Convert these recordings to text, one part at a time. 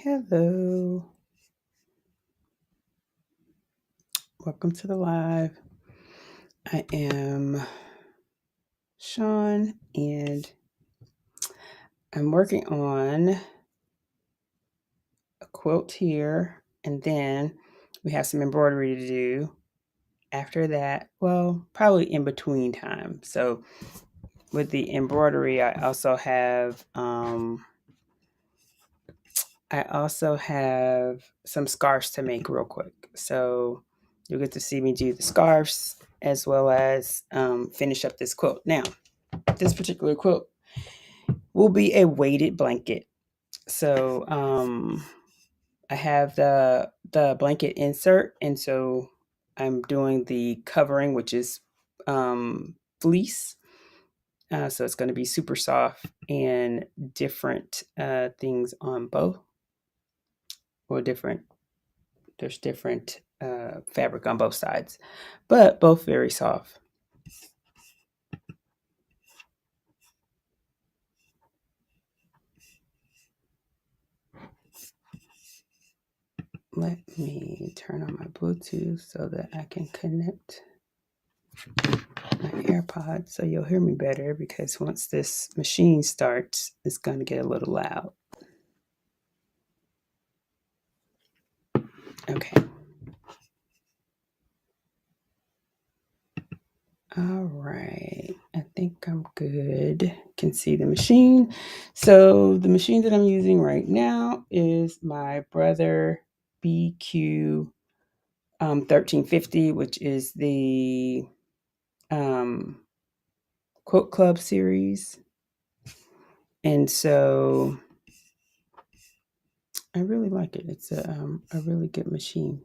Hello. Welcome to the live. I am Sean and I'm working on a quilt here, and then we have some embroidery to do after that. Well, probably in between time. So with the embroidery, I also have some scarves to make real quick. So you'll get to see me do the scarves as well as finish up this quilt. Now, this particular quilt will be a weighted blanket. So I have the blanket insert, and so I'm doing the covering, which is fleece. So it's going to be super soft and different things on both, or different. There's different fabric on both sides, but both very soft. Let me turn on my Bluetooth so that I can connect my AirPods so you'll hear me better, because once this machine starts, it's going to get a little loud. Okay. All right. I think I'm good. Can see the machine. So the machine that I'm using right now is my Brother BQ 1350, which is the Quilt Club series. And so I really like it. It's a really good machine.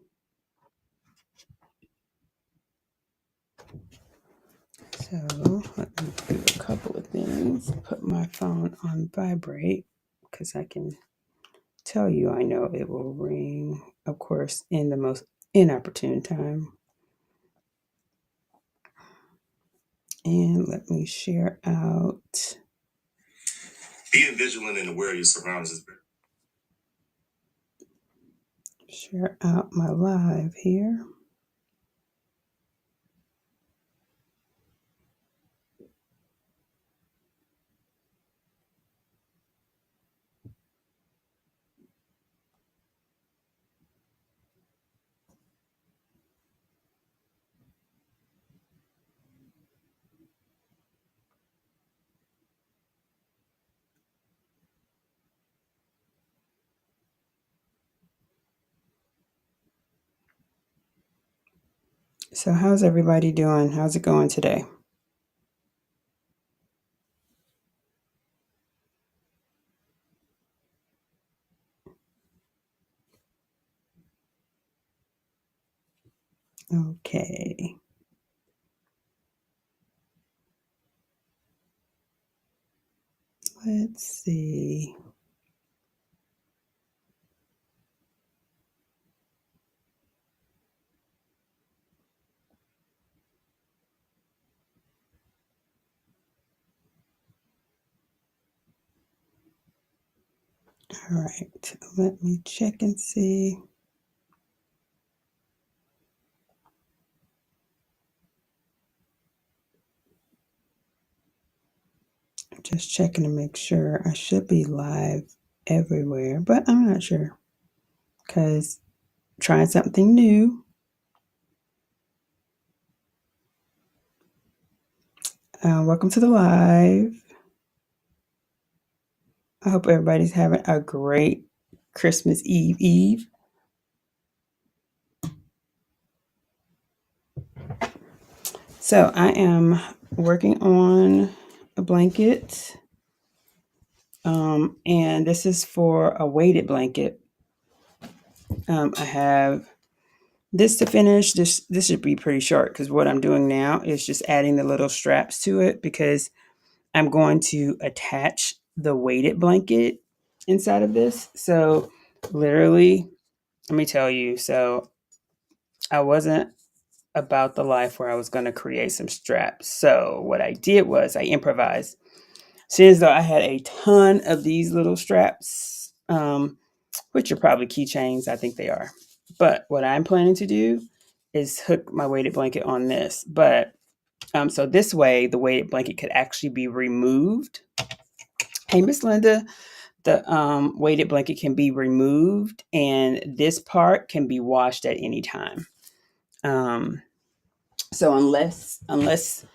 So let me do a couple of things. Put my phone on vibrate because I can tell you I know it will ring, of course, in the most inopportune time. And let me share out. Being vigilant and aware of your surroundings is better. Share out my live here. So how's everybody doing? How's it going today? Okay. Let's see. All right. Let me check and see. Just checking to make sure. I should be live everywhere, but I'm not sure because trying something new. Welcome to the live. I hope everybody's having a great Christmas Eve. So I am working on a blanket, and this is for a weighted blanket. I have this to finish. This should be pretty short because what I'm doing now is just adding the little straps to it because I'm going to attach the weighted blanket inside of this. So literally, let me tell you. So I wasn't about the life where I was going to create some straps. So what I did was I improvised. Seeing as though I had a ton of these little straps, which are probably keychains, I think they are. But what I'm planning to do is hook my weighted blanket on this. But so this way, the weighted blanket could actually be removed. Hey, Miss Linda, the weighted blanket can be removed, and this part can be washed at any time. So unless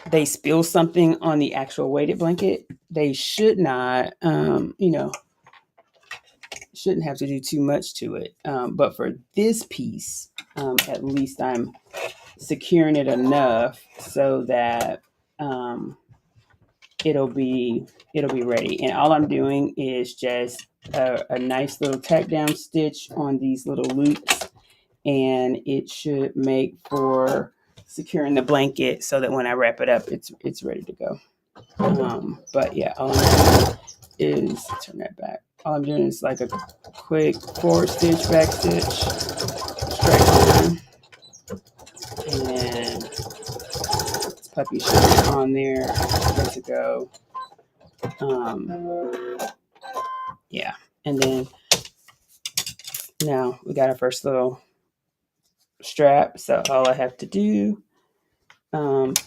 they spill something on the actual weighted blanket, they should not, shouldn't have to do too much to it. But for this piece, at least I'm securing it enough so that it'll be ready. And all I'm doing is just a nice little tack down stitch on these little loops, and it should make for securing the blanket so that when I wrap it up, it's ready to go. But yeah, all I'm doing is turn that back. All I'm doing is like a quick forward stitch, back stitch, straight on, and then this puppy should be on there, ready to go. Yeah, and then now we got our first little strap. So all I have to do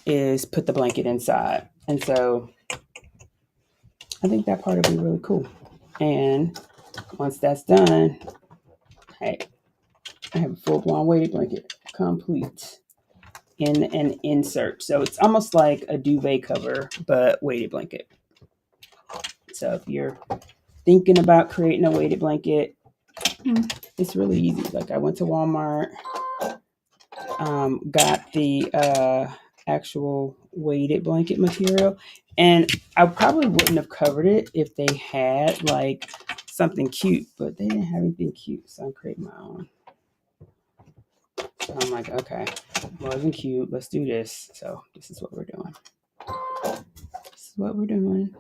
is put the blanket inside, and so I think that part will be really cool. And once that's done, hey, I have a full-blown weighted blanket complete in an insert. So it's almost like a duvet cover, but weighted blanket. So if you're thinking about creating a weighted blanket, it's really easy. Like I went to Walmart, got the actual weighted blanket material, and I probably wouldn't have covered it if they had like something cute, but they didn't have anything cute, so I'm creating my own. So I'm like, okay, wasn't cute, let's do this. So this is what we're doing. This is what we're doing.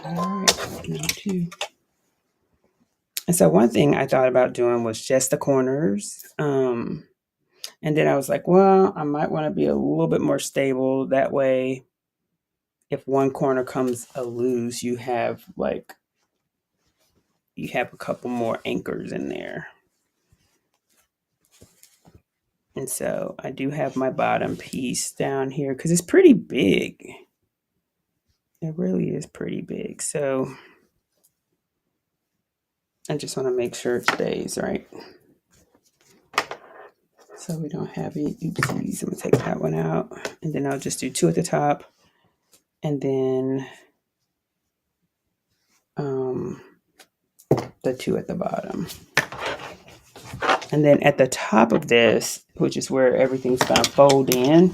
All right, now two. And so one thing I thought about doing was just the corners. And then I was like, well, I might want to be a little bit more stable. That way, if one corner comes loose, you have a couple more anchors in there. And so I do have my bottom piece down here because it's pretty big. It really is pretty big. So I just want to make sure it stays right. So we don't have any oopsies. I'm going to take that one out. And then I'll just do two at the top. And then the two at the bottom. And then at the top of this, which is where everything's going to fold in,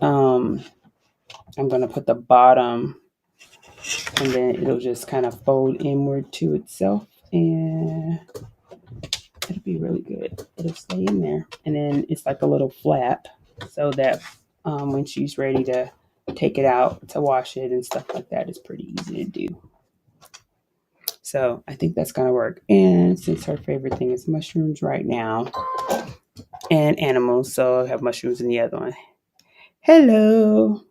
I'm going to put the bottom, and then it'll just kind of fold inward to itself, and it'll be really good. It'll stay in there. And then it's like a little flap so that when she's ready to take it out to wash it and stuff like that, it's pretty easy to do. So I think that's going to work. And since her favorite thing is mushrooms right now and animals, so I have mushrooms in the other one. Hello.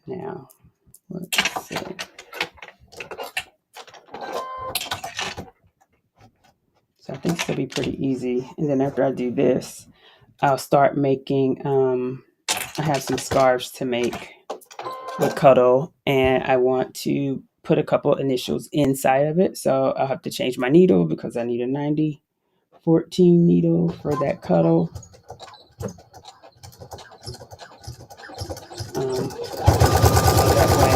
Now, let's see. So I think this will be pretty easy. And then after I do this, I'll start making, I have some scarves to make with Cuddle, and I want to put a couple initials inside of it. So I'll have to change my needle because I need a 9014 needle for that cuddle. So that way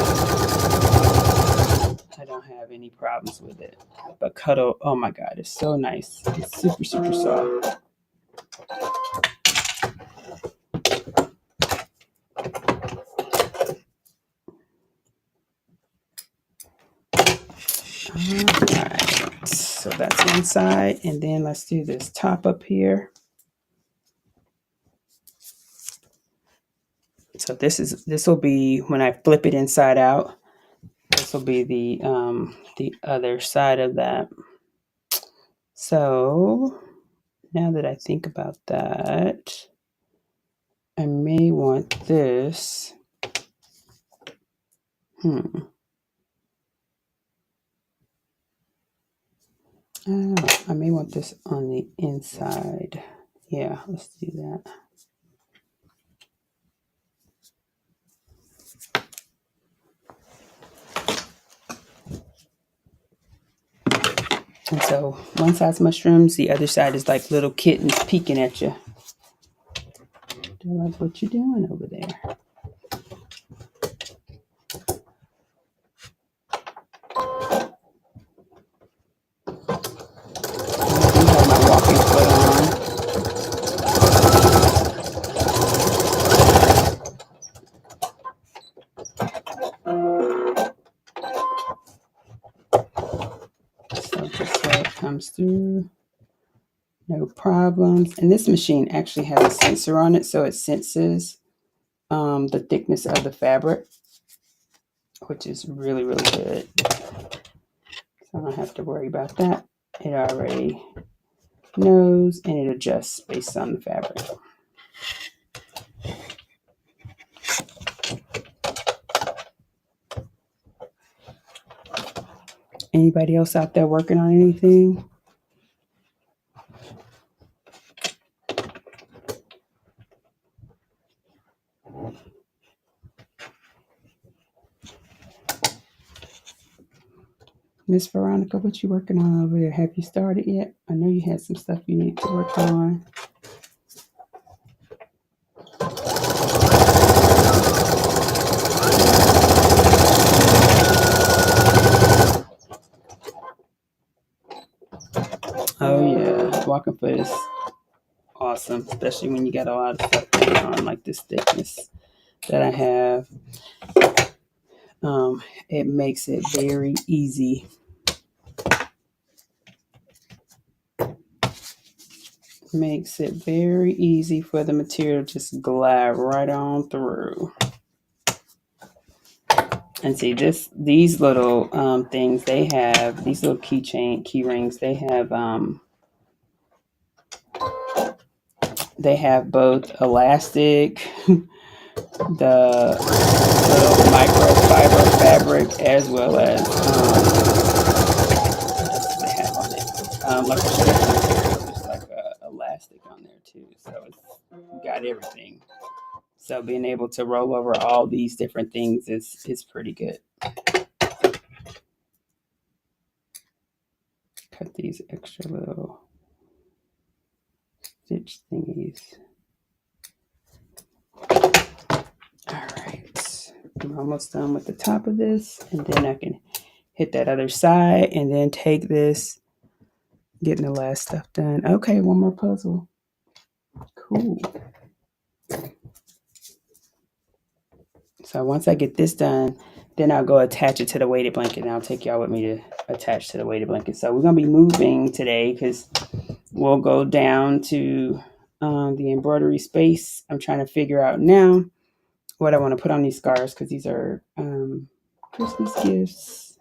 I don't have any problems with it. But cuddle, oh my God, it's so nice. It's super, super soft. Alright, so that's one side, and then let's do this top up here. So this will be when I flip it inside out. This will be the other side of that. So now that I think about that, I may want this. I may want this on the inside. Yeah, let's do that. And so one side's mushrooms, the other side is like little kittens peeking at you. They're like, what you doing over there? I have my walking foot on. So this way it comes through. No problems. And this machine actually has a sensor on it, so it senses the thickness of the fabric, which is really, really good. So I don't have to worry about that. It already knows, and it adjusts based on the fabric. Anybody else out there working on anything? Miss Veronica, what you working on over there? Have you started yet? I know you had some stuff you need to work on. Oh yeah, walking foot is awesome, especially when you got a lot of stuff going on like this thickness that I have. It makes it very easy. Makes it very easy for the material to just glide right on through. And see these little things they have, these little key rings, they have both elastic, the little microfiber fabric, as well as what else do they have on it? Like a stretch material, there's like a elastic on there too. So it's got everything. So being able to roll over all these different things is pretty good. Cut these extra little stitch thingies. All right, I'm almost done with the top of this, and then I can hit that other side and then take this, getting the last stuff done. Okay, one more puzzle. Cool. So once I get this done, then I'll go attach it to the weighted blanket, and I'll take y'all with me to attach to the weighted blanket. So we're gonna be moving today because we'll go down to the embroidery space. I'm trying to figure out now what I want to put on these scarves because these are Christmas gifts.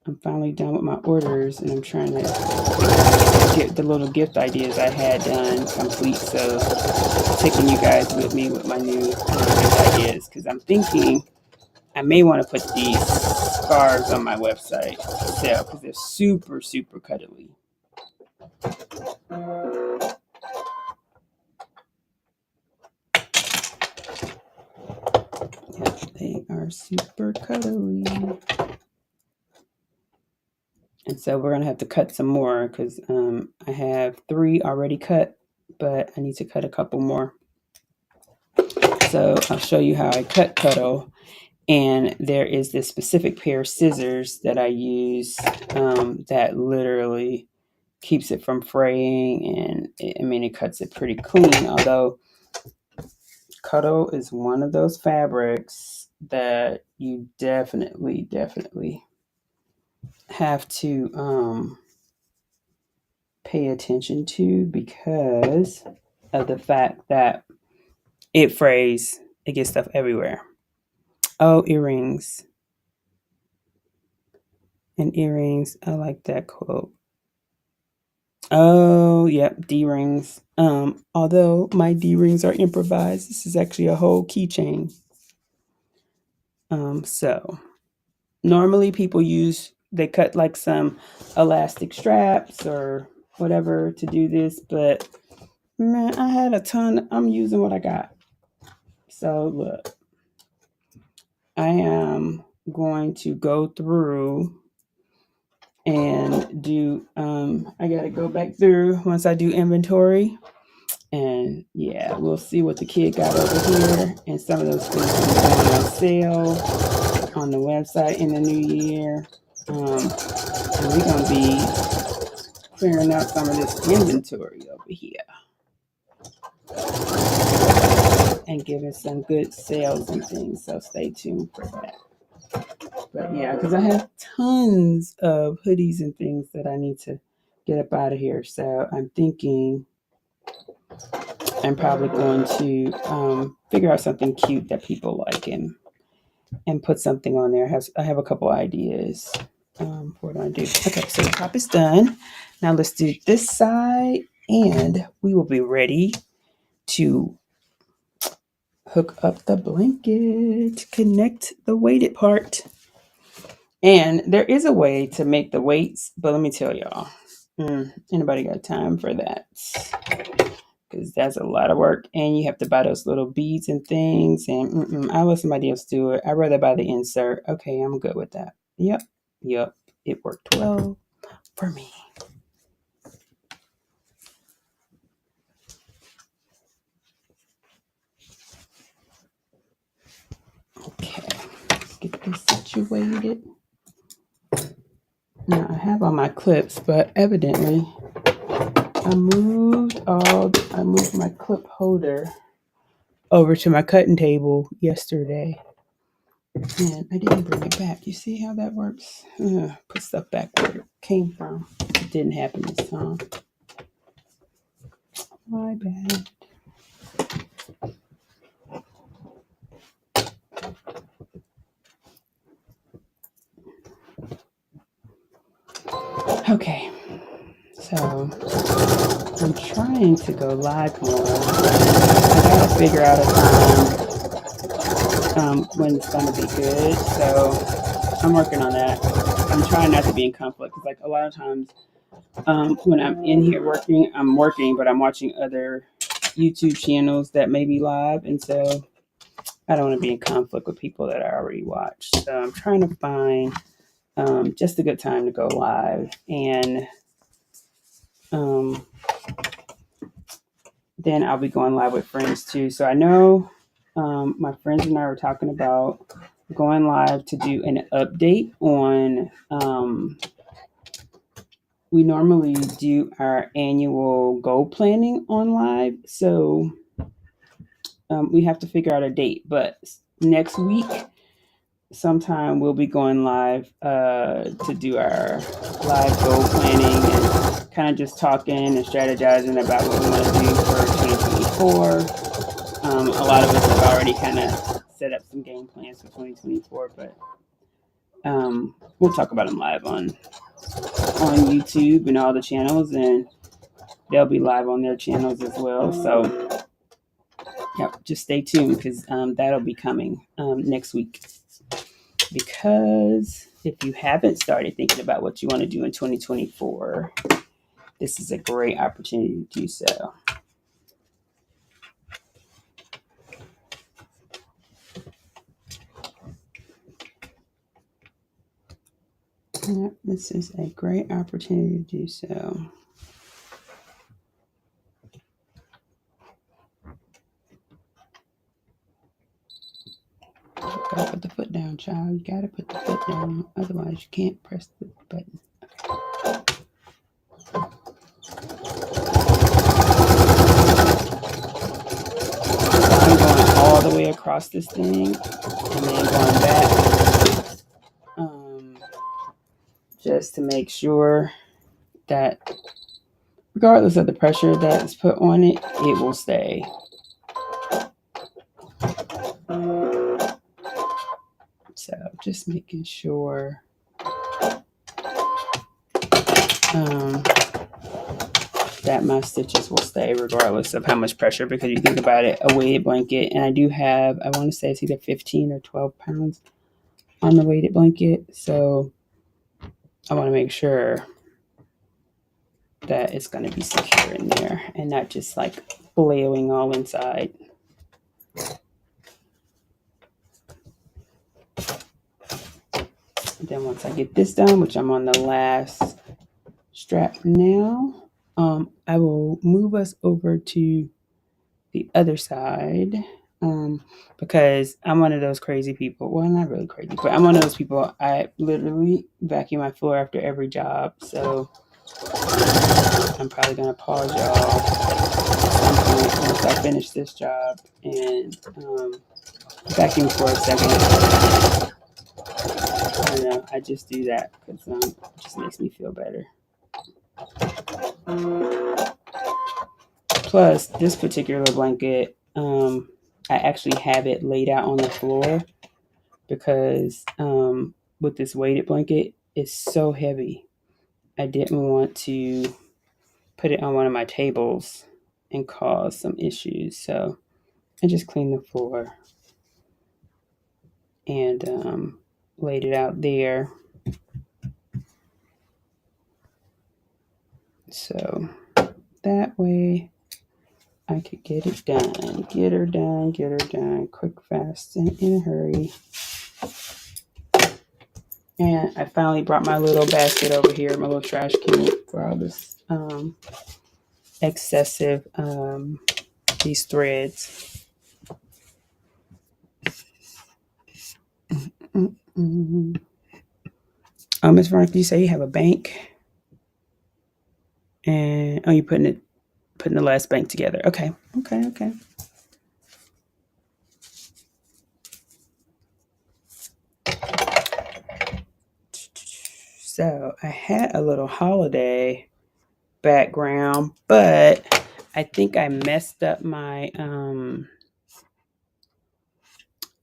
I'm finally done with my orders, and I'm trying to get the little gift ideas I had done complete. So taking you guys with me with my new gift ideas because I'm thinking I may want to put these scarves on my website to sell because they're super, super cuddly. Yep, they are super cuddly. And so we're going to have to cut some more because I have 3 already cut, but I need to cut a couple more. So I'll show you how I cut Cuddle. And there is this specific pair of scissors that I use that literally keeps it from fraying. And it cuts it pretty clean. Although Cuddle is one of those fabrics that you definitely have to pay attention to because of the fact that it frays. It gets stuff everywhere. Oh, earrings. And earrings. I like that quote. Oh, yep, D-rings. Although my D-rings are improvised, this is actually a whole keychain. So normally people they cut like some elastic straps or whatever to do this, but man, I had a ton. I'm using what I got. So look, I am going to go through and do, I got to go back through once I do inventory. And yeah, we'll see what the kid got over here. And some of those things will be going on sale on the website in the new year. And we're going to be clearing out some of this inventory over here and giving some good sales and things. So stay tuned for that. But yeah, because I have tons of hoodies and things that I need to get up out of here. So I'm thinking I'm probably going to figure out something cute that people like and put something on there. I have a couple ideas for what I do. Okay, so the top is done. Now let's do this side, and we will be ready to hook up the blanket, connect the weighted part. And there is a way to make the weights, but let me tell y'all, anybody got time for that? Because that's a lot of work, and you have to buy those little beads and things. And I let somebody else do it. I'd rather buy the insert. Okay, I'm good with that. Yep, it worked well for me. Okay, let's get this situated. Now I have all my clips, but evidently I moved my clip holder over to my cutting table yesterday. And I didn't bring it back. You see how that works? Put stuff back where it came from. It didn't happen this time. My bad. Okay. So I'm trying to go live more. I gotta figure out a time when it's gonna be good. So I'm working on that. I'm trying not to be in conflict because, like, a lot of times when I'm in here working, I'm working, but I'm watching other YouTube channels that may be live, and so I don't want to be in conflict with people that I already watched. So I'm trying to find just a good time to go live, and then I'll be going live with friends too. So I know my friends and I were talking about going live to do an update on. We normally do our annual goal planning on live, so we have to figure out a date. But next week, sometime we'll be going live to do our live goal planning and kind of just talking and strategizing about what we want to do for 2024. A lot of us have already kind of set up some game plans for 2024, but we'll talk about them live on YouTube and all the channels, and they'll be live on their channels as well. So yep, just stay tuned because that'll be coming next week. Because if you haven't started thinking about what you want to do in 2024, this is a great opportunity to do so. This is a great opportunity to do so. Gotta put the foot down, child. You gotta put the foot down. Otherwise, you can't press the button. I'm going all the way across this thing and then going back just to make sure that regardless of the pressure that's put on it, it will stay. So just making sure that my stitches will stay regardless of how much pressure, because you think about it, a weighted blanket, and I do have, I want to say it's either 15 or 12 pounds on the weighted blanket, so I want to make sure that it's going to be secure in there and not just like flailing all inside. And then once I get this done, which I'm on the last strap now, I will move us over to the other side, because I'm one of those crazy people. Well, not really crazy, but I'm one of those people. I literally vacuum my floor after every job, so I'm probably gonna pause y'all at some point once I finish this job and vacuum for a second. I don't know. I just do that because it just makes me feel better. Plus, this particular blanket, I actually have it laid out on the floor because with this weighted blanket, it's so heavy. I didn't want to put it on one of my tables and cause some issues. So I just cleaned the floor and laid it out there. So that way I could get it done. Get her done, quick, fast, and in a hurry. And I finally brought my little basket over here, my little trash can for all this excessive, these threads. Ms. Veronica, you say you have a bank? And you're putting the last bank together. Okay. So I had a little holiday background, but I think I messed up my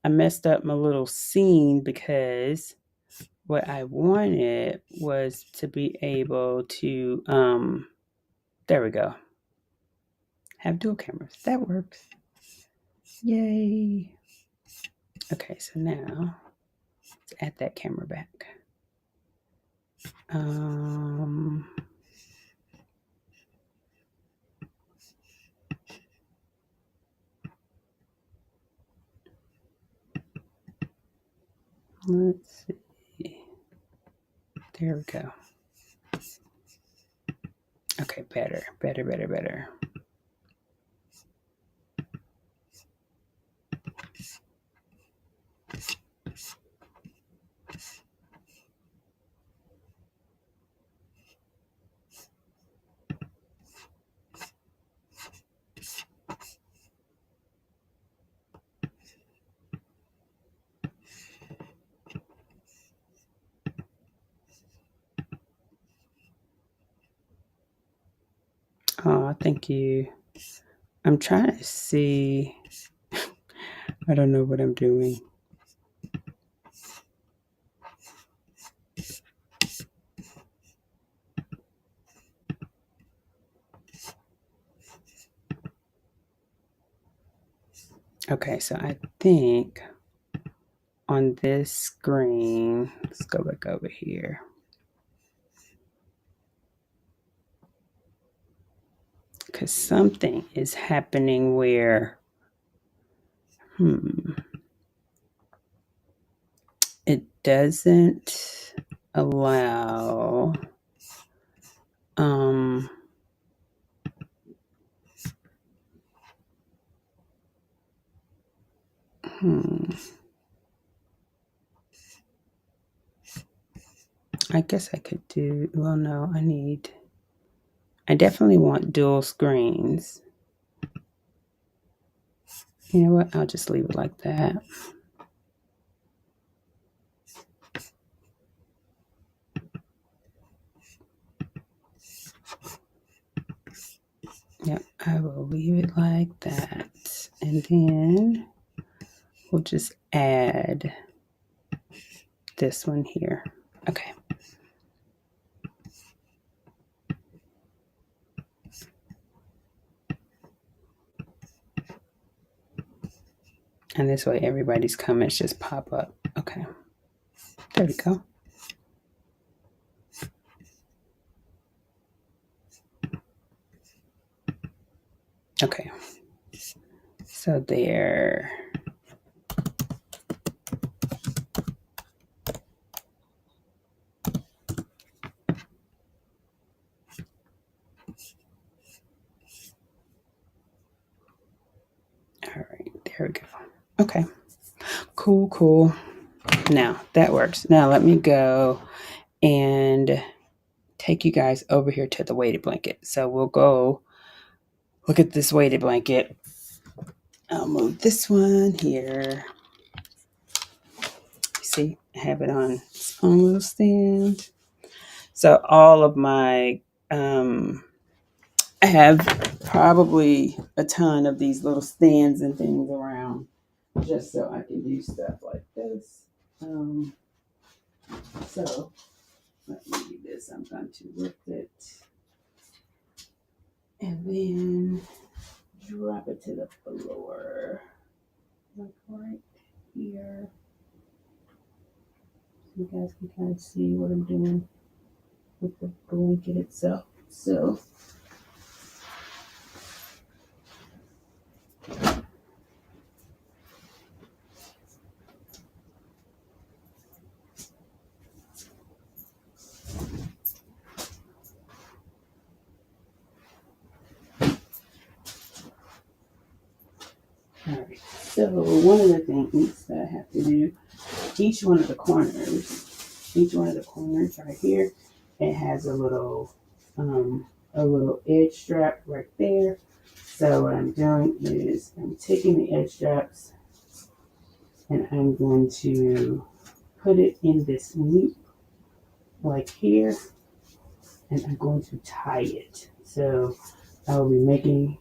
little scene, because what I wanted was to be able to there we go. Have dual cameras. That works. Yay. Okay, so now let's add that camera back. Let's see. There we go. Okay, better. Oh, thank you. I'm trying to see. I don't know what I'm doing. Okay, so I think on this screen, let's go back over here. Because something is happening where, it doesn't allow I guess I could do, well, no, I definitely want dual screens. You know what? I'll just leave it like that. Yep, I will leave it like that. And then we'll just add this one here. Okay. And this way everybody's comments just pop up. Okay. There we go. Okay. So there. All right, there we go. Okay. Cool. Now that works. Now let me go and take you guys over here to the weighted blanket. So we'll go look at this weighted blanket. I'll move this one here. See, I have it on its own little stand. So all of my, I have probably a ton of these little stands and things around just so I can do stuff like this. So let me do this. I'm going to lift it and then drop it to the floor. Like right here. So you guys can kind of see what I'm doing with the blanket itself. So all right. So one of the things that I have to do, each one of the corners right here, it has a little edge strap right there. So what I'm doing is I'm taking the edge straps and I'm going to put it in this loop like here, and I'm going to tie it. So I'll be making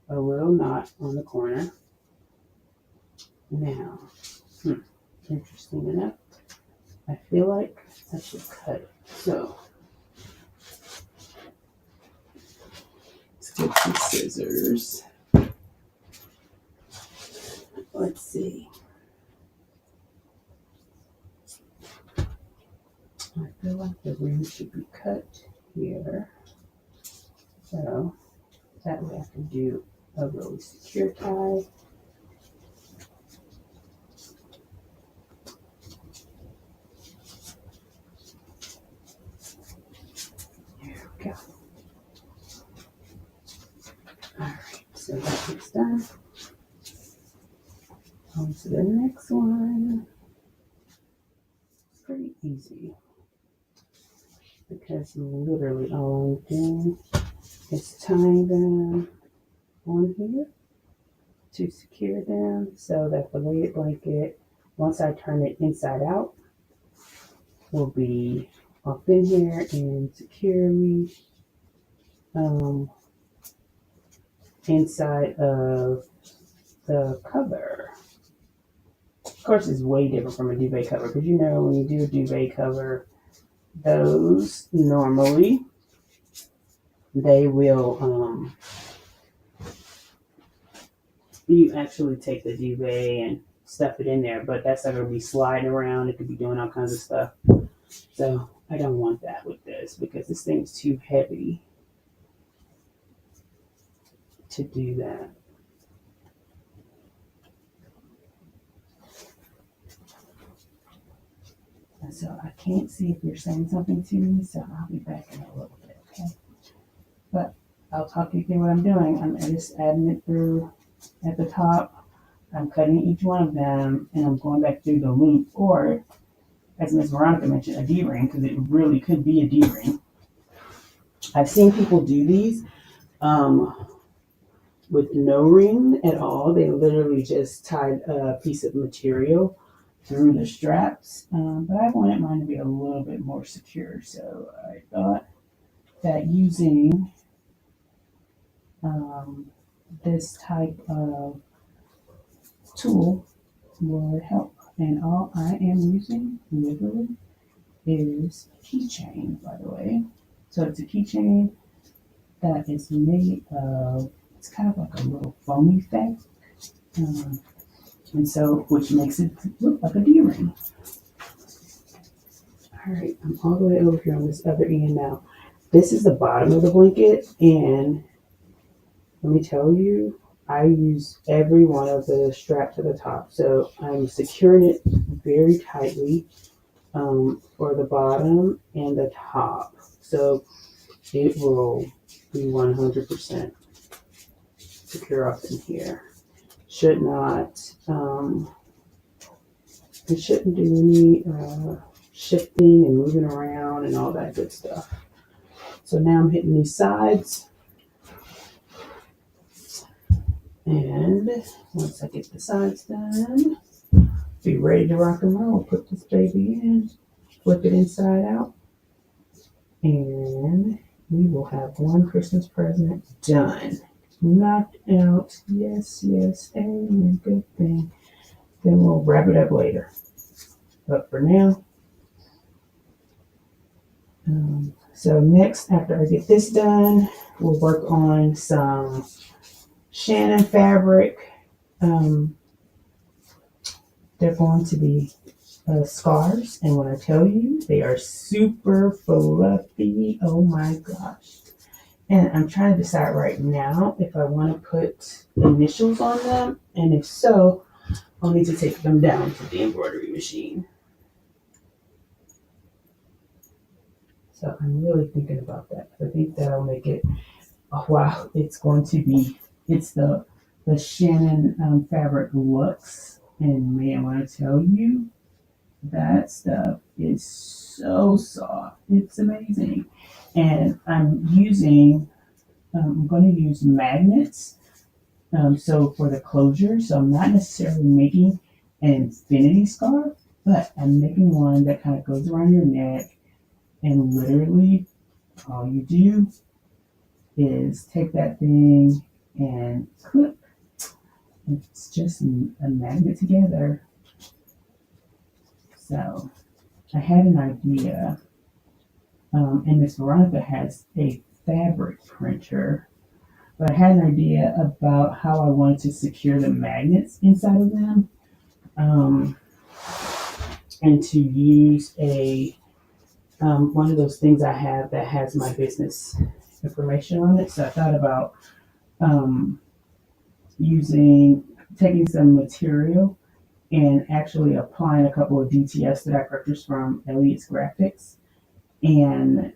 a little knot on the corner. Now, interesting enough, I feel like I should cut it. So let's get some scissors. Let's see. I feel like the rim should be cut here. So that way I can do a really secure tie. There we go. Alright, so that is done. On to the next one. It's pretty easy because literally all I'm doing is tying them on here to secure them so that the weighted blanket, once I turn it inside out, will be up in here and securely inside of the cover. Of course, it's way different from a duvet cover because you know when you do a duvet cover, those normally they will you actually take the duvet and stuff it in there, but that's not going to be sliding around. It could be doing all kinds of stuff. So I don't want that with this because this thing's too heavy to do that. And so I can't see if you're saying something to me, so I'll be back in a little bit, okay? But I'll talk you through what I'm doing. I'm just adding it through at the top. I'm cutting each one of them, and I'm going back through the loop, or as Ms. Veronica mentioned, a D-ring, because it really could be a D-ring. I've seen people do these with no ring at all. They literally just tied a piece of material through the straps, but I wanted mine to be a little bit more secure, so I thought that using this type of tool would help. And all I am using, literally, is a keychain, by the way. So it's a keychain that is made of, it's kind of like a little foamy effect. And so, which makes it look like a D-ring. All right, I'm all the way over here on this other end now. This is the bottom of the blanket, and let me tell you, I use every one of the straps at the top. So I'm securing it very tightly for the bottom and the top. So it will be 100% secure up in here. Should not, it shouldn't do any shifting and moving around and all that good stuff. So now I'm hitting these sides. And once I get the sides done, be ready to rock and roll. Put this baby in, flip it inside out, and we will have one Christmas present done. Knocked out. Yes, yes, amen. Good thing. Then we'll wrap it up later. But for now, so next, after I get this done, we'll work on some Shannon fabric. They're going to be scarves, and when I tell you, they are super fluffy. Oh my gosh. And I'm trying to decide right now if I want to put initials on them, and if so, I'll need to take them down to the embroidery machine. So I'm really thinking about that. I think that'll make it, oh wow, it's going to be, it's the Shannon fabric Luxe, and man, when I tell you, that stuff is so soft. It's amazing. And I'm going to use magnets. So for the closure, so I'm not necessarily making an infinity scarf, but I'm making one that kind of goes around your neck, and literally all you do is take that thing and clip. It's just a magnet together. So I had an idea, and Miss Veronica has a fabric printer, but I had an idea about how I wanted to secure the magnets inside of them, and to use a one of those things I have that has my business information on it. So I thought about taking some material and actually applying a couple of DTS that I purchased from Elliot's Graphics, and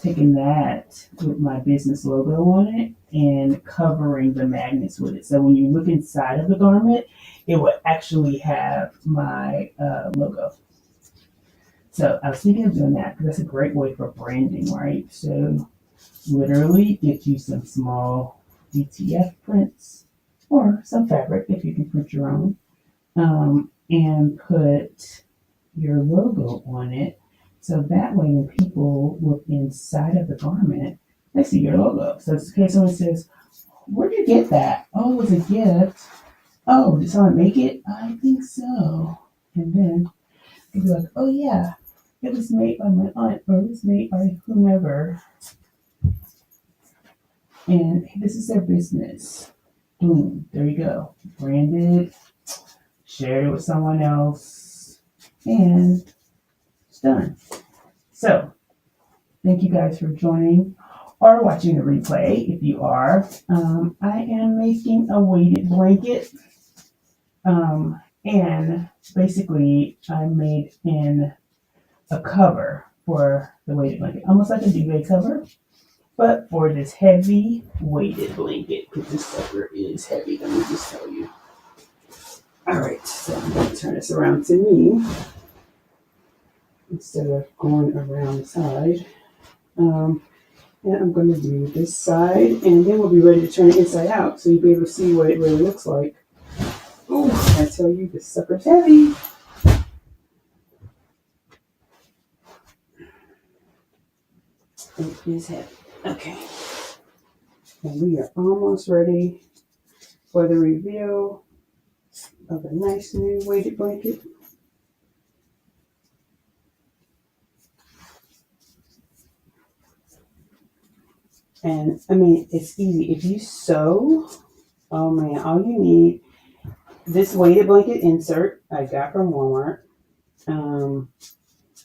taking that with my business logo on it and covering the magnets with it. So when you look inside of the garment, it would actually have my logo. So I was thinking of doing that because that's a great way for branding, right? So literally get you some small DTF prints or some fabric if you can print your own, and put your logo on it. So that way when people look inside of the garment, they see your logo. So in case someone says, where'd you get that? Oh, it was a gift. Oh, did someone make it? I think so. And then they'd be like, oh yeah, it was made by my aunt, or it was made by whomever. And this is their business. Boom, there you go. Branded, shared it with someone else, and it's done. So, thank you guys for joining or watching the replay. If you are, I am making a weighted blanket, and basically I made in a cover for the weighted blanket, almost like a duvet cover, but for this heavy weighted blanket, because this sucker is heavy. Let me just tell you. All right, so I'm going to turn this around to me instead of going around the side. And I'm going to do this side, and then we'll be ready to turn it inside out so you'll be able to see what it really looks like. Oh, I tell you, this sucker's heavy. It is heavy. Okay. And we are almost ready for the reveal of a nice new weighted blanket. And I mean, it's easy. If you sew, oh man, all you need, this weighted blanket insert I got from Walmart.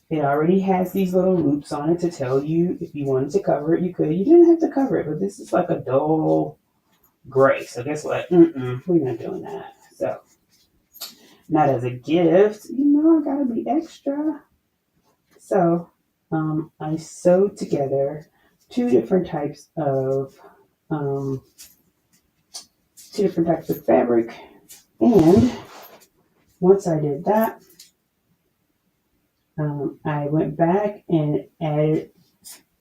It already has these little loops on it to tell you if you wanted to cover it, you could. You didn't have to cover it, but this is like a dull gray. So guess what? We're not doing that. So, not as a gift. I gotta be extra. So, I sewed together two different types of fabric, and once I did that, I went back and added.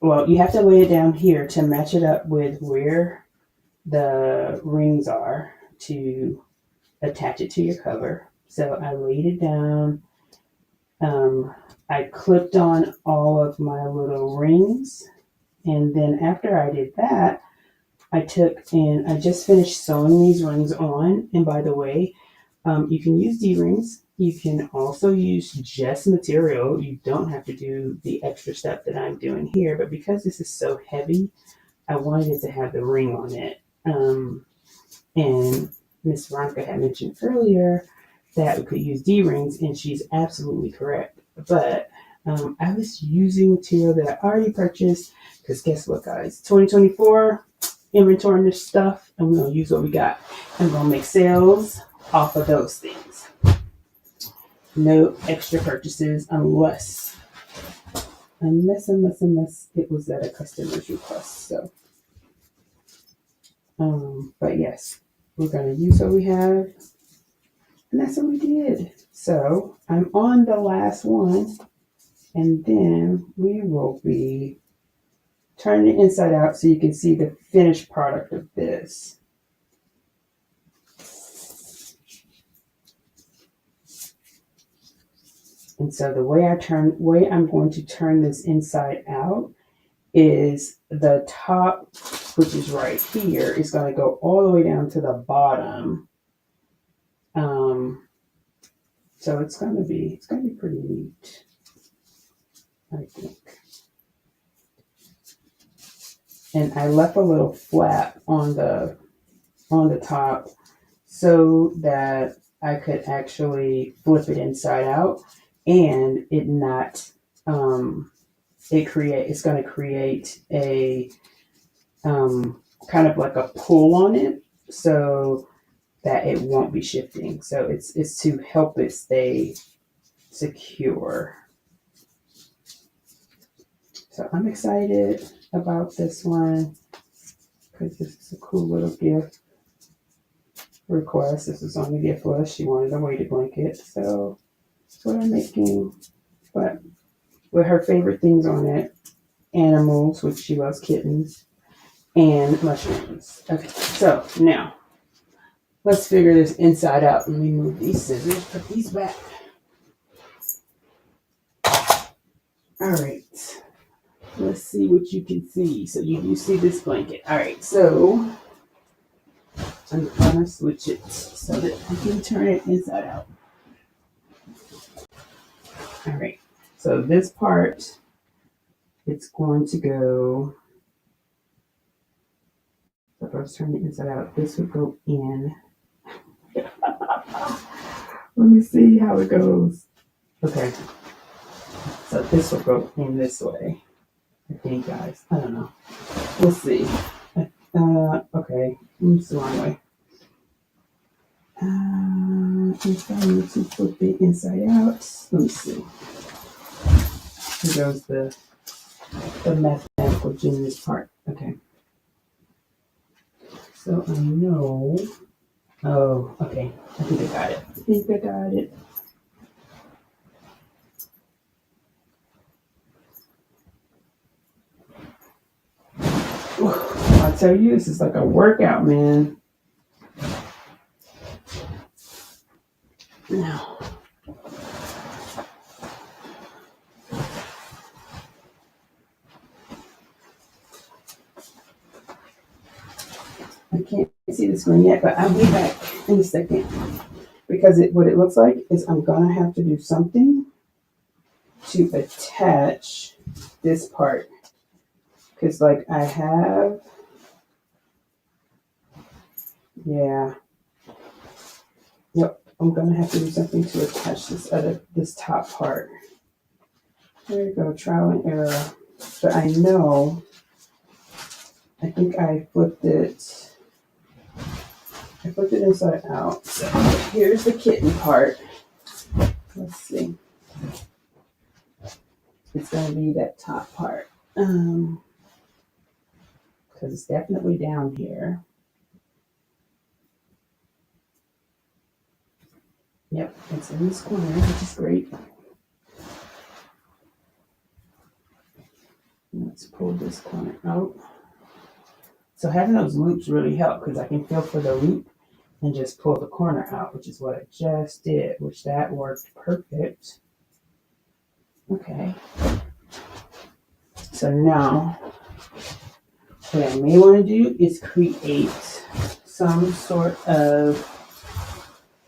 Well, you have to lay it down here to match it up with where the rings are to attach it to your cover. So I laid it down. I clipped on all of my little rings. And then after I did that, I just finished sewing these rings on. And by the way, you can use D-rings. You can also use just material. You don't have to do the extra step that I'm doing here. But because this is so heavy, I wanted it to have the ring on it. And Miss Veronica had mentioned earlier that we could use D-rings, and she's absolutely correct. But I was using material that I already purchased, because guess what, guys? 2024, inventorying this stuff, and we're going to use what we got. I'm going to make sales off of those things. No extra purchases unless it was at a customer's request. So, but yes, we're going to use what we have, and that's what we did. So I'm on the last one, and then we will be turning it inside out so you can see the finished product of this. And so the way I'm going to turn this inside out is the top, which is right here, is going to go all the way down to the bottom. So it's going to be pretty neat, I think. And I left a little flap on the top so that I could actually flip it inside out, and it not it's going to create a kind of like a pull on it so that it won't be shifting. So it's to help it stay secure. So I'm excited about this one because this is a cool little gift request. This was on the gift list. She wanted a weighted blanket, so that's what I'm making. But with her favorite things on it: animals, which she loves kittens, and mushrooms. Okay, so now let's figure this inside out. Let me move these scissors, put these back. All right. Let's see what you can see. So you do see this blanket. All right, so I'm going to switch it so that I can turn it inside out. All right, so this part, it's going to go, so if I was turning it inside out, this would go in. Let me see how it goes. Okay, so this will go in this way. I think, guys. I don't know. We'll see. Okay. It's the wrong way. If I need to flip it inside out, let me see. Here goes the mathematical genius part. Okay. So I know. Oh, okay. I think I got it. I tell you, this is like a workout, man. Now, I can't see the screen yet, but I'll be back in a second. Because what it looks like is I'm gonna have to do something to attach this part. Because like I have, yeah. Yep, I'm gonna have to do something to attach this top part. There you go, trial and error. But I know, I think I flipped it inside out. So here's the kitten part. Let's see. It's gonna be that top part. Because it's definitely down here. Yep, it's in this corner, which is great. Let's pull this corner out. So having those loops really help because I can feel for the loop and just pull the corner out, which is what I just did, which that worked perfect. Okay. So now, what I may want to do is create some sort of,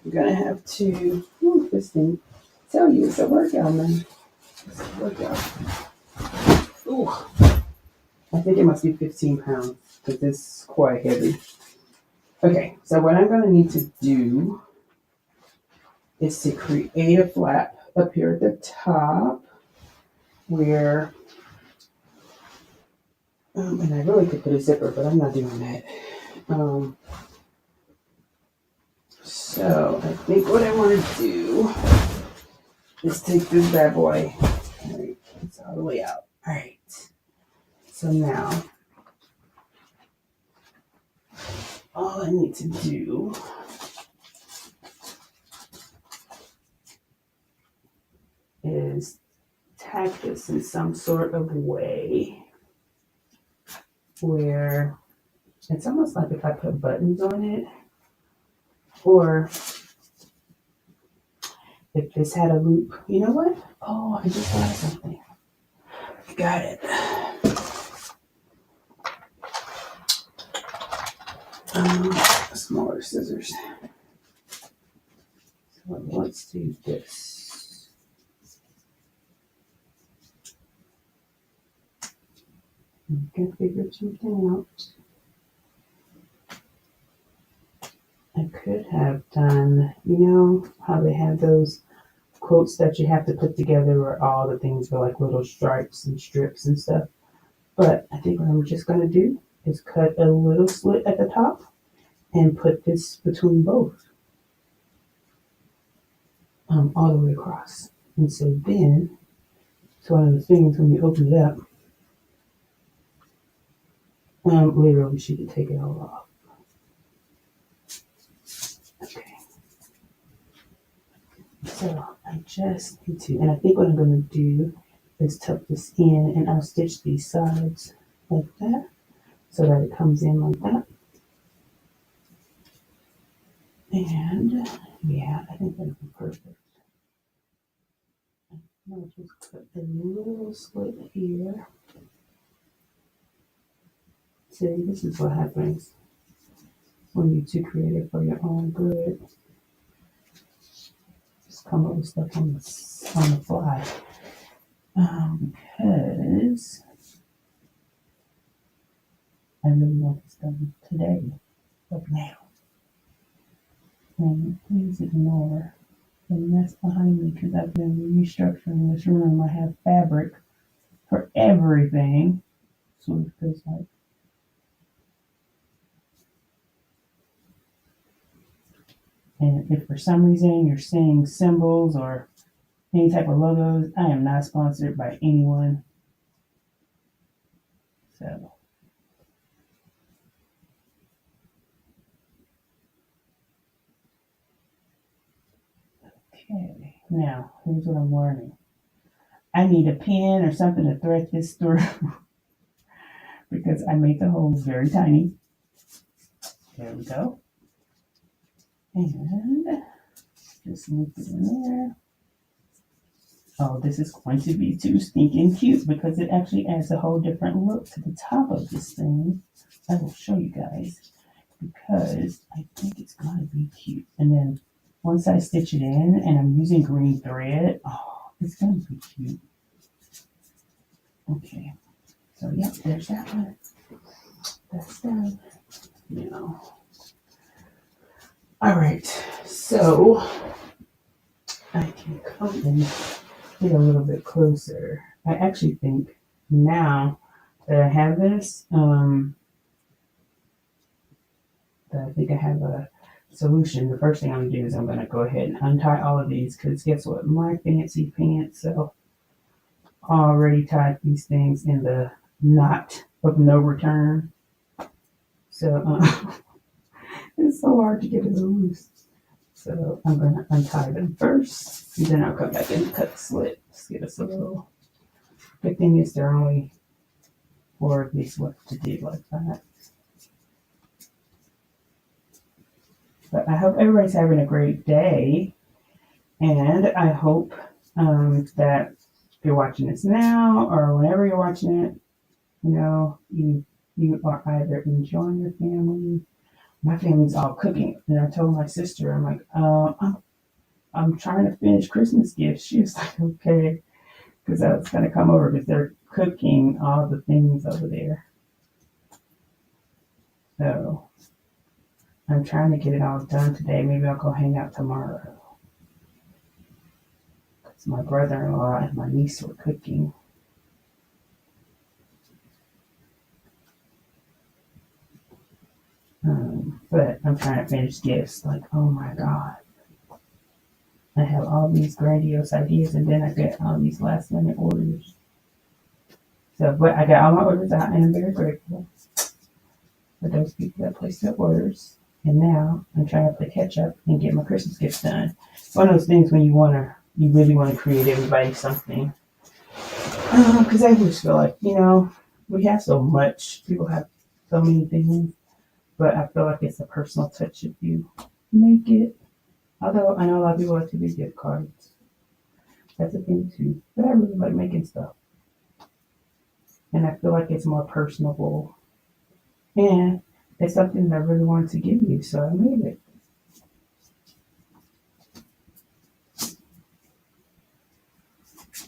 I'm going to have to, this thing, tell you it's a workout, man. It's a workout. Ooh. I think it must be 15 pounds because this is quite heavy. Okay, so what I'm going to need to do is to create a flap up here at the top where, and I really could put a zipper, but I'm not doing that. So I think what I want to do is take this bad boy. All right, it's all the way out. All right. So now, all I need to do is tack this in some sort of way where it's almost like if I put buttons on it, or if this had a loop. You know what? Oh, I just thought of something. Got it. Smaller scissors. So let's do this. I can figure something out. I could have done, you know how they have those quilts that you have to put together where all the things are like little stripes and strips and stuff. But I think what I'm just going to do is cut a little slit at the top and put this between both. All the way across. And so then, it's one of the things when you open it up, later on she could take it all off. Okay. So I just need to, and I think what I'm going to do is tuck this in and I'll stitch these sides like that so that it comes in like that. And yeah, I think that'll be perfect. I'll just put a little slit here. See, this is what happens when you're too creative for your own good. Just come up with stuff on the fly. Because I really want this done today, like now. And please ignore the mess behind me because I've been restructuring this room. I have fabric for everything. So it feels like. And if for some reason you're seeing symbols or any type of logos. I am not sponsored by anyone. So okay, now here's what I'm learning. I need a pen or something to thread this through because I made the holes very tiny. There we go. And just loop it in there. Oh, this is going to be too stinking cute because it actually adds a whole different look to the top of this thing. I will show you guys because I think it's going to be cute. And then once I stitch it in and I'm using green thread, oh, it's going to be cute. Okay, so yep, there's that one. That's done. Now, all right, so I can come and get a little bit closer. I actually think now that I have this, that I think I have a solution. The first thing I'm gonna do is I'm gonna go ahead and untie all of these because guess what? My fancy pants so already tied these things in the knot of no return. So it's so hard to get it loose. So I'm gonna untie them first, and then I'll come back and cut the slit. Let's get us a little. Good thing is there are only 4 of these left to do like that. But I hope everybody's having a great day, and I hope that if you're watching this now or whenever you're watching it, you know, you are either enjoying your family. My family's all cooking, and I told my sister, I'm like, I'm trying to finish Christmas gifts. She was like, okay, because I was gonna come over because they're cooking all the things over there. So I'm trying to get it all done today. Maybe I'll go hang out tomorrow. Because my brother-in-law and my niece were cooking. But I'm trying to finish gifts. Like, oh my God. I have all these grandiose ideas and then I get all these last minute orders. So, but I got all my orders out and I'm very grateful for those people that placed their orders. And now I'm trying to play catch up and get my Christmas gifts done. One of those things when you really want to create everybody something. Because I just feel like, we have so much. People have so many things. But I feel like it's a personal touch if you make it. Although I know a lot of people like to do gift cards. That's a thing too. But I really like making stuff. And I feel like it's more personable. And it's something that I really wanted to give you, so I made it.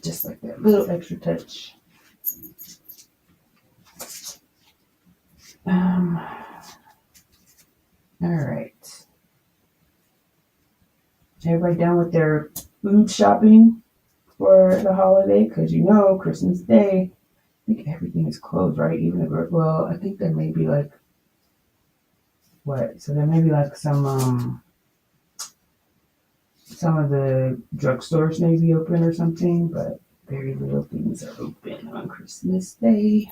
Just like that little extra touch. All right. Everybody done with their food shopping for the holiday? Because Christmas Day, I think everything is closed, right? Even the I think there may be like what? So there may be like some of the drugstores may be open or something, but very little things are open on Christmas Day.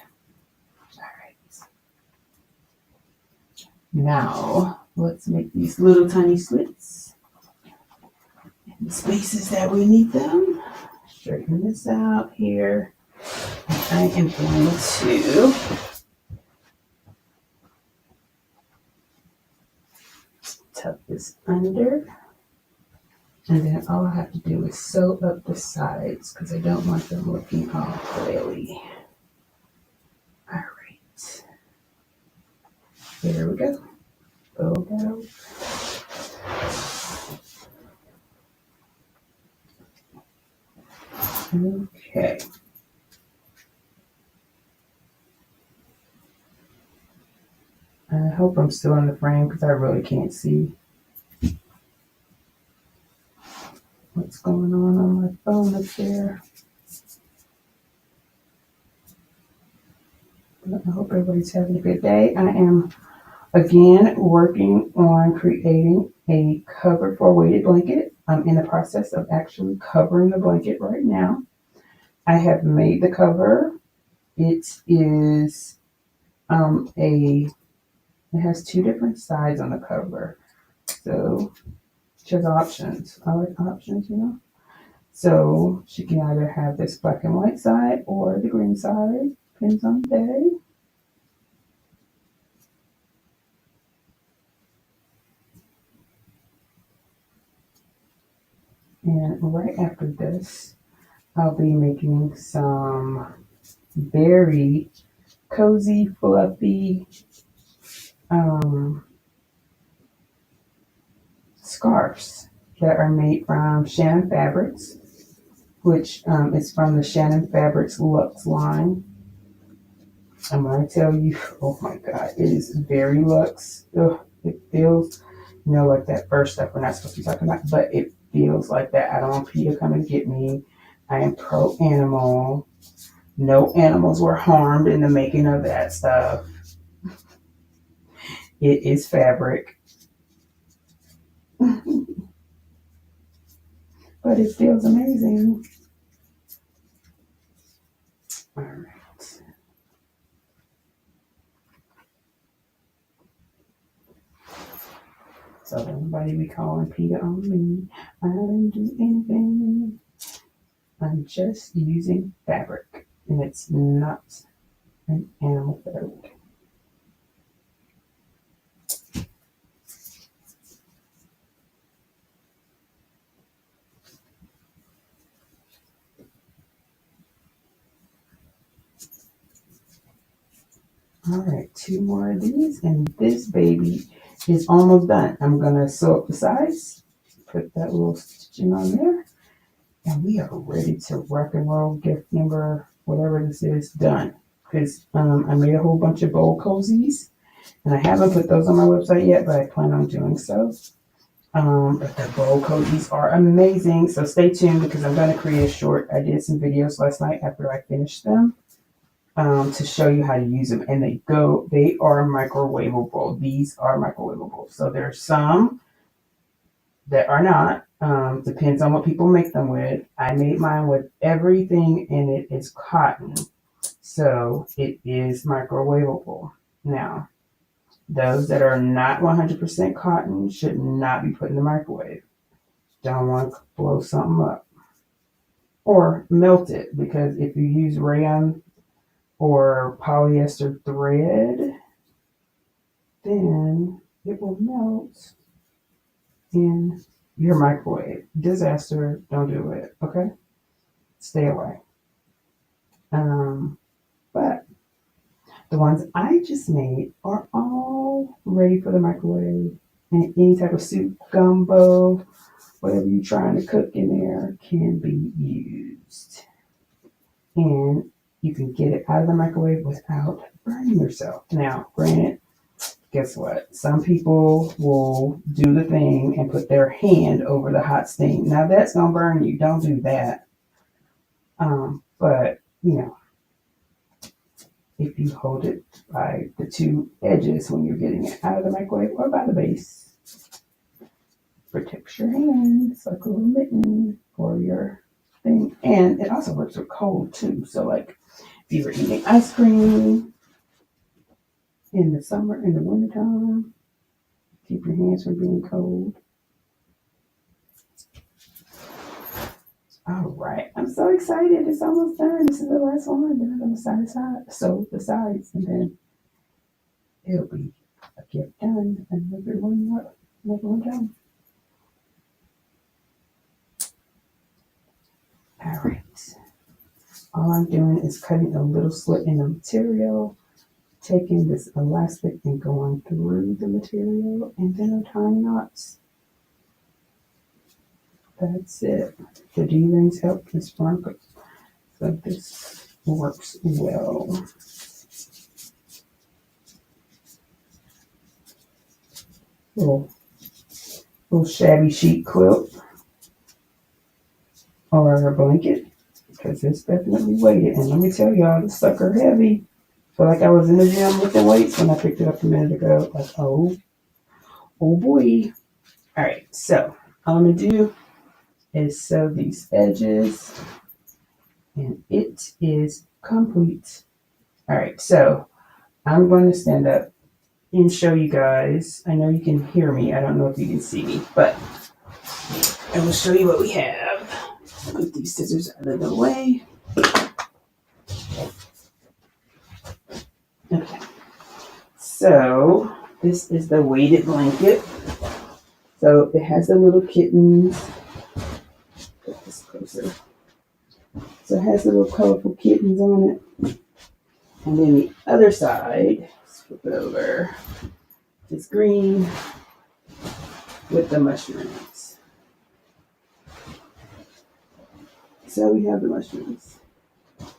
All right. Now let's make these little tiny slits in the spaces that we need them. Straighten this out here. I am going to tuck this under, and then all I have to do is sew up the sides because I don't want them looking all coily. All right, there we go. Go. Okay. I hope I'm still in the frame because I really can't see what's going on my phone up there. But I hope everybody's having a good day. I am again working on creating a cover for a weighted blanket. I'm in the process of actually covering the blanket right now. I have made the cover. It is it has two different sides on the cover. So she has options. I like options, you know. So she can either have this black and white side or the green side. Depends on the day. And right after this, I'll be making some very cozy, fluffy scarves that are made from Shannon Fabrics, which is from the Shannon Fabrics Luxe line. And when I tell you, oh my God, it is very luxe. Ugh, it feels, like that first stuff we're not supposed to be talking about, but it feels like that. I don't want PETA to come and get me. I am pro animal. No animals were harmed in the making of that stuff. It is fabric. But it feels amazing. All right. So everybody be calling PETA on me. I didn't do anything. I'm just using fabric, and it's not an animal fabric. All right, two more of these, and this baby is almost done. I'm gonna sew up the sides, put that little stitching on there, and we are ready to rock and roll. Gift number, whatever this is, done. Because I made a whole bunch of bowl cozies, and I haven't put those on my website yet, but I plan on doing so. But the bowl cozies are amazing, so stay tuned because I'm going to create a short. I did some videos last night after I finished them to show you how to use them, and they are microwavable. These are microwavable. So there's some that are not. Depends on what people make them with. I made mine with everything in it is cotton, so it is microwavable. Now, those that are not 100% cotton should not be put in the microwave. Don't want to blow something up or melt it, because if you use rayon or polyester thread, then it will melt in your microwave. Disaster. Don't do it. Okay? Stay away. But the ones I just made are all ready for the microwave. And any type of soup, gumbo, whatever you're trying to cook in there can be used. And you can get it out of the microwave without burning yourself. Now, granted, guess what? Some people will do the thing and put their hand over the hot steam. Now, that's going to burn you. Don't do that. But, if you hold it by the two edges when you're getting it out of the microwave or by the base, protects your hands like a little mitten for your thing. And it also works with cold too. So like if you were eating ice cream in the summer, in the wintertime, keep your hands from being cold. All right, I'm so excited. It's almost done. This is the last one. Then I'm going to sew the sides, and then it'll be a gift done. Another one done. All right. All I'm doing is cutting a little slit in the material, taking this elastic and going through the material, and then I'm tying knots. That's it. The D-rings help this sparkle, so this works well. Little shabby chic quilt or a blanket, because it's definitely weighted. And let me tell y'all, this sucker heavy. Feel like I was in the gym lifting weights when I picked it up a minute ago. Like, oh boy. All right, so all I'm gonna do is sew these edges, and it is complete. All right, so I'm going to stand up and show you guys. I know you can hear me. I don't know if you can see me, but I will show you what we have. Put these scissors out of the way. Okay, so this is the weighted blanket. So it has the little kittens. Put this closer. So it has the little colorful kittens on it. And then the other side, let's flip it over, is green with the mushrooms. So we have the mushrooms. It's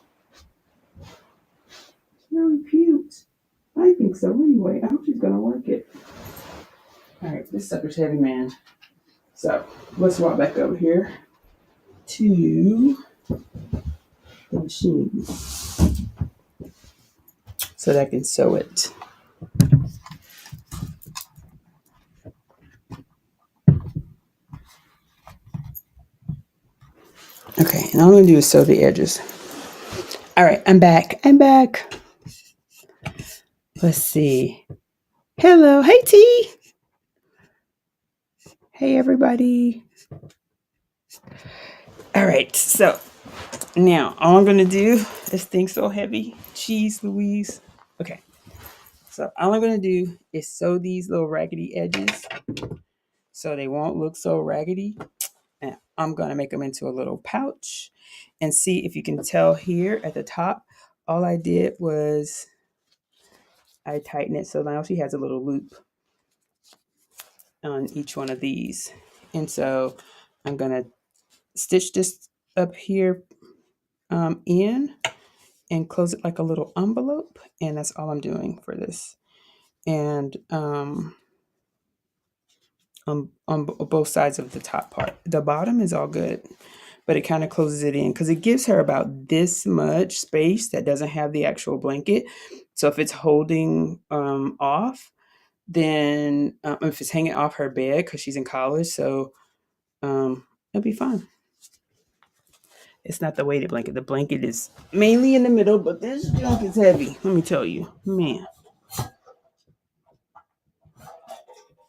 really cute. I think so anyway. I hope she's going to work it. All right, this sucker's heavy, man. So let's walk back over here to the machine so that I can sew it. Okay, and all I'm going to do is sew the edges. All right, I'm back. Let's see. Hello. Hey, T. Hey, everybody. All right, so now all I'm going to do, this thing's so heavy. Jeez Louise. Okay, so all I'm going to do is sew these little raggedy edges so they won't look so raggedy. And I'm going to make them into a little pouch and see if you can tell here at the top. All I did was I tighten it so now she has a little loop on each one of these. And so I'm going to stitch this up here in and close it like a little envelope. And that's all I'm doing for this. And on both sides of the top part. The bottom is all good, but it kind of closes it in because it gives her about this much space that doesn't have the actual blanket. So if it's holding off, then if it's hanging off her bed because she's in college, so it'll be fine. It's not the weighted blanket. The blanket is mainly in the middle, but this junk is heavy. Let me tell you, man.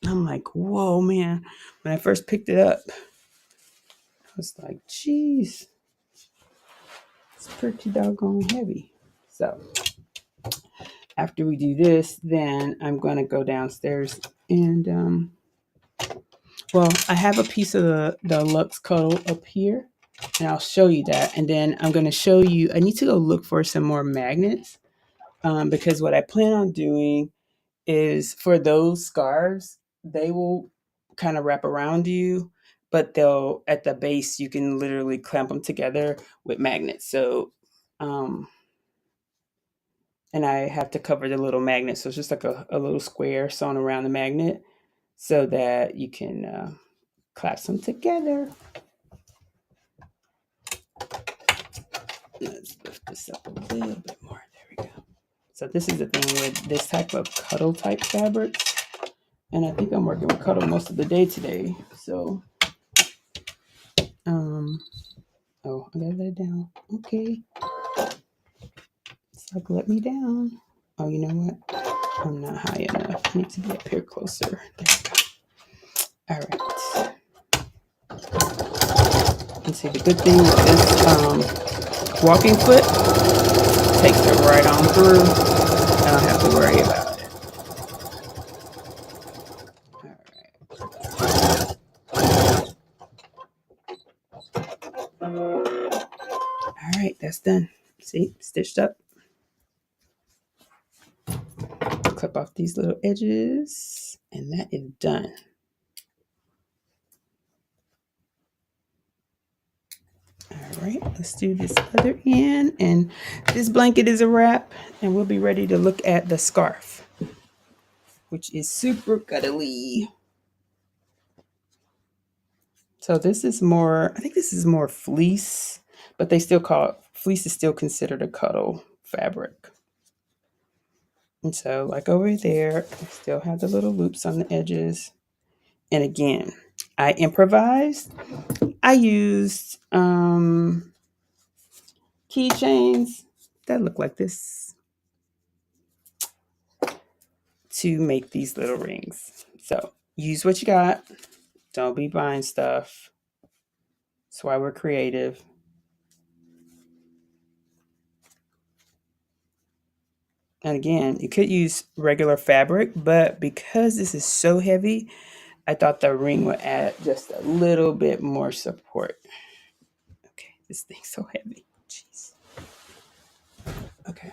I'm like, whoa, man. When I first picked it up, I was like, geez, it's pretty doggone heavy. So after we do this, then I'm going to go downstairs and, well, I have a piece of the Lux Cuddle up here, and I'll show you that. And then I'm going to show you, I need to go look for some more magnets because what I plan on doing is for those scarves, they will kind of wrap around you, but they'll at the base you can literally clamp them together with magnets. So and I have to cover the little magnet, so it's just like a little square sewn around the magnet so that you can clasp them together. Let's lift this up a little bit more. There we go. So this is the thing with this type of cuddle type fabrics. And I think I'm working with cuddle most of the day today. So, oh, I gotta let it down. Okay. It's like, let me down. Oh, you know what? I'm not high enough. I need to be up here closer. There we go. All right. And see, the good thing with this walking foot takes it right on through. I don't have to worry about it. All right, that's done. See, stitched up. Clip off these little edges, and that is done. All right, let's do this other end, and this blanket is a wrap, and we'll be ready to look at the scarf, which is super cuddly. So this is more, I think this is more fleece, but they still call it, fleece is still considered a cuddle fabric. And so like over there, I still have the little loops on the edges. And again, I improvised. I used keychains that look like this to make these little rings. So use what you got. Don't be buying stuff. That's why we're creative. And again, you could use regular fabric, but because this is so heavy, I thought the ring would add just a little bit more support. Okay, this thing's so heavy. Jeez. Okay.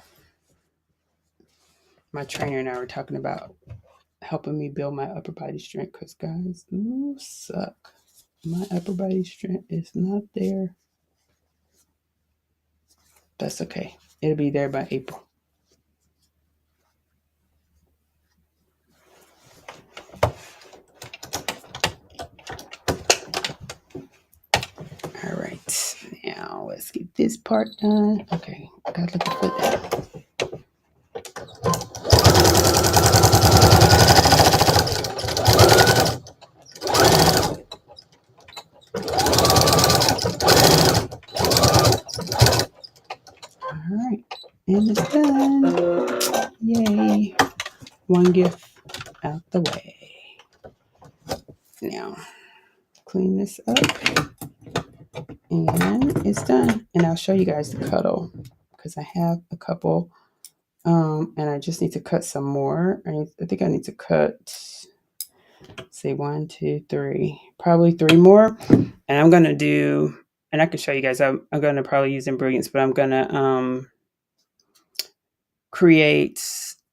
My trainer and I were talking about helping me build my upper body strength because, guys, ooh, suck. My upper body strength is not there. That's okay. It'll be there by April. All right. Now let's get this part done. Okay. Gotta let the foot down. All right. And it's done. Yay. One gift out the way. Now, clean this up. And it's done. And I'll show you guys the cuddle because I have a couple. And I just need to cut some more. I think I need to cut, say 1, 2, 3, probably 3 more. And I'm going to do, and I can show you guys, I'm going to probably use Embroidery, but I'm going to create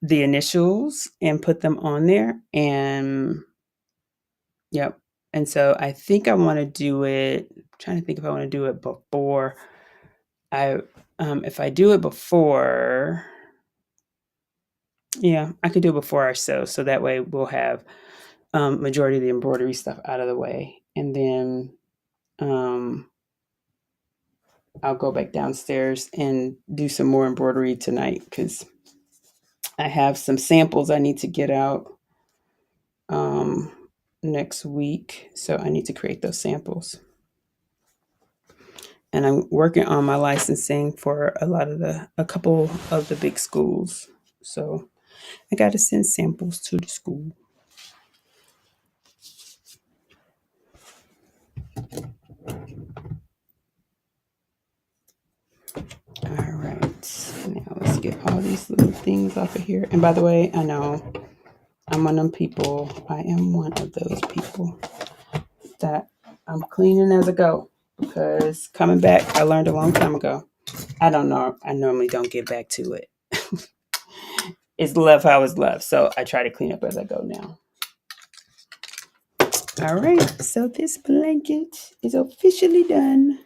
the initials and put them on there. And yep. And so I think I want to do it, I'm trying to think if I want to do it before if I do it before, yeah, I could do it before our sew. So that way we'll have majority of the embroidery stuff out of the way. And then I'll go back downstairs and do some more embroidery tonight because I have some samples I need to get out next week. So I need to create those samples. And I'm working on my licensing for a couple of the big schools. So I got to send samples to the school. All right, now let's get all these little things off of here. And by the way, I know I'm one of them people. I am one of those people that I'm cleaning as I go because coming back, I learned a long time ago. I don't know. I normally don't get back to it. It's love how it's love. So I try to clean up as I go now. All right, so this blanket is officially done.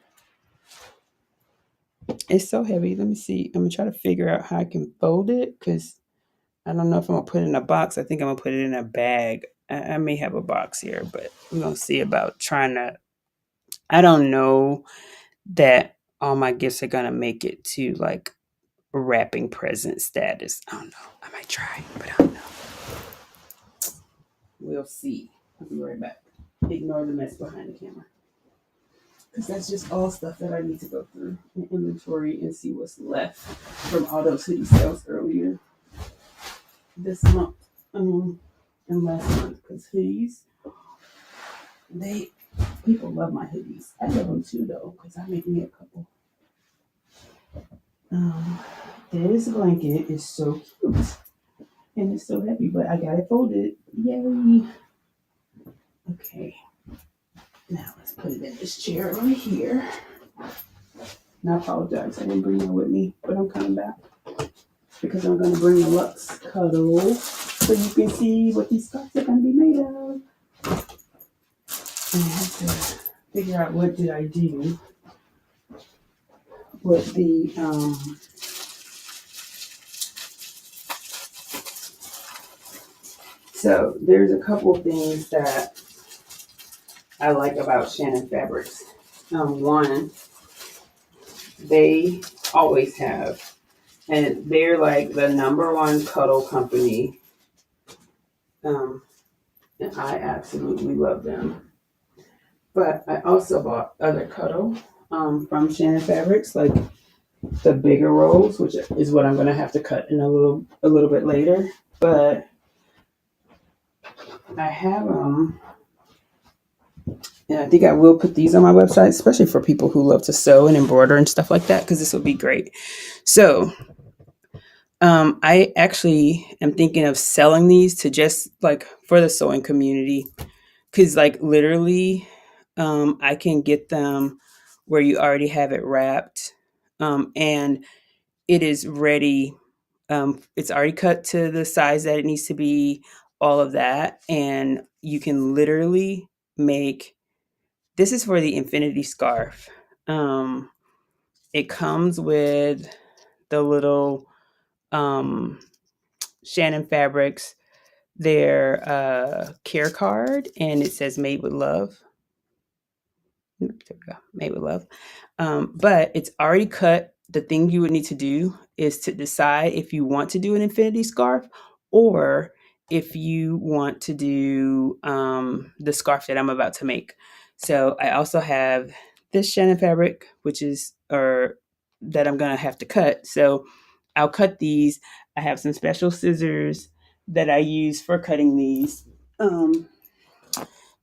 It's so heavy. Let me see. I'm going to try to figure out how I can fold it because I don't know if I'm going to put it in a box. I think I'm going to put it in a bag. I may have a box here, but we're going to see about trying to. I don't know that all my gifts are going to make it to like wrapping present status. I don't know. I might try, but I don't know. We'll see. I'll be right back. Ignore the mess behind the camera. Because that's just all stuff that I need to go through in inventory and see what's left from all those hoodie sales earlier this month and last month. Because hoodies, people love my hoodies. I love them too though, because I make me a couple. This blanket is so cute and it's so heavy, but I got it folded. Yay! Okay, now let's put it in this chair right here. And I apologize, I didn't bring that with me, but I'm coming back because I'm going to bring the Lux Cuddle so you can see what these scarves are going to be made of. And I have to figure out what did I do with the so there's a couple things that I like about Shannon Fabrics. One, they always have, and they're like the #1 cuddle company. And I absolutely love them. But I also bought other cuddle from Shannon Fabrics, like the bigger rolls, which is what I'm going to have to cut in a little bit later. But I have and I think I will put these on my website, especially for people who love to sew and embroider and stuff like that, because this will be great. So I actually am thinking of selling these to just like for the sewing community, because like literally, I can get them where you already have it wrapped, and it is ready. It's already cut to the size that it needs to be, all of that, and you can literally make. This is for the infinity scarf. Um, it comes with the little um, Shannon Fabrics, their care card, and it says "Made with Love." There we go, "Made with Love." But it's already cut. The thing you would need to do is to decide if you want to do an infinity scarf or if you want to do the scarf that I'm about to make. So I also have this Shannon fabric, which is or that I'm gonna have to cut. So I'll cut these. I have some special scissors that I use for cutting Um,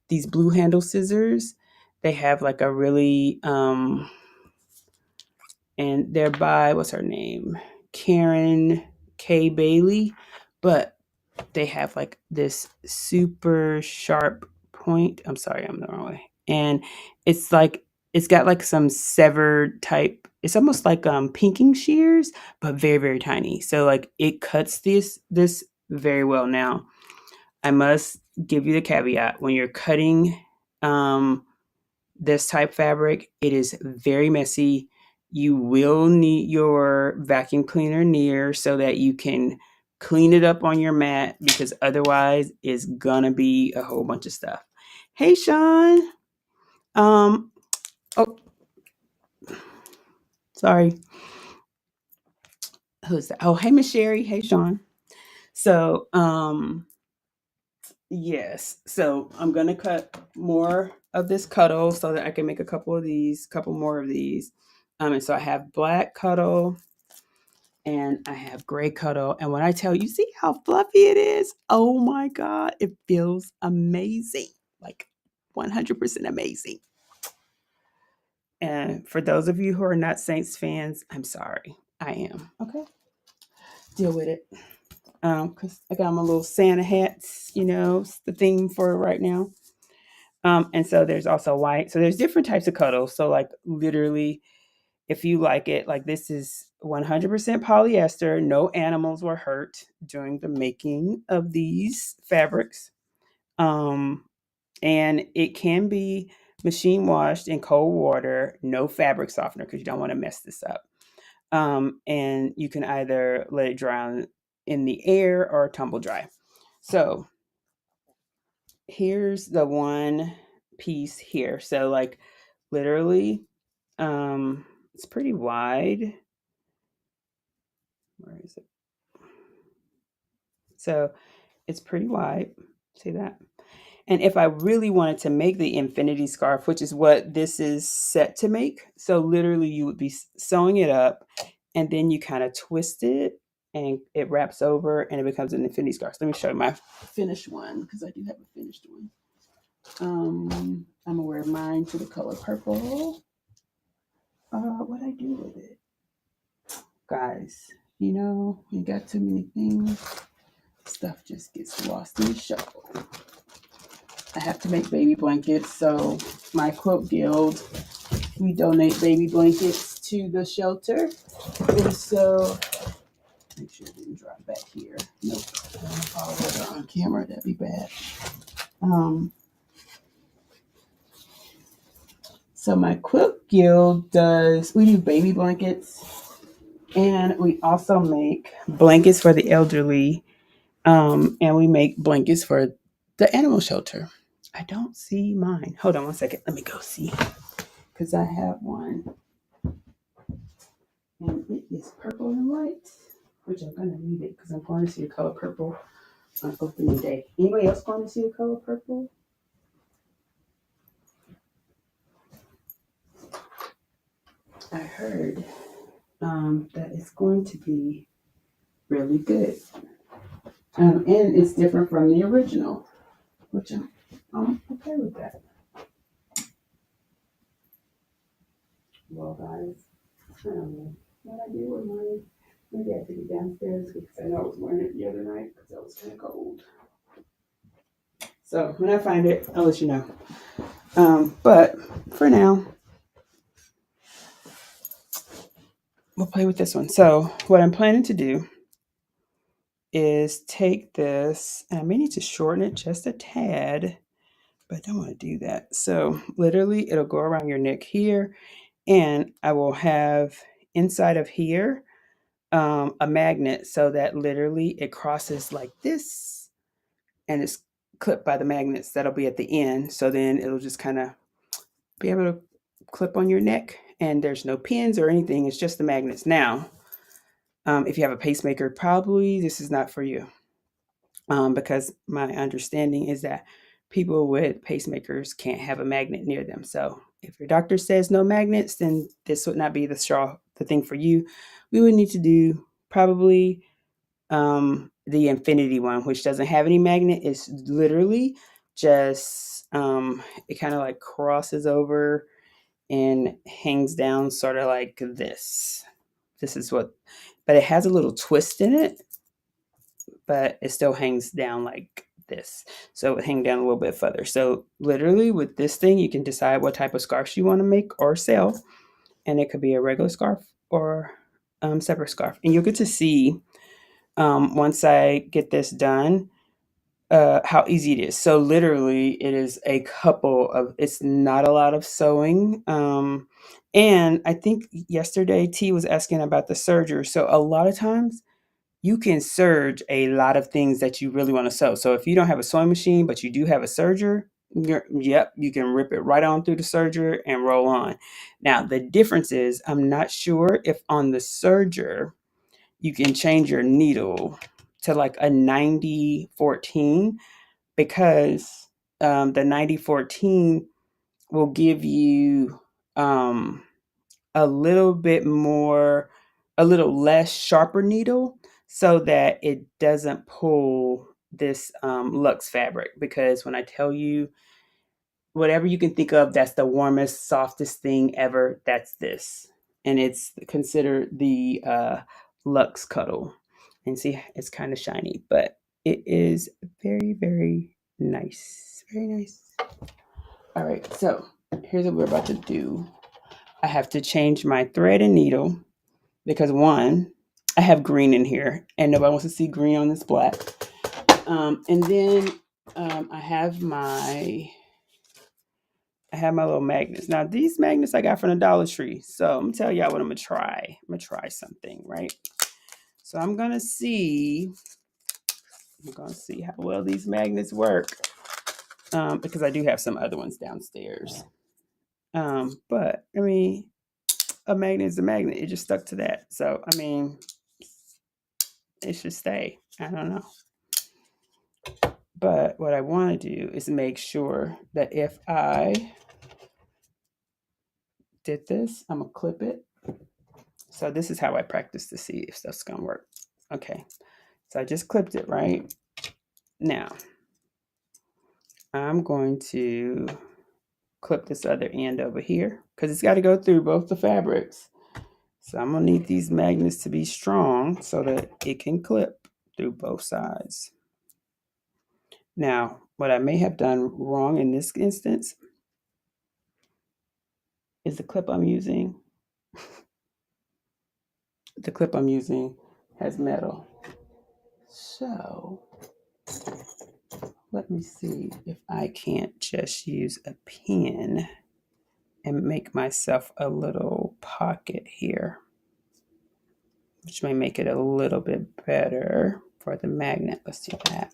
these blue handle scissors. They have like a really and they're by what's her name, Karen K Bailey, but they have like this super sharp point. I'm sorry, I'm the wrong way, and it's like it's got like some severed type. It's almost like pinking shears, but very very tiny. So like it cuts this very well. Now I must give you the caveat when you're cutting um this type fabric, it is very messy. You will need your vacuum cleaner near so that you can clean it up on your mat, because otherwise it's gonna be a whole bunch of stuff. Hey Sean. Um oh sorry. Who's that? Oh hey Miss Sherry. Hey Sean. So yes. So I'm gonna cut more of this cuddle so that I can make a couple more of these. And so I have black cuddle and I have gray cuddle. And when I tell you, see how fluffy it is? Oh my God, it feels amazing. Like 100% amazing. And for those of you who are not Saints fans, I'm sorry. I am. Okay. Deal with it. Because I got my little Santa hats, it's the theme for right now. And so there's also white. So there's different types of cuddles. So like literally, if you like it, like this is 100% polyester. No animals were hurt during the making of these fabrics. And it can be machine washed in cold water, no fabric softener because you don't want to mess this up. And you can either let it dry in the air or tumble dry. So here's the one piece here. So like literally, it's pretty wide. Where is it? So it's pretty wide. See that? And if I really wanted to make the infinity scarf, which is what this is set to make, so literally you would be sewing it up and then you kind of twist it and it wraps over and it becomes an infinity scarf. So let me show you my finished one because I do have a finished one. I'm gonna wear mine to the color purple. What I do with it, guys? You got too many things. Stuff just gets lost in the shuffle. I have to make baby blankets, so my quilt guild, we donate baby blankets to the shelter. And so, make sure it didn't drop back here. Nope, I don't follow it on camera, that'd be bad. So my quilt guild we do baby blankets, and we also make blankets for the elderly, and we make blankets for the animal shelter. I don't see mine. Hold on one second. Let me go see. Because I have one. And it is purple and white. Which I'm going to need it because I'm going to see the color purple on opening day. Anybody else going to see the color purple? I heard that it's going to be really good. And it's different from the original, which I'm okay with that. Well, guys, I don't know what I do with mine. Maybe I took it downstairs because I know I was wearing it the other night because it was kind of cold. So when I find it, I'll let you know. But for now, we'll play with this one. So what I'm planning to do is take this, and I may need to shorten it just a tad, but I don't want to do that. So literally it'll go around your neck here, and I will have inside of here a magnet so that literally it crosses like this and it's clipped by the magnets that'll be at the end. So then it'll just kind of be able to clip on your neck, and there's no pins or anything. It's just the magnets. Now, if you have a pacemaker, probably this is not for you, because my understanding is that people with pacemakers can't have a magnet near them. So if your doctor says no magnets, then this would not be the thing for you. We would need to do probably the infinity one, which doesn't have any magnet. It's literally just it kind of like crosses over and hangs down sort of like this. This is what, but it has a little twist in it, but it still hangs down like this. So it would hang down a little bit further. So literally with this thing, you can decide what type of scarf you want to make or sell. And it could be a regular scarf or separate scarf. And you'll get to see once I get this done, how easy it is. So literally it is a couple of, it's not a lot of sewing. And I think yesterday T was asking about the serger. So a lot of times you can serge a lot of things that you really want to sew. So if you don't have a sewing machine, but you do have a serger, yep, you can rip it right on through the serger and roll on. Now, the difference is I'm not sure if on the serger you can change your needle to like a 90-14, because the 90-14 will give you a little bit more, a little less sharper needle so that it doesn't pull this luxe fabric. Because when I tell you, whatever you can think of that's the warmest, softest thing ever, that's this. And it's considered the luxe cuddle. And see, it's kind of shiny, but it is very, very nice. Very nice. All right, so here's what we're about to do. I have to change my thread and needle because one, I have green in here and nobody wants to see green on this black. And then I have my little magnets. Now these magnets I got from the Dollar Tree. So I'm gonna tell y'all what I'm gonna try. I'm gonna try something, right? So I'm gonna see how well these magnets work. Because I do have some other ones downstairs. But I mean, a magnet is a magnet. It just stuck to that. So I mean, it should stay. I don't know. But what I want to do is make sure that if I did this, I'm going to clip it. So this is how I practice to see if stuff's going to work. Okay. So I just clipped it, right? Now, I'm going to clip this other end over here because it's got to go through both the fabrics. So I'm going to need these magnets to be strong so that it can clip through both sides. Now, what I may have done wrong in this instance is the clip I'm using. The clip I'm using has metal. So let me see if I can't just use a pin and make myself a little pocket here, which may make it a little bit better for the magnet. Let's do that.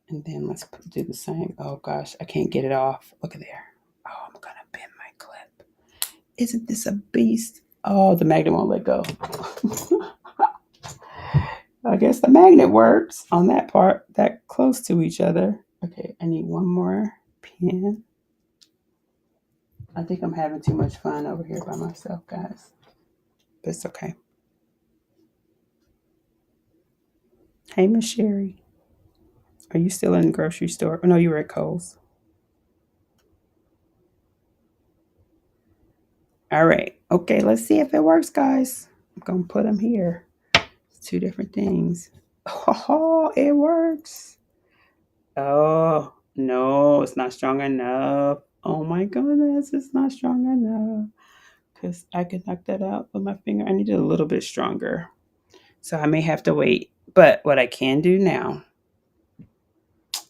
And then let's do the same. Oh gosh, I can't get it off. Look at there. Oh, I'm gonna bend my clip. Isn't this a beast? Oh, the magnet won't let go. I guess the magnet works on that part, that close to each other. Okay, I need one more pin. I think I'm having too much fun over here by myself, guys. But it's okay. Hey, Miss Sherry. Are you still in the grocery store? Oh, no, you were at Kohl's. All right. Okay, let's see if it works, guys. I'm going to put them here. It's two different things. Oh, it works. Oh, no, it's not strong enough. Oh my goodness, it's not strong enough. Because I could knock that out with my finger. I need it a little bit stronger. So I may have to wait. But what I can do now,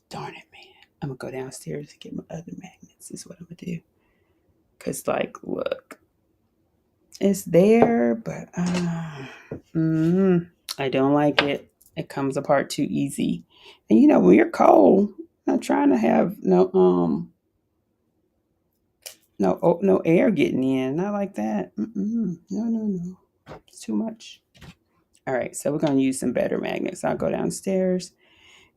darn it, man. I'm going to go downstairs and get my other magnets, is what I'm going to do. Because, like, look, it's there, but I don't like it. It comes apart too easy. And you know, when you're cold, not trying to have no air getting in. Not like that. No. It's too much. All right, so we're going to use some better magnets. I'll go downstairs.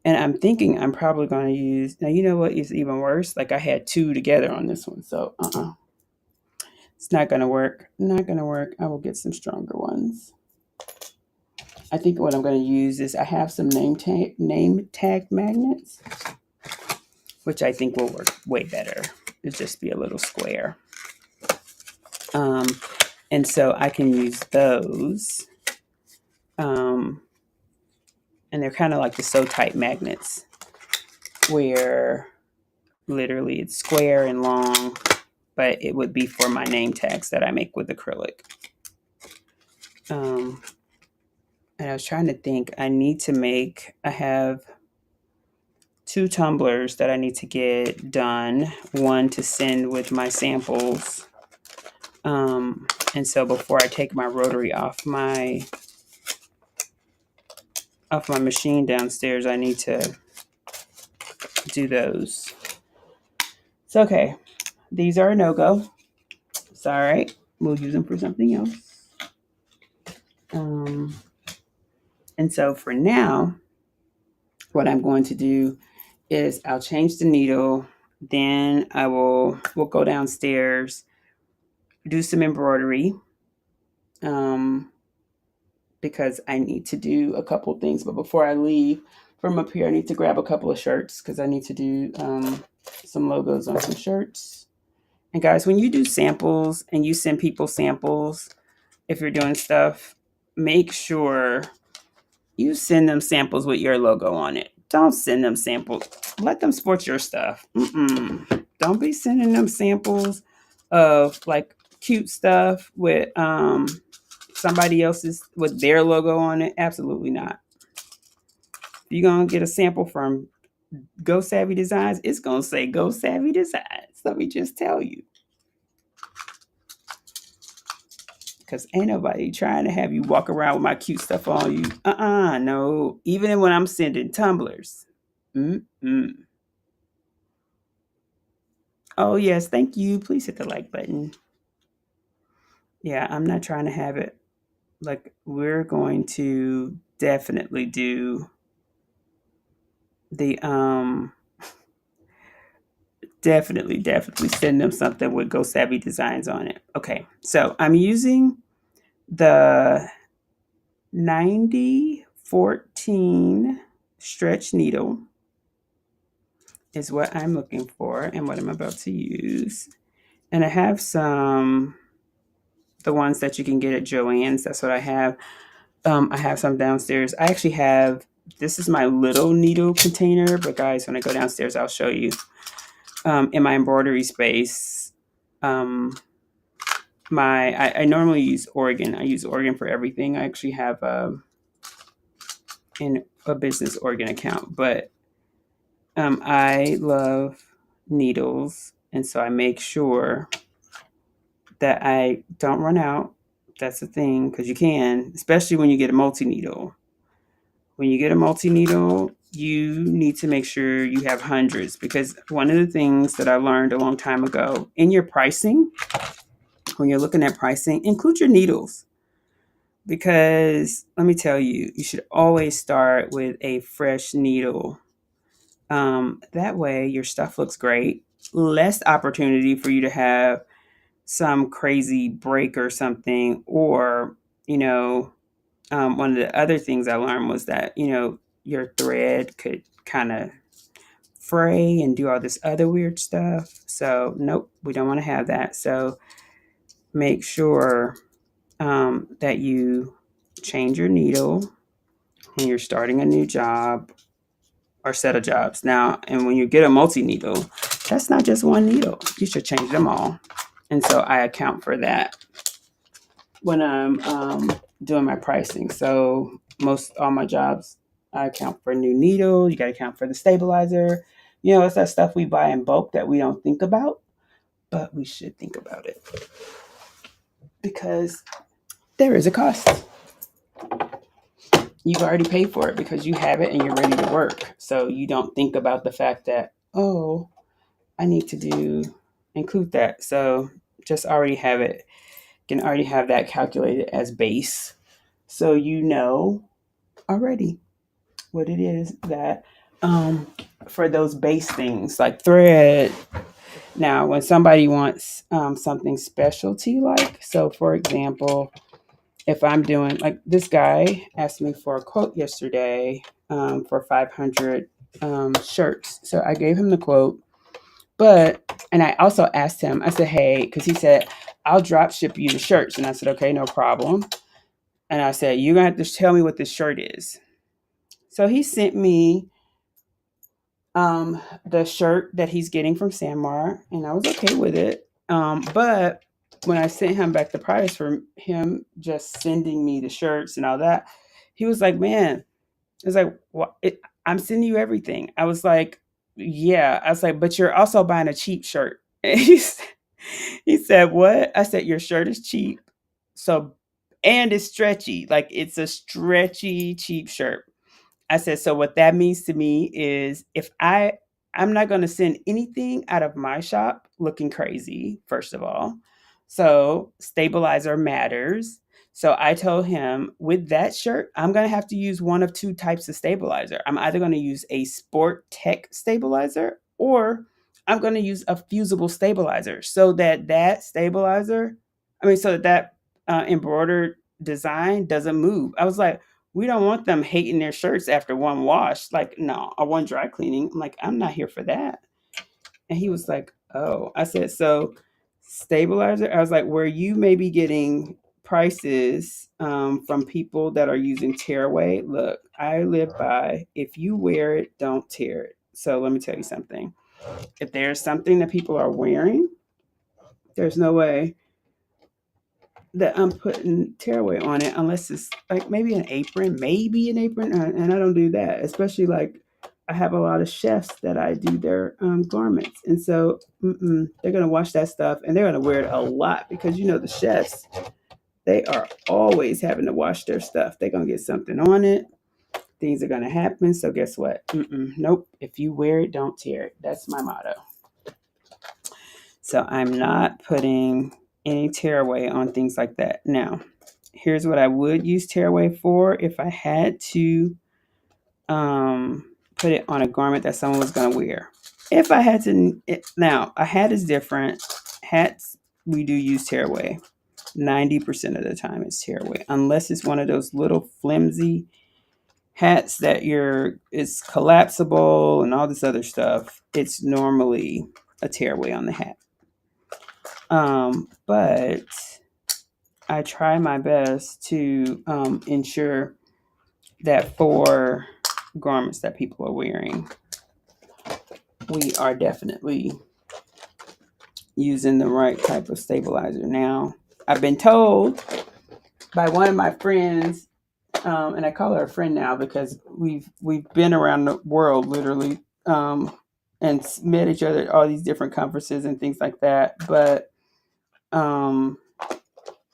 And I'm thinking I'm probably going to use, now you know what is even worse? Like I had two together on this one. So it's not going to work. Not going to work. I will get some stronger ones. I think what I'm going to use is I have some name tag magnets, which I think will work way better. It'll just be a little square. And so I can use those. And they're kind of like the So Type magnets, where literally it's square and long, but it would be for my name tags that I make with acrylic. And I was trying to think, I have 2 tumblers that I need to get done, one to send with my samples. And so before I take my rotary off my machine downstairs, I need to do those. It's okay. These are a no-go. It's all right. We'll use them for something else. And so for now, what I'm going to do is I'll change the needle. Then we'll go downstairs, do some embroidery, because I need to do a couple things. But before I leave from up here, I need to grab a couple of shirts because I need to do some logos on some shirts. And guys, when you do samples and you send people samples, if you're doing stuff, make sure you send them samples with your logo on it. Don't send them samples. Let them sport your stuff. Don't be sending them samples of like cute stuff with somebody else's with their logo on it. Absolutely not. If you're gonna get a sample from Go Savvy Designs, it's gonna say Go Savvy Designs. Let me just tell you. Because ain't nobody trying to have you walk around with my cute stuff on you. No. Even when I'm sending tumblers. Oh, yes. Thank you. Please hit the like button. Yeah, I'm not trying to have it. Like, we're going to definitely do the, definitely send them something with Go Savvy Designs on it. Okay. So I'm using the 9014 stretch needle is what I'm looking for and what I'm about to use. And I have the ones that you can get at Joann's. That's what I have. I have some downstairs. I actually have, this is my little needle container, but guys, when I go downstairs, I'll show you. In my embroidery space, I normally use Oregon. I use Oregon for everything. I actually have a business Oregon account, but I love needles, and so I make sure that I don't run out. That's the thing, because you can, especially when you get a multi-needle. When you get a multi-needle, you need to make sure you have hundreds, because one of the things that I learned a long time ago, in your pricing, when you're looking at pricing, include your needles. Because let me tell you, you should always start with a fresh needle. That way your stuff looks great. Less opportunity for you to have some crazy break or something, or, you know, one of the other things I learned was that, your thread could kind of fray and do all this other weird stuff. So, nope, we don't want to have that. So, make sure that you change your needle when you're starting a new job or set of jobs. Now, and when you get a multi needle, that's not just one needle. You should change them all. And so I account for that when I'm doing my pricing. So most all my jobs, I account for a new needle. You got to account for the stabilizer. It's that stuff we buy in bulk that we don't think about, but we should think about it because there is a cost. You've already paid for it because you have it and you're ready to work. So you don't think about the fact that, oh, I need to include that. So just already have it, can already have that calculated as base. So already what it is that for those base things like thread. Now, when somebody wants something specialty like, so for example, if I'm doing like this guy asked me for a quote yesterday for 500 shirts. So I gave him the quote, and I also asked him, I said, hey, because he said, I'll drop ship you the shirts. And I said, okay, no problem. And I said, you're going to have to tell me what this shirt is. So he sent me the shirt that he's getting from Sanmar, and I was okay with it. But when I sent him back the price for him just sending me the shirts and all that, he was like, "Man," it's like, "What? I'm sending you everything." I was like, "Yeah." I was like, "But you're also buying a cheap shirt." And he said, "What?" I said, "Your shirt is cheap, so and it's stretchy. Like it's a stretchy cheap shirt." I said, so what that means to me is I'm not going to send anything out of my shop looking crazy, first of all. So stabilizer matters. So I told him with that shirt, I'm going to have to use one of two types of stabilizer. I'm either going to use a sport tech stabilizer or I'm going to use a fusible stabilizer so that stabilizer, so that embroidered design doesn't move. I was like, we don't want them hating their shirts after one wash, like no, or one dry cleaning. I'm like, I'm not here for that. And he was like, oh. I said, so stabilizer. I was like, where you may be getting prices from people that are using tearaway. Look, I live by if you wear it, don't tear it. So let me tell you something. If there's something that people are wearing, there's no way that I'm putting tearaway on it unless it's like maybe an apron, and I don't do that. Especially like I have a lot of chefs that I do their garments, and so they're gonna wash that stuff and they're gonna wear it a lot because the chefs, they are always having to wash their stuff. They're gonna get something on it. Things are gonna happen. So guess what? Nope. If you wear it, don't tear it. That's my motto. So I'm not putting any tearaway on things like that. Now, here's what I would use tearaway for if I had to put it on a garment that someone was going to wear. If I had to, now a hat is different. Hats, we do use tearaway. 90% of the time it's tearaway, unless it's one of those little flimsy hats that it's collapsible and all this other stuff. It's normally a tearaway on the hat. But I try my best to ensure that for garments that people are wearing, we are definitely using the right type of stabilizer. Now, I've been told by one of my friends, and I call her a friend now because we've been around the world literally, and met each other at all these different conferences and things like that. But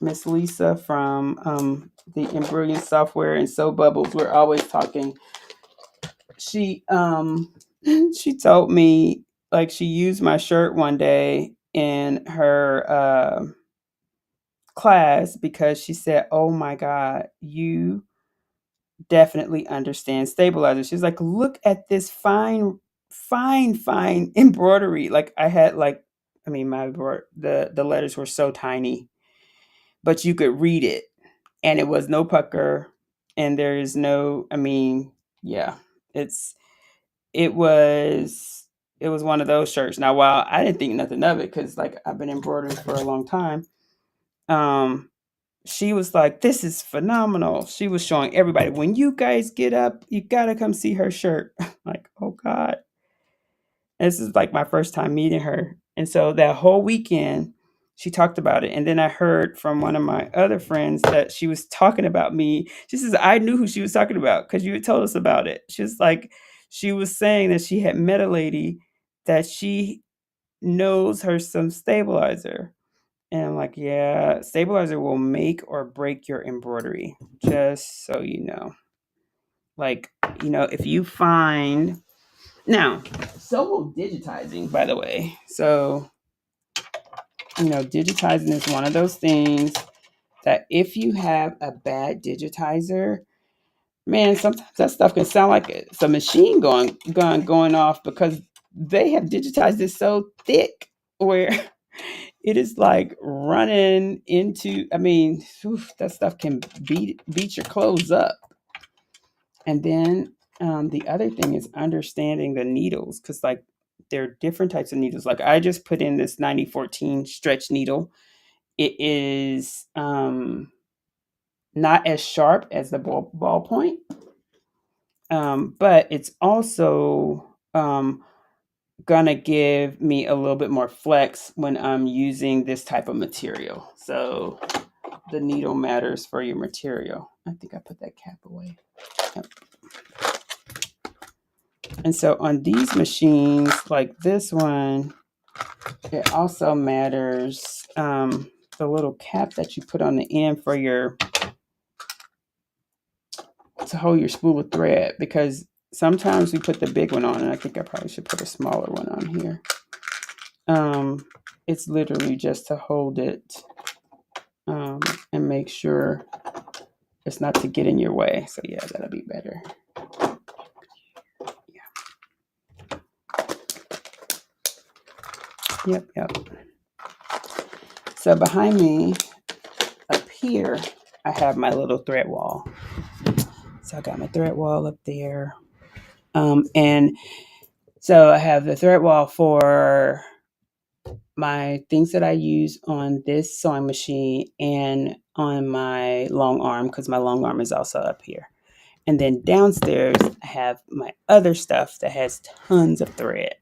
Miss Lisa from the Embroidery software and Sew Bubbles, we're always talking. She she told me like she used my shirt one day in her class because she said, "Oh my God, you definitely understand stabilizer." She's like, "Look at this fine embroidery." Like I had like I mean, the letters were so tiny, but you could read it, and it was no pucker, and there is no. I mean, yeah, it's it was it was one of those shirts. Now, while I didn't think nothing of it, because like I've been embroidering for a long time, um, she was like, "This is phenomenal." She was showing everybody, when you guys get up, you gotta come see her shirt. Like, oh God, this is like my first time meeting her, and so that whole weekend, she talked about it, and then I heard from one of my other friends that she was talking about me. She says, "I knew who she was talking about because you had told us about it." She was like, she was saying that she had met a lady that she knows her some stabilizer. And I'm like, yeah, stabilizer will make or break your embroidery, just so you know. Like, if you find now, so will digitizing, by the way. So, digitizing is one of those things that if you have a bad digitizer, man, sometimes that stuff can sound like it's a machine going off because they have digitized it so thick where it is like running into. I mean, that stuff can beat your clothes up. And then the other thing is understanding the needles, because like there are different types of needles. Like I just put in this 9014 stretch needle. It is not as sharp as the ballpoint, but it's also gonna give me a little bit more flex when I'm using this type of material. So the needle matters for your material. I think I put that cap away. Yep. And so on these machines, like this one, it also matters the little cap that you put on the end for to hold your spool of thread, because sometimes we put the big one on, and I think I probably should put a smaller one on here. It's literally just to hold it and make sure it's not to get in your way. So yeah, that'll be better. Yeah. Yep. So behind me, up here, I have my little thread wall. So I got my thread wall up there. And so I have the thread wall for my things that I use on this sewing machine and on my long arm, because my long arm is also up here. And then downstairs, I have my other stuff that has tons of thread.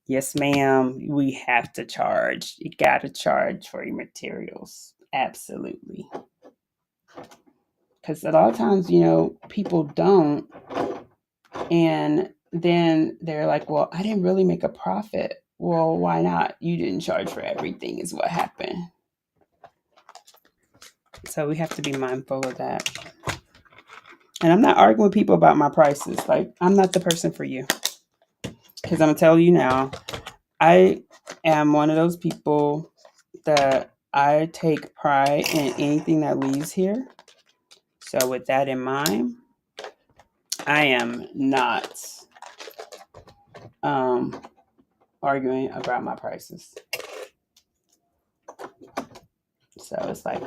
Yes, ma'am, we have to charge. You got to charge for your materials. Absolutely. Because a lot of times, people don't. And then they're like, well, I didn't really make a profit. Well, why not? You didn't charge for everything, is what happened. So we have to be mindful of that. And I'm not arguing with people about my prices. Like, I'm not the person for you. Because I'm going to tell you now, I am one of those people that I take pride in anything that leaves here. So with that in mind, I am not arguing about my prices. So it's like,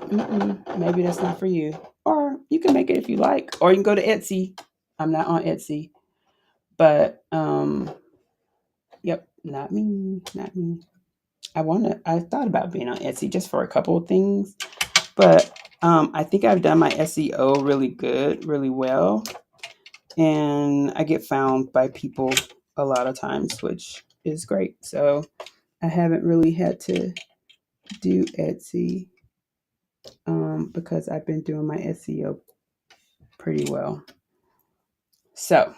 maybe that's not for you. Or you can make it if you like. Or you can go to Etsy. I'm not on Etsy. But, yep, not me. Not me. I thought about being on Etsy just for a couple of things. But I think I've done my SEO really good, really well. And I get found by people a lot of times, which is great. So I haven't really had to do Etsy because I've been doing my SEO pretty well. So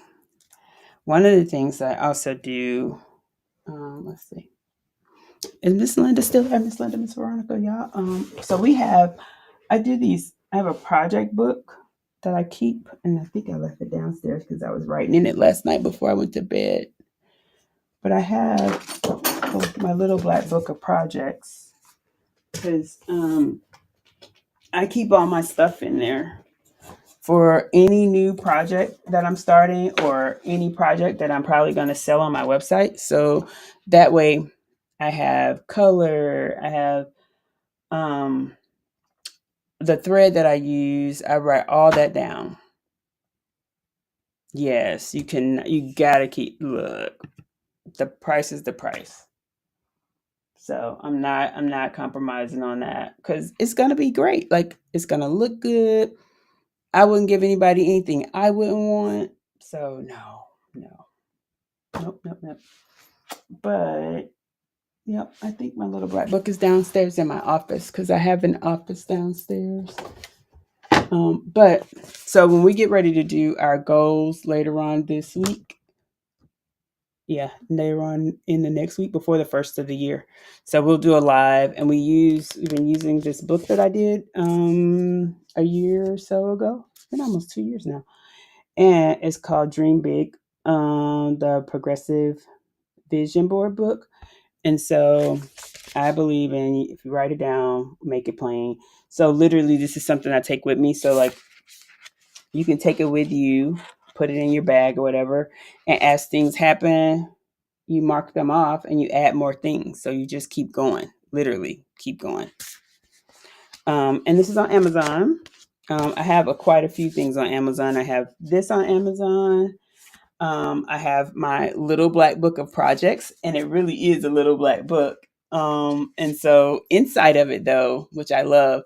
one of the things I also do, let's see, is Miss Linda still there? Miss Linda, Miss Veronica, y'all. So I have a project book that I keep, and I think I left it downstairs because I was writing in it last night before I went to bed. But I have my little black book of projects because I keep all my stuff in there for any new project that I'm starting or any project that I'm probably going to sell on my website. So that way I have color. I have um, the thread that I use. I write all that down. Yes, you can. You gotta keep look. The price is the price. So I'm not compromising on that because it's gonna be great. Like it's gonna look good. I wouldn't give anybody anything I wouldn't want. So no, no, nope, nope, nope. But yep, I think my little black book is downstairs in my office because I have an office downstairs. But so when we get ready to do our goals later on this week, yeah, later on in the next week before the first of the year. So we'll do a live and we've been using this book that I did a year or so ago. It's been almost 2 years now. And it's called Dream Big, the progressive vision board book. And so I believe in if you write it down, make it plain. So literally this is something I take with me. So like you can take it with you, put it in your bag or whatever, and as things happen, you mark them off and you add more things. So you just keep going, literally keep going. And this is on Amazon. I have quite a few things on Amazon. I have this on Amazon. I have my little black book of projects, and it really is a little black book. And so inside of it, though, which I love,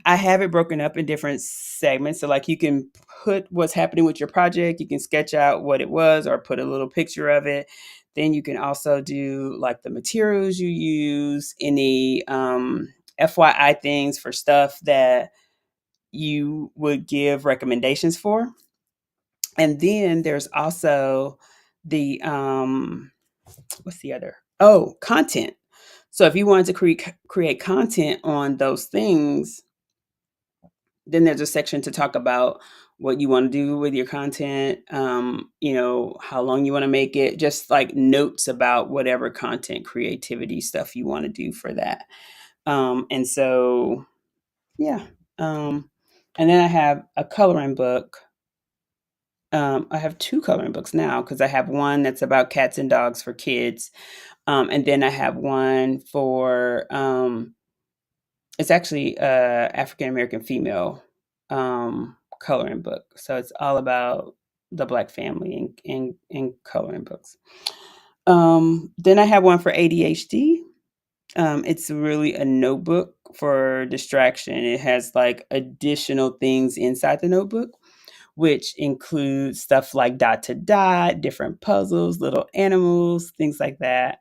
I have it broken up in different segments. So, like, you can put what's happening with your project, you can sketch out what it was, or put a little picture of it. Then you can also do like the materials you use, any FYI things for stuff that you would give recommendations for. And then there's also the what's the other? Oh, content. So if you wanted to create content on those things, then there's a section to talk about what you want to do with your content, how long you want to make it, just like notes about whatever content creativity stuff you want to do for that. And so, yeah. And then I have a coloring book. I have two coloring books now because I have one that's about cats and dogs for kids. And then I have one for it's actually African American female coloring book. So it's all about the black family in coloring books. Then I have one for ADHD. It's really a notebook for distraction. It has like additional things inside the notebook, which includes stuff like dot to dot, different puzzles, little animals, things like that.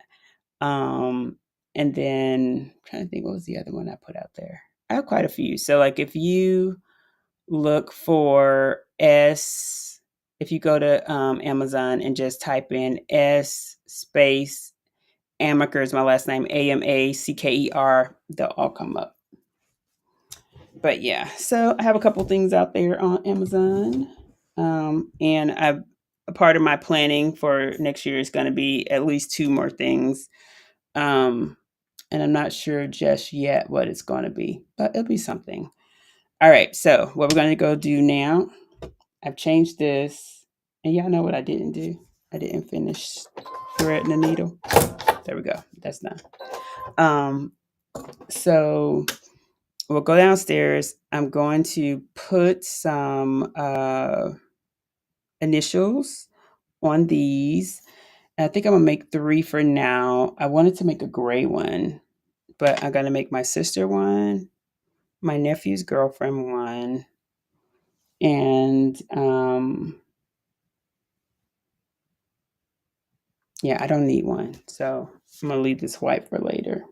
Um, and then I'm trying to think what was the other one I put out there. I have quite a few. So like if you look for if you go to Amazon and just type in S space Amaker is my last name, AMACKER, they'll all come up. But yeah, so I have a couple things out there on Amazon. And a part of my planning for next year is going to be at least two more things. Um, and I'm not sure just yet what it's going to be, but it'll be something. All right, so what we're going to go do now, I've changed this, and y'all know what I didn't do. I didn't finish threading the needle. There we go. That's done. So we'll go downstairs. I'm going to put some initials on these. I think I'm gonna make three for now. I wanted to make a gray one, but I'm gonna make my sister one, my nephew's girlfriend one, and yeah, I don't need one, so I'm gonna leave this white for later.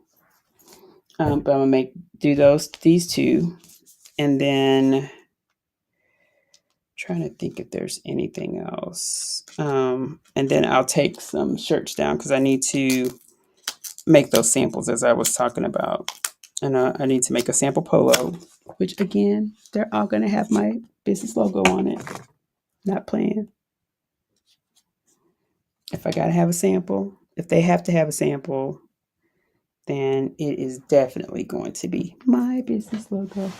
But I'm gonna do these two, and then trying to think if there's anything else. And then I'll take some shirts down because I need to make those samples as I was talking about. And I need to make a sample polo, which again, they're all going to have my business logo on it. Not playing. If I got to have a sample, if they have to have a sample, then it is definitely going to be my business logo.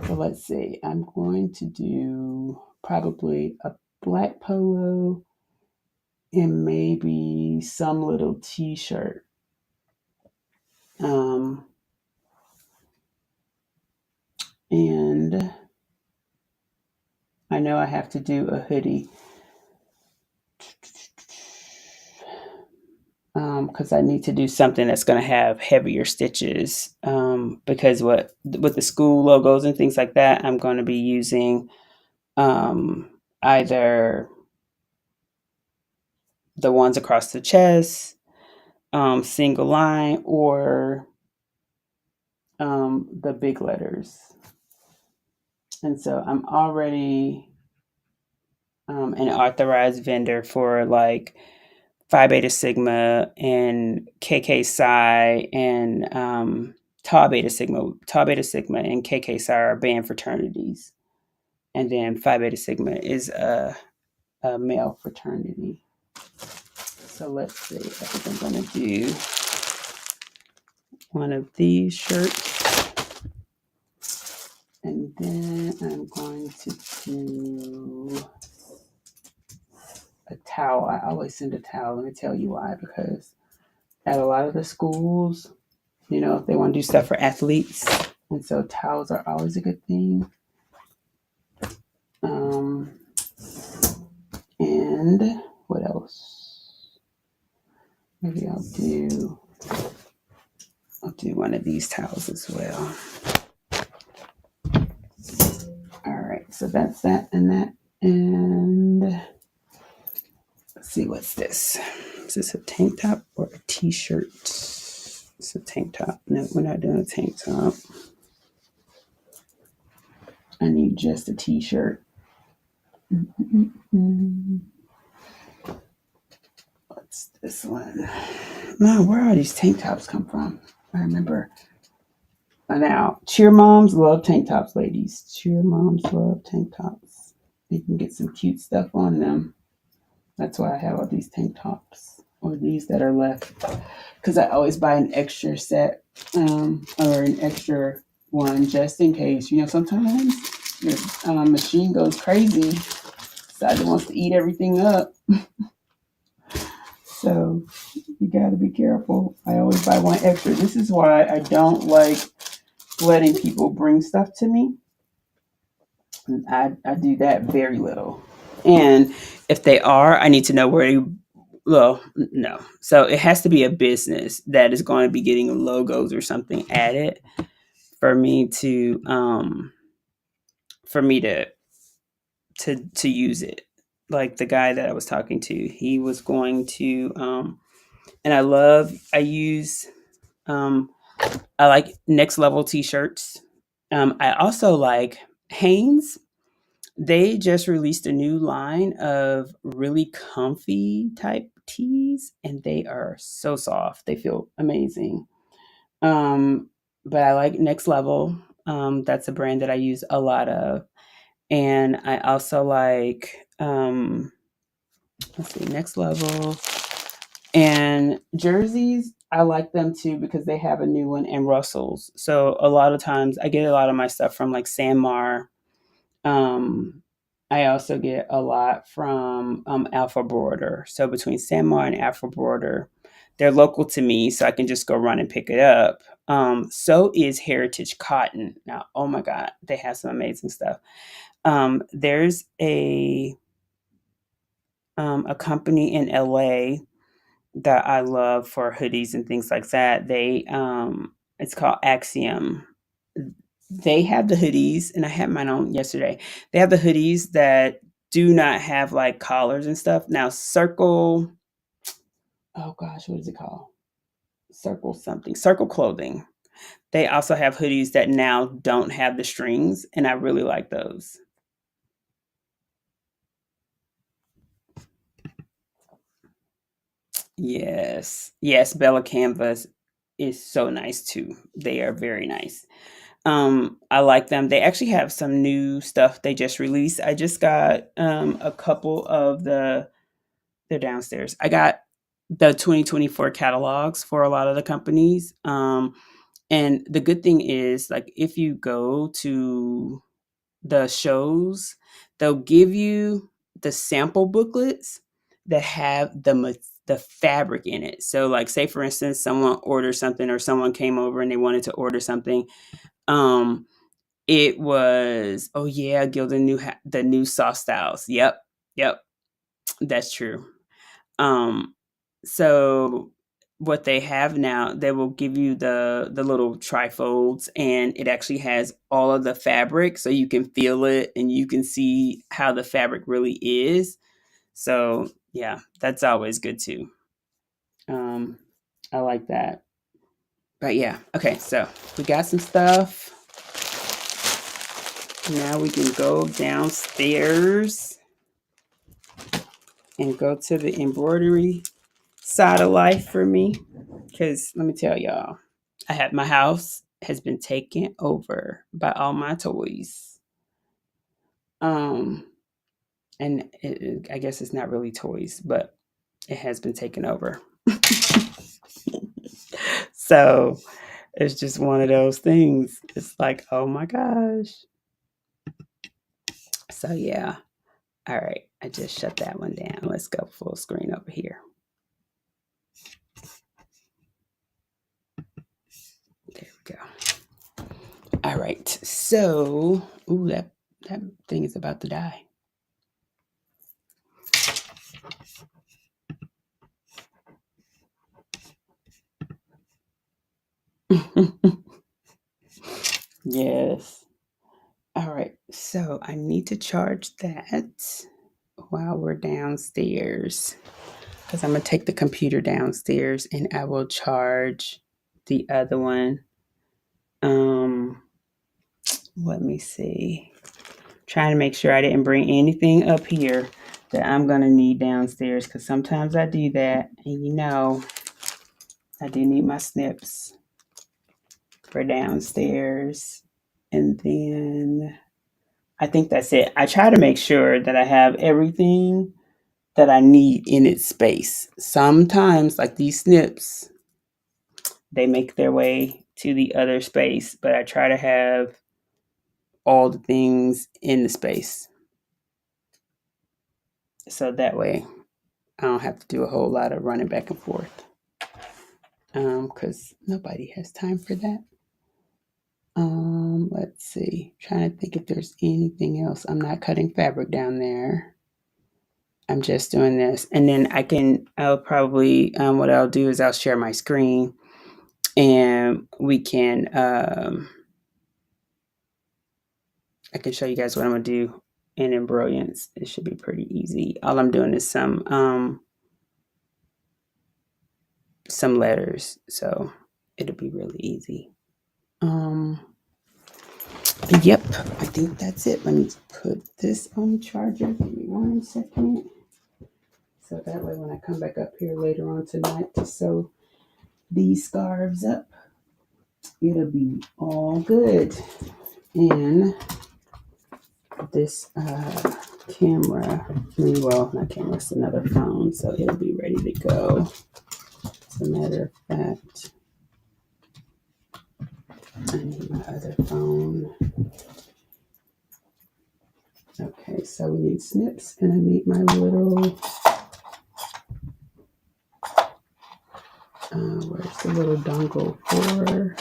So let's see. I'm going to do probably a black polo and maybe some little t-shirt. Um, and I know I have to do a hoodie because I need to do something that's going to have heavier stitches because what with the school logos and things like that, I'm going to be using um, either the ones across the chest, single line, or the big letters. And so I'm already an authorized vendor for like Phi Beta Sigma and KK Psi and Tau Beta Sigma and KK Psi are band fraternities, and then Phi Beta Sigma is a male fraternity. So let's see. I think I'm gonna do one of these shirts, and then I'm going to do a towel. I always send a towel. Let me tell you why. Because at a lot of the schools, you know, they want to do stuff for athletes, and so towels are always a good thing. Um, and what else? Maybe I'll do one of these towels as well. All right, so that's that and that. And let's see, what's this? Is this a tank top or a t-shirt? It's a tank top. No, we're not doing a tank top. I need just a t-shirt. What's this one? No, where are these tank tops come from? I remember. Now, cheer moms love tank tops, ladies. Cheer moms love tank tops. You can get some cute stuff on them. That's why I have all these tank tops, or these that are left, because I always buy an extra set or an extra one just in case. You know, sometimes your machine goes crazy, decides it wants to eat everything up. So you got to be careful. I always buy one extra. This is why I don't like letting people bring stuff to me. I do that very little. And if they are, I need to know where you, well, no. So it has to be a business that is going to be getting logos or something added for me to for me to use it. Like the guy that I was talking to, he was going to and I use I like next level t-shirts. I also like Hanes. They just released a new line of really comfy type tees, and they are so soft. They feel amazing. But I like Next Level. That's a brand that I use a lot of. And I also like, let's see, Next Level. And jerseys, I like them too because they have a new one and Russell's. So a lot of times I get a lot of my stuff from like Sanmar. Um, I also get a lot from Alpha Border. So between Sanmar and Alpha Border, they're local to me, so I can just go run and pick it up. So is Heritage Cotton. Now, oh my God, they have some amazing stuff. There's a company in LA that I love for hoodies and things like that. It's called Axiom. They have the hoodies, and I had mine on yesterday. They have the hoodies that do not have like collars and stuff. Now, Circle, oh gosh, what is it called? Circle something, Circle Clothing. They also have hoodies that now don't have the strings, and I really like those. Yes, yes, Bella Canvas is so nice too. They are very nice. I like them. They actually have some new stuff they just released. I just got a couple of they're downstairs. I got the 2024 catalogs for a lot of the companies. And the good thing is, like, if you go to the shows, they'll give you the sample booklets, that have the fabric in it. So like say for instance someone ordered something or someone came over and they wanted to order something. It was, oh yeah, Gilda knew the new soft styles. Yep. Yep. That's true. Um, so what they have now, they will give you the little trifolds, and it actually has all of the fabric, so you can feel it and you can see how the fabric really is. So yeah, that's always good too. Um, I like that. But yeah, okay. So we got some stuff. Now we can go downstairs and go to the embroidery side of life for me. Because let me tell y'all, my house has been taken over by all my toys. Um, and I guess it's not really toys, but it has been taken over. So it's just one of those things. It's like, oh my gosh. So yeah. All right. I just shut that one down. Let's go full screen over here. There we go. All right. So, ooh, that thing is about to die. Yes. All right. So I need to charge that while we're downstairs because I'm going to take the computer downstairs and I will charge the other one. Let me see. Trying to make sure I didn't bring anything up here that I'm going to need downstairs because sometimes I do that. And you know, I do need my snips for downstairs. And then I think that's it. I try to make sure that I have everything that I need in its space. Sometimes, like these snips, they make their way to the other space, but I try to have all the things in the space. So that way I don't have to do a whole lot of running back and forth. Because nobody has time for that. Let's see. Trying to think if there's anything else. I'm not cutting fabric down there. I'm just doing this. And then I'll probably, what I'll do is I'll share my screen and we can, I can show you guys what I'm going to do in Embroiance. It should be pretty easy. All I'm doing is some letters. So it'll be really easy. Yep, I think that's it. Let me put this on the charger. Give me 1 second. So that way when I come back up here later on tonight to sew these scarves up, it'll be all good. And this camera, well, not camera, it's another phone, so it'll be ready to go. As a matter of fact, I need my other phone. Okay, so we need snips, and I need my little, where's the little dongle for?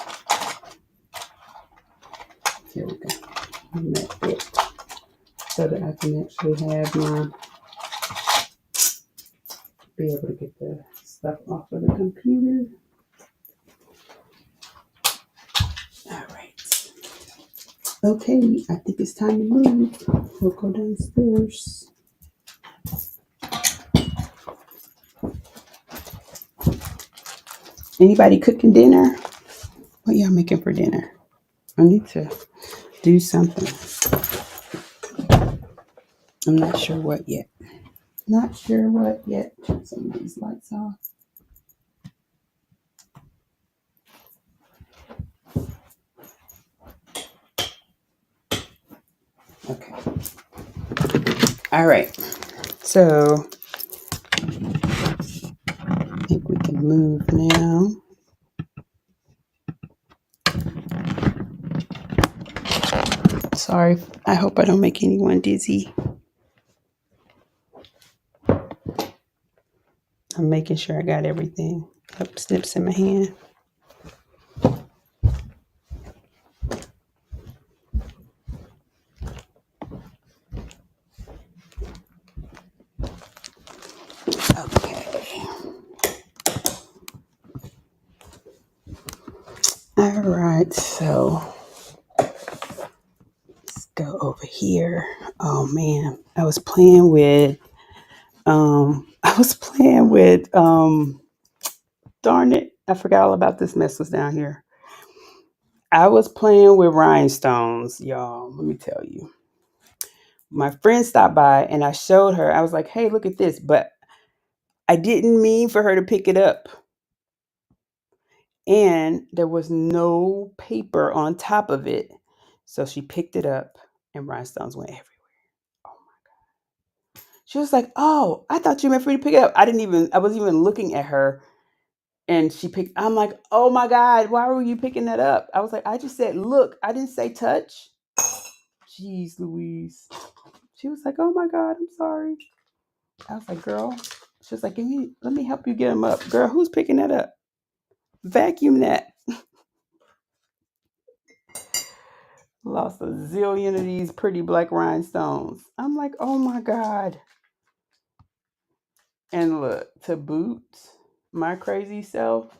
Here we go. And that's it. So that I can actually have be able to get the stuff off of the computer. All right. Okay, I think it's time to move. We'll go downstairs. Anybody cooking dinner? What y'all making for dinner? I need to do something. I'm not sure what yet. Not sure what yet. Turn some of these lights off. Okay. All right. So I think we can move now. Sorry. I hope I don't make anyone dizzy. I'm making sure I got everything. Up snips in my hand. Okay. All right, so let's go over here. Oh man, I was playing with darn it, I forgot all about this mess was down here. I was playing with rhinestones, y'all. Let me tell you. My friend stopped by and I showed her. I was like, hey, look at this. But I didn't mean for her to pick it up. And there was no paper on top of it. So she picked it up and rhinestones went everywhere. Oh my God. She was like, oh, I thought you meant for me to pick it up. I wasn't even looking at her. And I'm like, oh my God, why were you picking that up? I was like, I just said, look, I didn't say touch. Jeez Louise. She was like, oh my God, I'm sorry. I was like, girl. She was like, let me help you get them up. Girl, who's picking that up? Vacuum that. Lost a zillion of these pretty black rhinestones. I'm like, oh my God. And look, to boot my crazy self.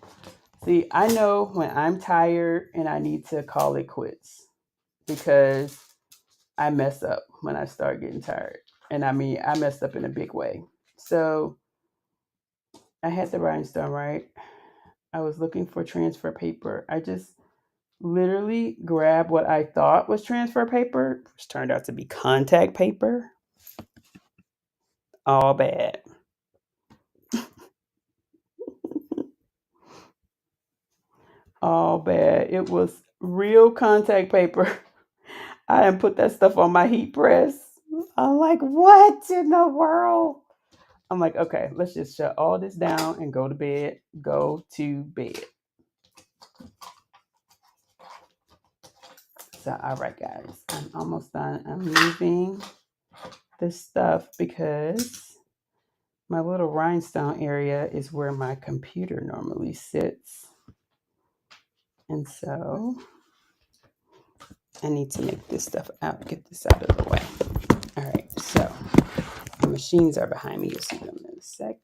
See, I know when I'm tired and I need to call it quits because I mess up when I start getting tired. And I mean, I messed up in a big way. So I had the rhinestone, right? I was looking for transfer paper. I just literally grabbed what I thought was transfer paper, which turned out to be contact paper. All bad. All bad. It was real contact paper. I didn't put that stuff on my heat press. I'm like, what in the world? I'm like, okay, let's just shut all this down and go to bed. Go to bed. So, all right, guys, I'm almost done. I'm moving this stuff because my little rhinestone area is where my computer normally sits. And so I need to make this stuff out, get this out of the way. All right, so the machines are behind me. You'll see them in a sec.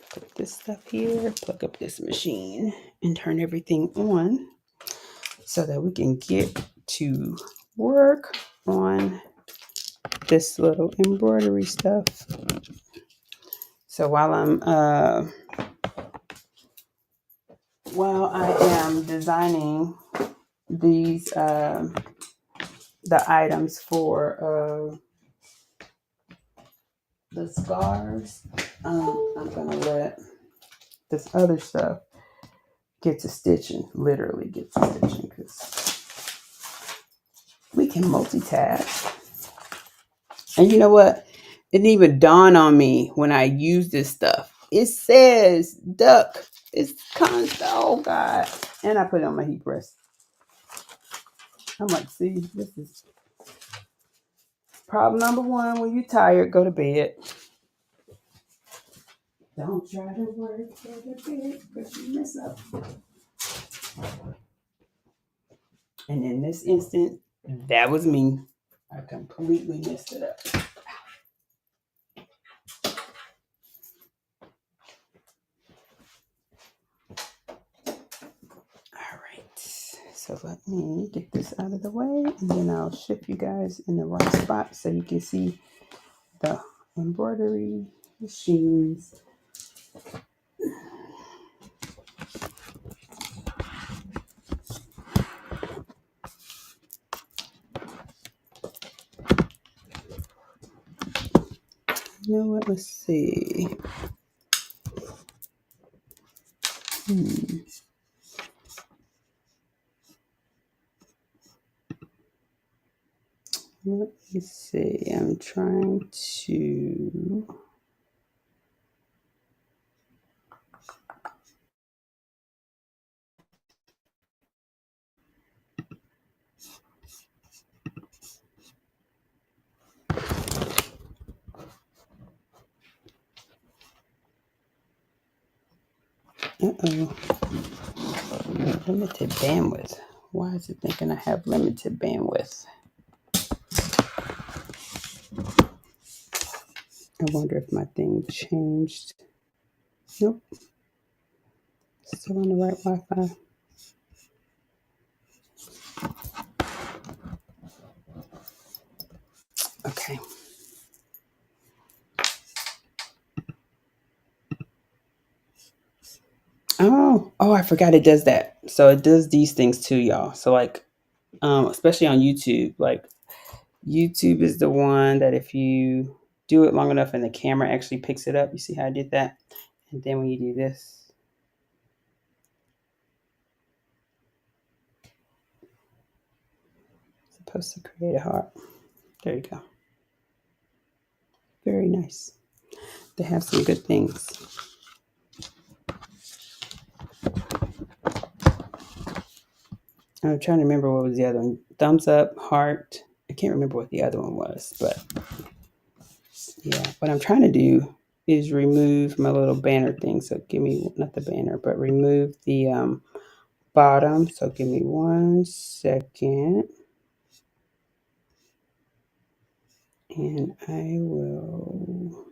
Put this stuff here, plug up this machine, and turn everything on so that we can get to work on this little embroidery stuff. So while I am designing these the items for the scarves, I'm gonna let this other stuff get to stitching, literally get to stitching, because we can multitask. And you know what? It didn't even dawn on me when I use this stuff. It says duck. It's constant. Oh God. And I put it on my heat press. I'm like, see, this is problem number one. When you're tired, go to bed. Don't try to work, go to bed, because you mess up. And in this instant, that was me. I completely messed it up. All right, so let me get this out of the way, and then I'll shift you guys in the right spot so you can see the embroidery machines. You know what? Let's see. Let me see. I'm trying to. Uh-oh. Limited bandwidth. Why is it thinking I have limited bandwidth? I wonder if my thing changed. Nope. Still on the right Wi-Fi. Okay. Oh, I forgot it does that. So it does these things too, y'all. So like, especially on YouTube, like YouTube is the one that if you do it long enough and the camera actually picks it up, you see how I did that? And then when you do this, it's supposed to create a heart. There you go. Very nice. They have some good things. I'm trying to remember what was the other one. Thumbs up, heart. I can't remember what the other one was, but yeah. What I'm trying to do is remove my little banner thing. So give me, not the banner, but remove the bottom. So give me 1 second. And I will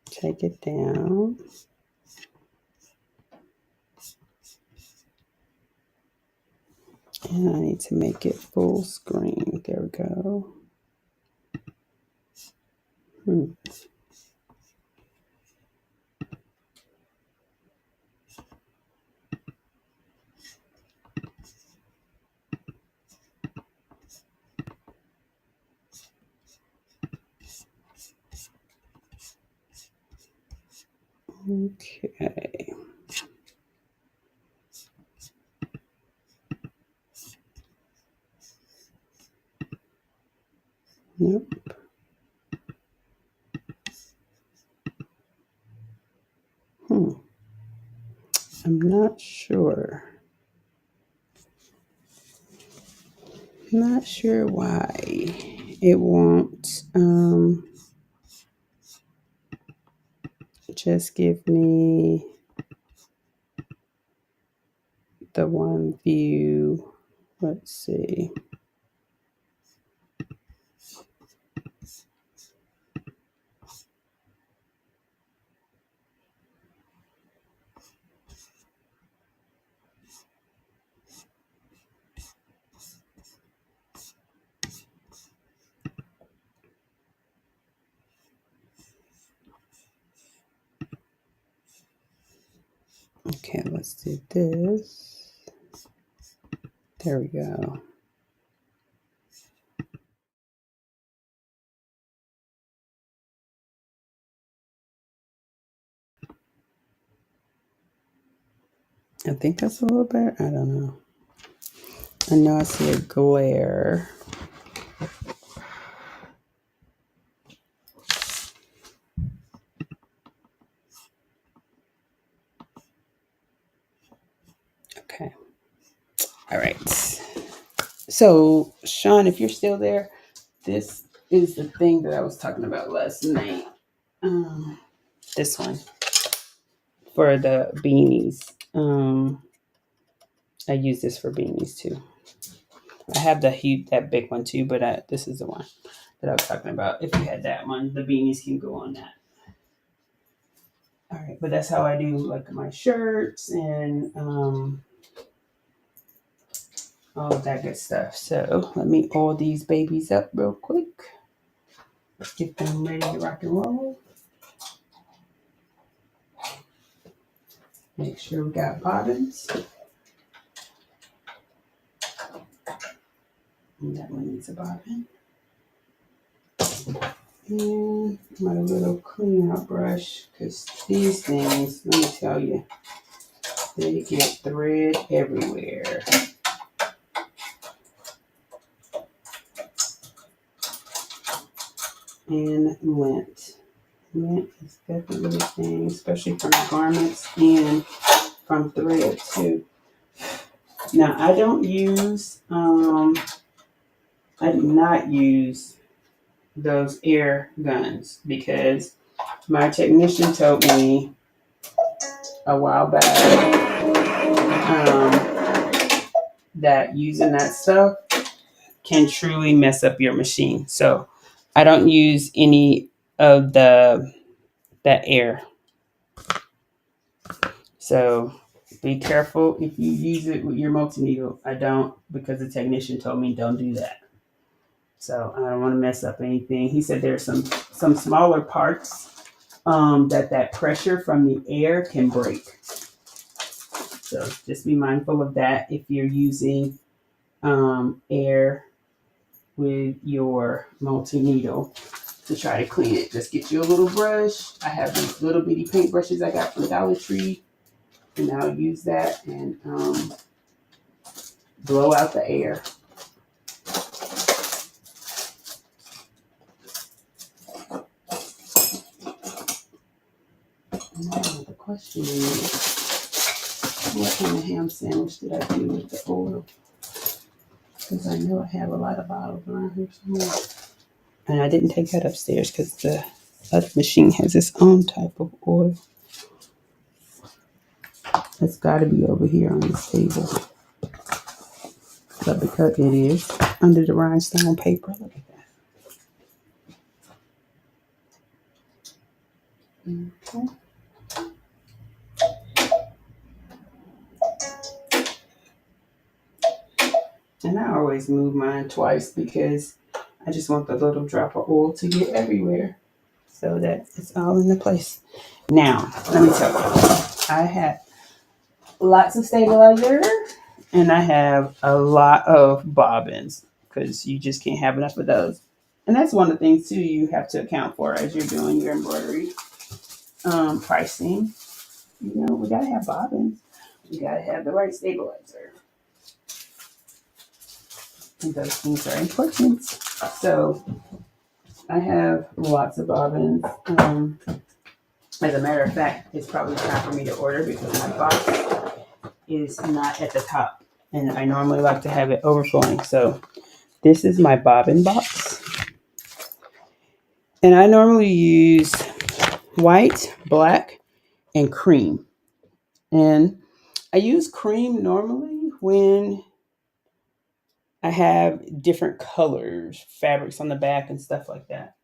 take it down. And I need to make it full screen. There we go. Okay. Nope. I'm not sure. Not sure why it won't just give me the one view. Let's see. Okay, let's do this. There we go. I think that's a little better. I don't know. I know I see a glare. Okay. All right. So, Sean, if you're still there, this is the thing that I was talking about last night. This one for the beanies. I use this for beanies too. I have that big one too, but this is the one that I was talking about. If you had that one, the beanies can go on that. All right, but that's how I do like my shirts and all of that good stuff. So let me oil these babies up real quick. Let's get them ready to rock and roll. Make sure we got bottoms. And that one needs a bottom. And my little clean out brush, because these things, let me tell you, they get thread everywhere. And lint. Lint is definitely a thing, especially from garments and from thread too. Now I don't use, I do not use those air guns because my technician told me a while back that using that stuff can truly mess up your machine. So I don't use any of the that air. So be careful if you use it with your multi needle. I don't, because the technician told me don't do that. So I don't want to mess up anything. He said there's some smaller parts that pressure from the air can break. So just be mindful of that if you're using air with your multi needle to try to clean it. Just get you a little brush. I have these little bitty paint brushes I got from Dollar Tree, and I'll use that and blow out the air. Now the question is, what kind of ham sandwich did I do with the oil? Because I know I have a lot of bottles around here somewhere. And I didn't take that upstairs because the other machine has its own type of oil. It's got to be over here on this table. But because it is under the rhinestone paper, look at that. Okay. And I always move mine twice because I just want the little drop of oil to get everywhere so that it's all in the place. Now, let me tell you, I have lots of stabilizer and I have a lot of bobbins because you just can't have enough of those. And that's one of the things too you have to account for as you're doing your embroidery pricing. You know, we gotta have bobbins. We gotta have the right stabilizer. And those things are important. So I have lots of bobbins. As a matter of fact, it's probably time for me to order because my box is not at the top. And I normally like to have it overflowing. So this is my bobbin box. And I normally use white, black, and cream. And I use cream normally when I have different colors, fabrics on the back and stuff like that.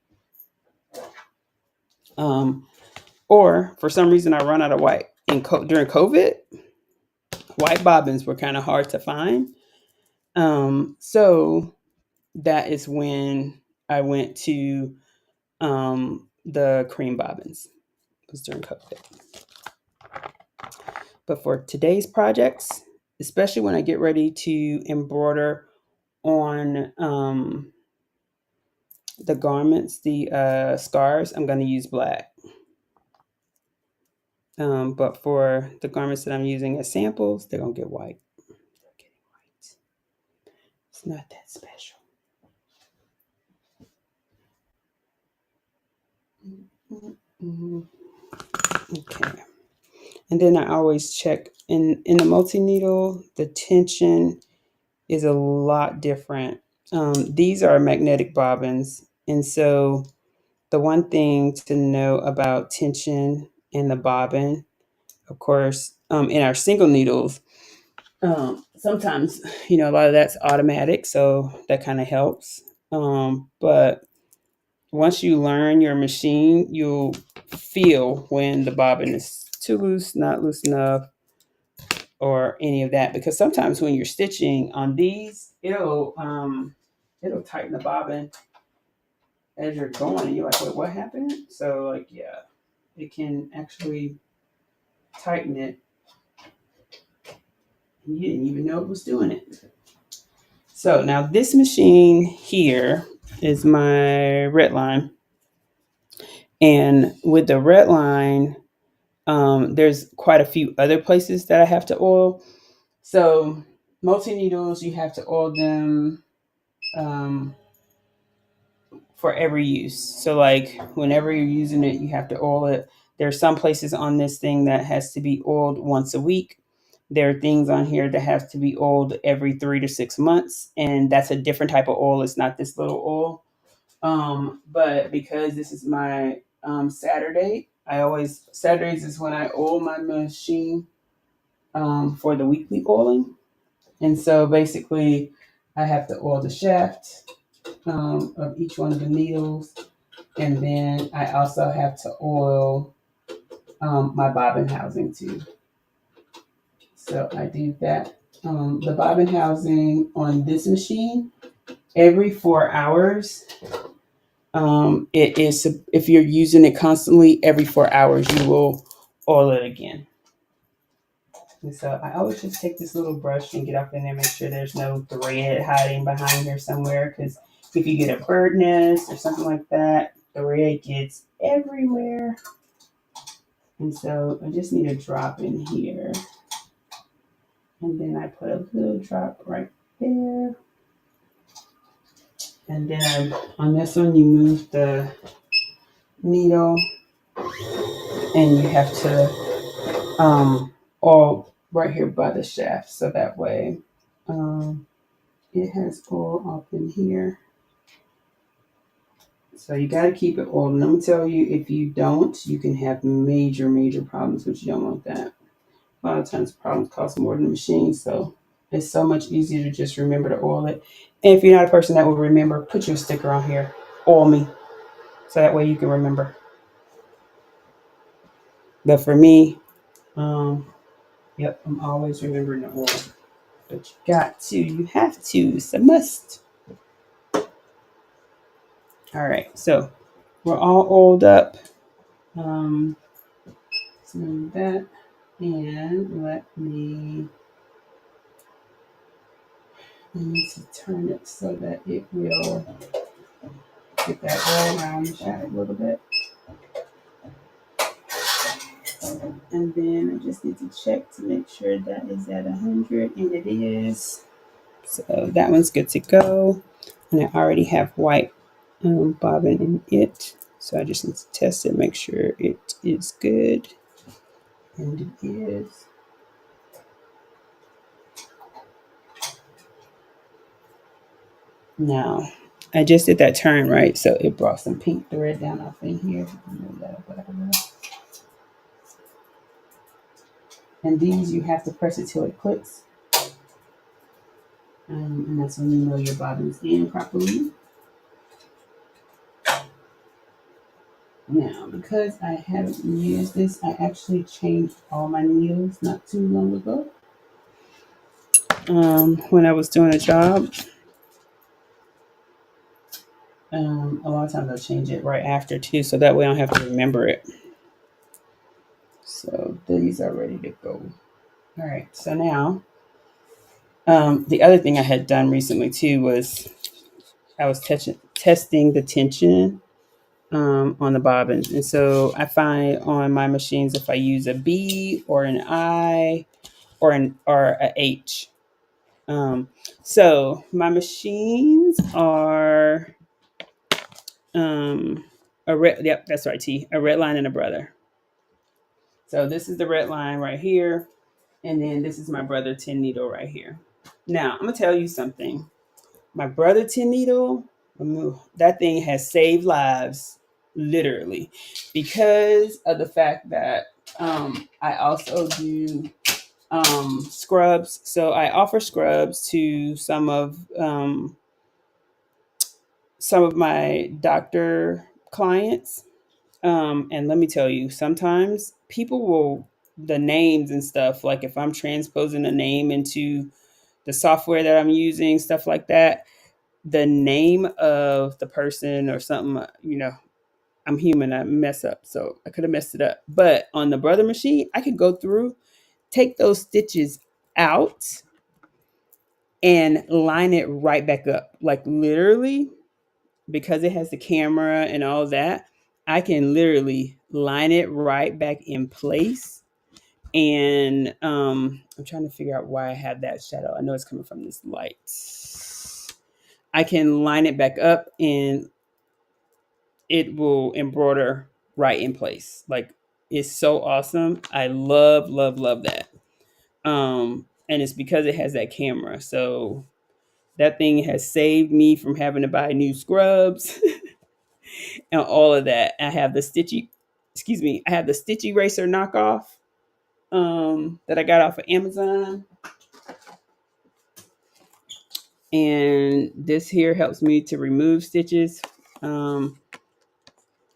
Or for some reason I run out of white. During COVID, white bobbins were kind of hard to find. So that is when I went to the cream bobbins. It was during COVID. But for today's projects, especially when I get ready to embroider on the garments, the scarves, I'm going to use black. But for the garments that I'm using as samples, they're going to get white. They're getting white. It's not that special. Okay. And then I always check in the multi-needle, the tension is a lot different. These are magnetic bobbins. And so the one thing to know about tension in the bobbin, of course, in our single needles, sometimes, a lot of that's automatic. So that kind of helps. But once you learn your machine, you'll feel when the bobbin is too loose, not loose enough, or any of that. Because sometimes when you're stitching on these, it'll tighten the bobbin as you're going, and you're like, "Wait, what happened?" So, like, yeah, it can actually tighten it, and you didn't even know it was doing it. So now this machine here is my red line, and with the red line, there's quite a few other places that I have to oil. So multi needles, you have to oil them um, for every use. So like whenever you're using it, you have to oil it. There are some places on this thing that has to be oiled once a week. There are things on here that have to be oiled every 3 to 6 months, and that's a different type of oil. It's not this little oil. But because this is my Saturday, Saturdays is when I oil my machine for the weekly oiling. And so basically, I have to oil the shaft of each one of the needles. And then I also have to oil my bobbin housing too. So I do that. The bobbin housing on this machine every 4 hours. It is, if you're using it constantly, every 4 hours you will oil it again. And so I always just take this little brush and get up in there, make sure there's no thread hiding behind here somewhere. Because if you get a bird nest or something like that, the thread gets everywhere. And so I just need a drop in here. And then I put a little drop right there. And then on this one, you move the needle and you have to oil right here by the shaft. So that way it has oil up in here. So you got to keep it oiled. And I'm going to tell you, if you don't, you can have major, major problems, which you don't want that. A lot of times problems cost more than the machine. So it's so much easier to just remember to oil it. And if you're not a person that will remember, put your sticker on here. Oil me. So that way you can remember. But for me, yep, I'm always remembering the oil. But you have to. It's a must. All right, so we're all oiled up. Smooth that. And let me need to turn it so that it will get that all around the shaft a little bit. And then I just need to check to make sure that is at 100, and it is. So that one's good to go. And I already have white bobbin in it. So I just need to test it, make sure it is good. And it is. Now, I just did that turn, right? So it brought some pink thread down off in here. And these, you have to press it till it clicks. And that's when you know your bobbin's in properly. Now, because I haven't used this, I actually changed all my needles not too long ago. When I was doing a job, a lot of times I'll change it right after too, so that way I don't have to remember it. So these are ready to go. All right, so now the other thing I had done recently too was I was testing the tension on the bobbins. And so I find on my machines, if I use a B or an I or a H. So my machines are a red. Yep, that's right. A red line and a brother. So this is the red line right here, and then this is my brother 10 needle right here. Now I'm gonna tell you something. My brother 10 needle, that thing has saved lives, literally, because of the fact that I also do scrubs. So I offer scrubs to some of my doctor clients. And let me tell you, sometimes people will the names and stuff. Like if I'm transposing a name into the software that I'm using, stuff like that, the name of the person or something, I'm human, I mess up. So I could have messed it up. But on the brother machine, I could go through, take those stitches out and line it right back up. Like literally, because it has the camera and all that, I can literally line it right back in place. And I'm trying to figure out why I have that shadow. I know it's coming from this light. I can line it back up and it will embroider right in place. Like it's so awesome. I love, love, love that. And it's because it has that camera. So that thing has saved me from having to buy new scrubs and all of that. I have the stitchy. excuse me, I have the stitch eraser knockoff that I got off of Amazon. And this here helps me to remove stitches. Um,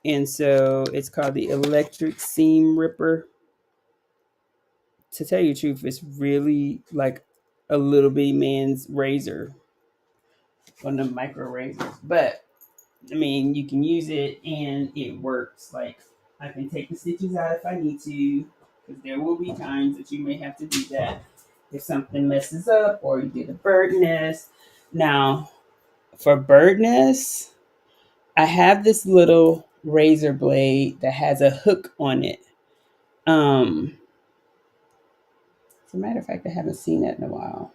and so it's called the electric seam ripper. To tell you the truth, it's really like a little bitty man's razor on the micro razors. But I mean, you can use it and it works. Like I can take the stitches out if I need to, because there will be times that you may have to do that if something messes up or you did a bird nest. Now, for bird nests, I have this little razor blade that has a hook on it. As a matter of fact, I haven't seen that in a while.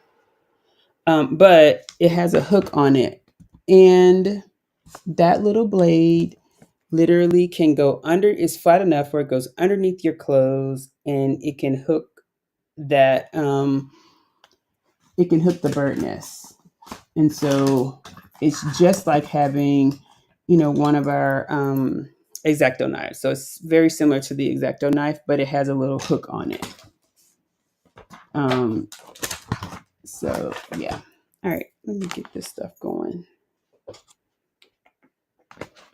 But it has a hook on it, and that little blade literally can go under. It's flat enough where it goes underneath your clothes, and it can hook that. It can hook the bird nest, and so it's just like having, one of our X-Acto knives. So it's very similar to the X-Acto knife, but it has a little hook on it. Um, so yeah. All right, let me get this stuff going.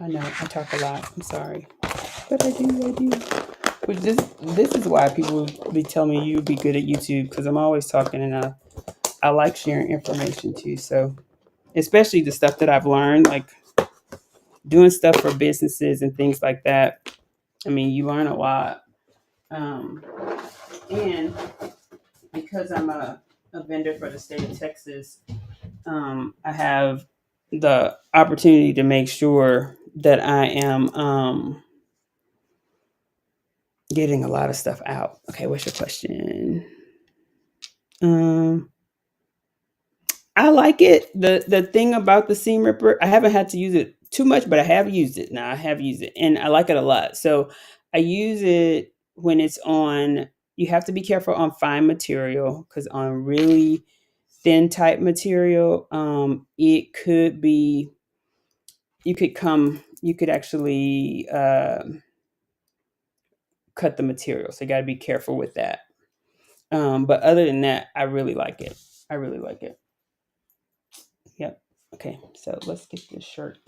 I know I talk a lot. I'm sorry, but I do. Which this is why people be telling me you'd be good at YouTube, because I'm always talking, and I like sharing information too. So especially the stuff that I've learned, like doing stuff for businesses and things like that. I mean, you learn a lot. And because I'm a vendor for the state of Texas, I have the opportunity to make sure that I am getting a lot of stuff out. Okay, what's your question? I like it. The thing about the seam ripper, I haven't had to use it too much, but I have used it. Now I have used it, and I like it a lot. So I use it when it's on. You have to be careful on fine material, because on really thin type material, it could be. You could actually cut the material, so you got to be careful with that. But other than that, I really like it. I really like it. Yep. Okay, so let's get this shirt.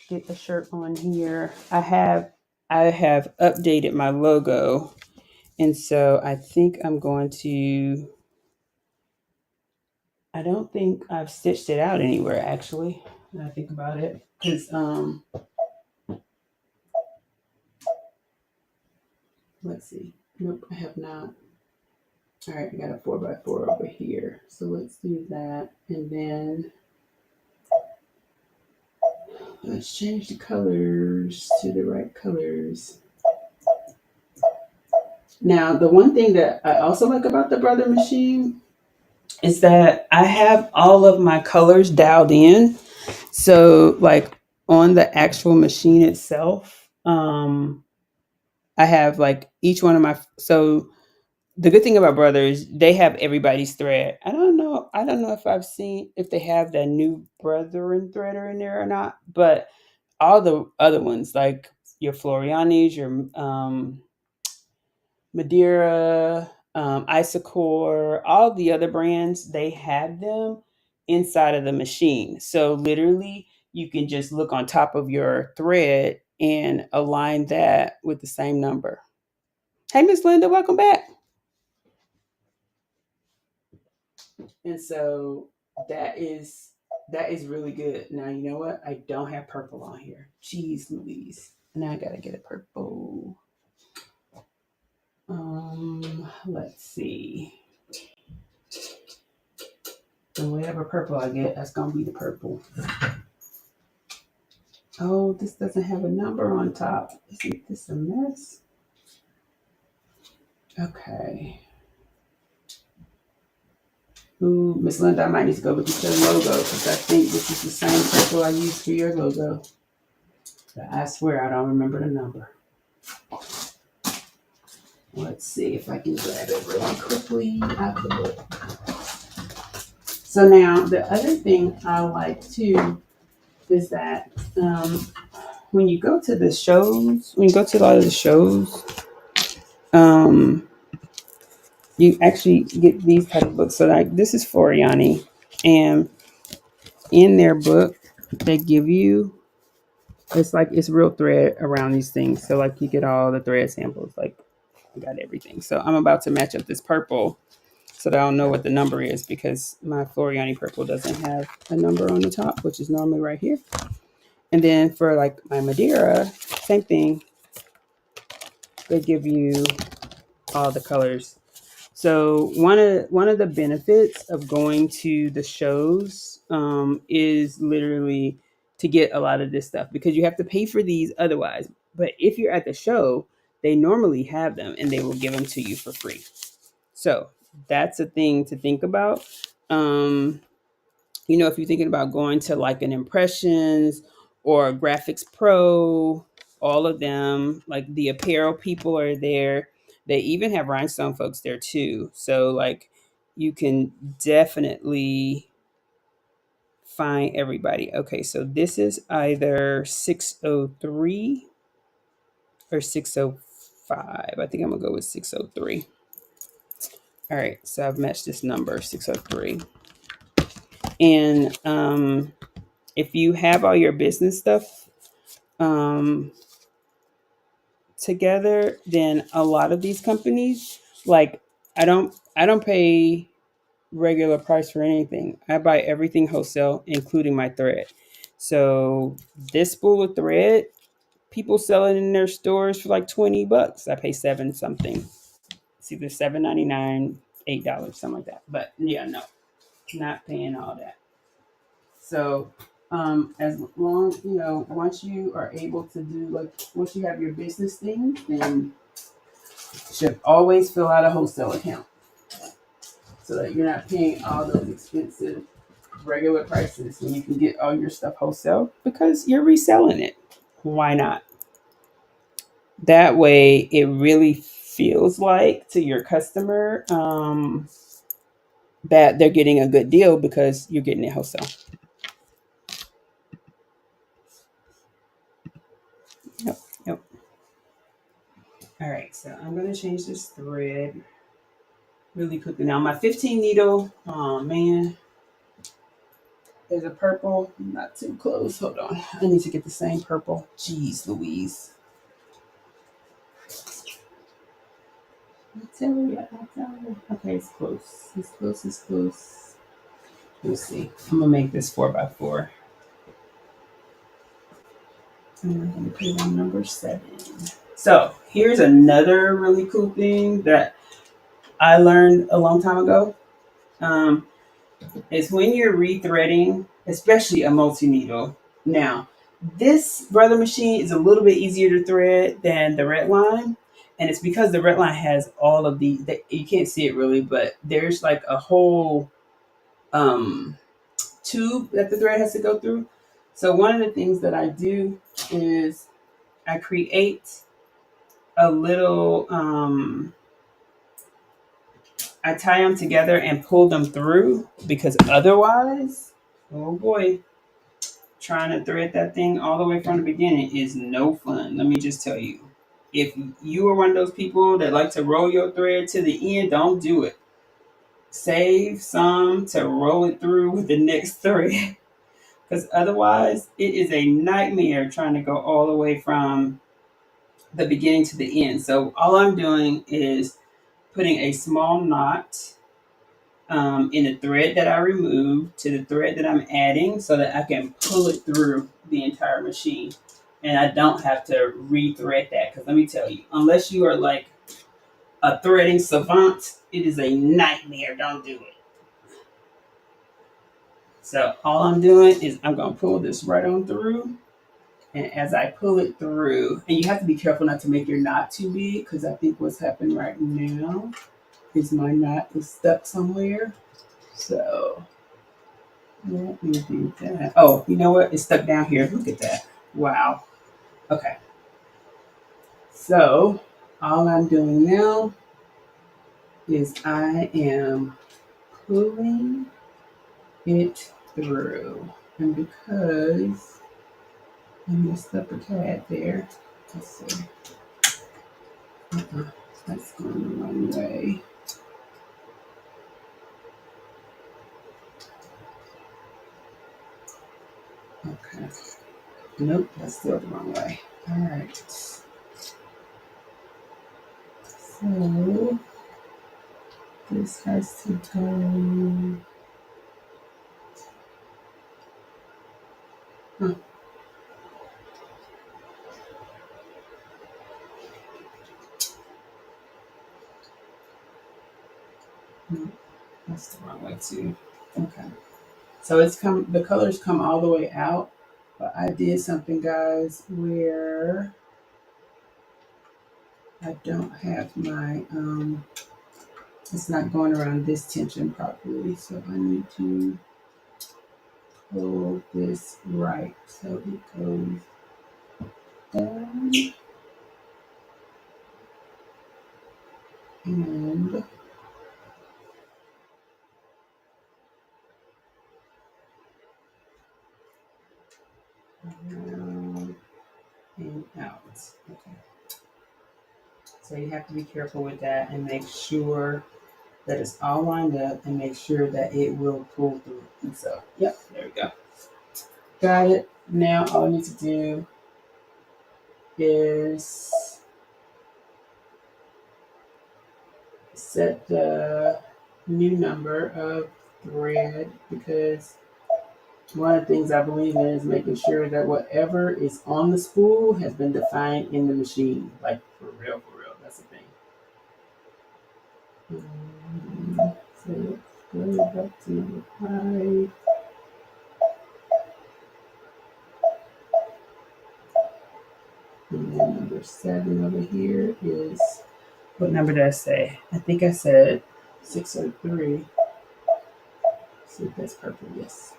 Get the shirt on here. I have updated my logo, and so I think I'm going to. I don't think I've stitched it out anywhere actually. When I think about it, because let's see. Nope, I have not. All right, I got a 4x4 over here, so let's do that, and then let's change the colors to the right colors. Now, the one thing that I also like about the Brother machine is that I have all of my colors dialed in. So, like on the actual machine itself, I have like each one of my. So, the good thing about Brother is they have everybody's thread. I don't know. I don't know if I've seen if they have that new Brethren threader in there or not, but all the other ones, like your Floriani's, your Madeira, Issacore, all the other brands, they have them inside of the machine. So literally, you can just look on top of your thread and align that with the same number. Hey, Miss Linda, welcome back. And so that is really good. Now you know what? I don't have purple on here. Jeez Louise. Now I gotta get a purple. Let's see. And whatever purple I get, that's gonna be the purple. Oh, this doesn't have a number on top. Isn't this a mess? Okay. Ooh, Miss Linda, I might need to go look at your logo, because I think this is the same purple I used for your logo. But I swear I don't remember the number. Let's see if I can grab it really quickly out the book. So now the other thing I like too is that when you go to the shows, when you go to a lot of the shows, um, you actually get these type of books. So like this is for Yanni, and in their book, they give you it's like it's real thread around these things. So like you get all the thread samples, like I got everything. So I'm about to match up this purple so that I don't know what the number is because my Floriani purple doesn't have a number on the top, which is normally right here. And then for like my Madeira, same thing. They give you all the colors. So one of the benefits of going to the shows is literally to get a lot of this stuff because you have to pay for these otherwise. But if you're at the show, they normally have them and they will give them to you for free. So that's a thing to think about. Um, if you're thinking about going to like an Impressions or Graphics Pro, all of them, like the apparel people are there. They even have rhinestone folks there too. So like you can definitely find everybody. Okay, so this is either 603 or 605. I think I'm gonna go with 603. All right, so I've matched this number 603. And if you have all your business stuff um, together, then a lot of these companies, like I don't pay regular price for anything. I buy everything wholesale, including my thread. So this spool of thread, people sell it in their stores for like $20. I pay seven something. It's either $7.99, $8, something like that. But yeah, no, not paying all that. So as long, once you are able to do like once you have your business thing, then you should always fill out a wholesale account so that you're not paying all those expensive regular prices when you can get all your stuff wholesale because you're reselling it. Why not? That way it really feels like to your customer that they're getting a good deal because you're getting it wholesale. Yep, yep. All right, so I'm going to change this thread really quickly. Now, my 15 needle, oh man, there's a purple, not too close. Hold on. I need to get the same purple. Jeez Louise. I tell you. Okay, it's close. It's close, it's close. Let's see. I'm going to make this 4x4. And I'm going to put it on number 7. So, here's another really cool thing that I learned a long time ago. Um, is when you're rethreading, especially a multi-needle. Now, this brother machine is a little bit easier to thread than the red line. And it's because the red line has all of you can't see it really, but there's like a whole tube that the thread has to go through. So one of the things that I do is I create a little, I tie them together and pull them through because otherwise, oh boy, trying to thread that thing all the way from the beginning is no fun. Let me just tell you. If you are one of those people that like to roll your thread to the end, don't do it. Save some to roll it through with the next thread. Because otherwise, it is a nightmare trying to go all the way from the beginning to the end. So all I'm doing is putting a small knot in the thread that I removed to the thread that I'm adding so that I can pull it through the entire machine. And I don't have to rethread that because let me tell you, unless you are like a threading savant, it is a nightmare. Don't do it. So all I'm doing is I'm going to pull this right on through. And as I pull it through, and you have to be careful not to make your knot too big because I think what's happening right now is my knot is stuck somewhere. So let me do that. Oh, you know what? It's stuck down here. Look at that. Wow. Okay. So all I'm doing now is I am pulling it through. And because I messed up a tad there. Let's see. That's going the wrong way. Okay. Nope, that's still the wrong way. All right. So this has to go. Huh. Nope, that's the wrong way too. Okay. So the colors come all the way out, but I did something, guys, where I don't have my it's not going around this tension properly, so I need to pull this right so it goes down and around and out. Okay. So you have to be careful with that and make sure that it's all lined up and make sure that it will pull through. And so, yep, there we go. Got it. Now all I need to do is set the new number of thread, because one of the things I believe in is making sure that whatever is on the spool has been defined in the machine. Like for real, that's the thing. So let's go back to number 5. And then number 7 over here is, what number did I say? I think I said 603. See if that's purple. Yes.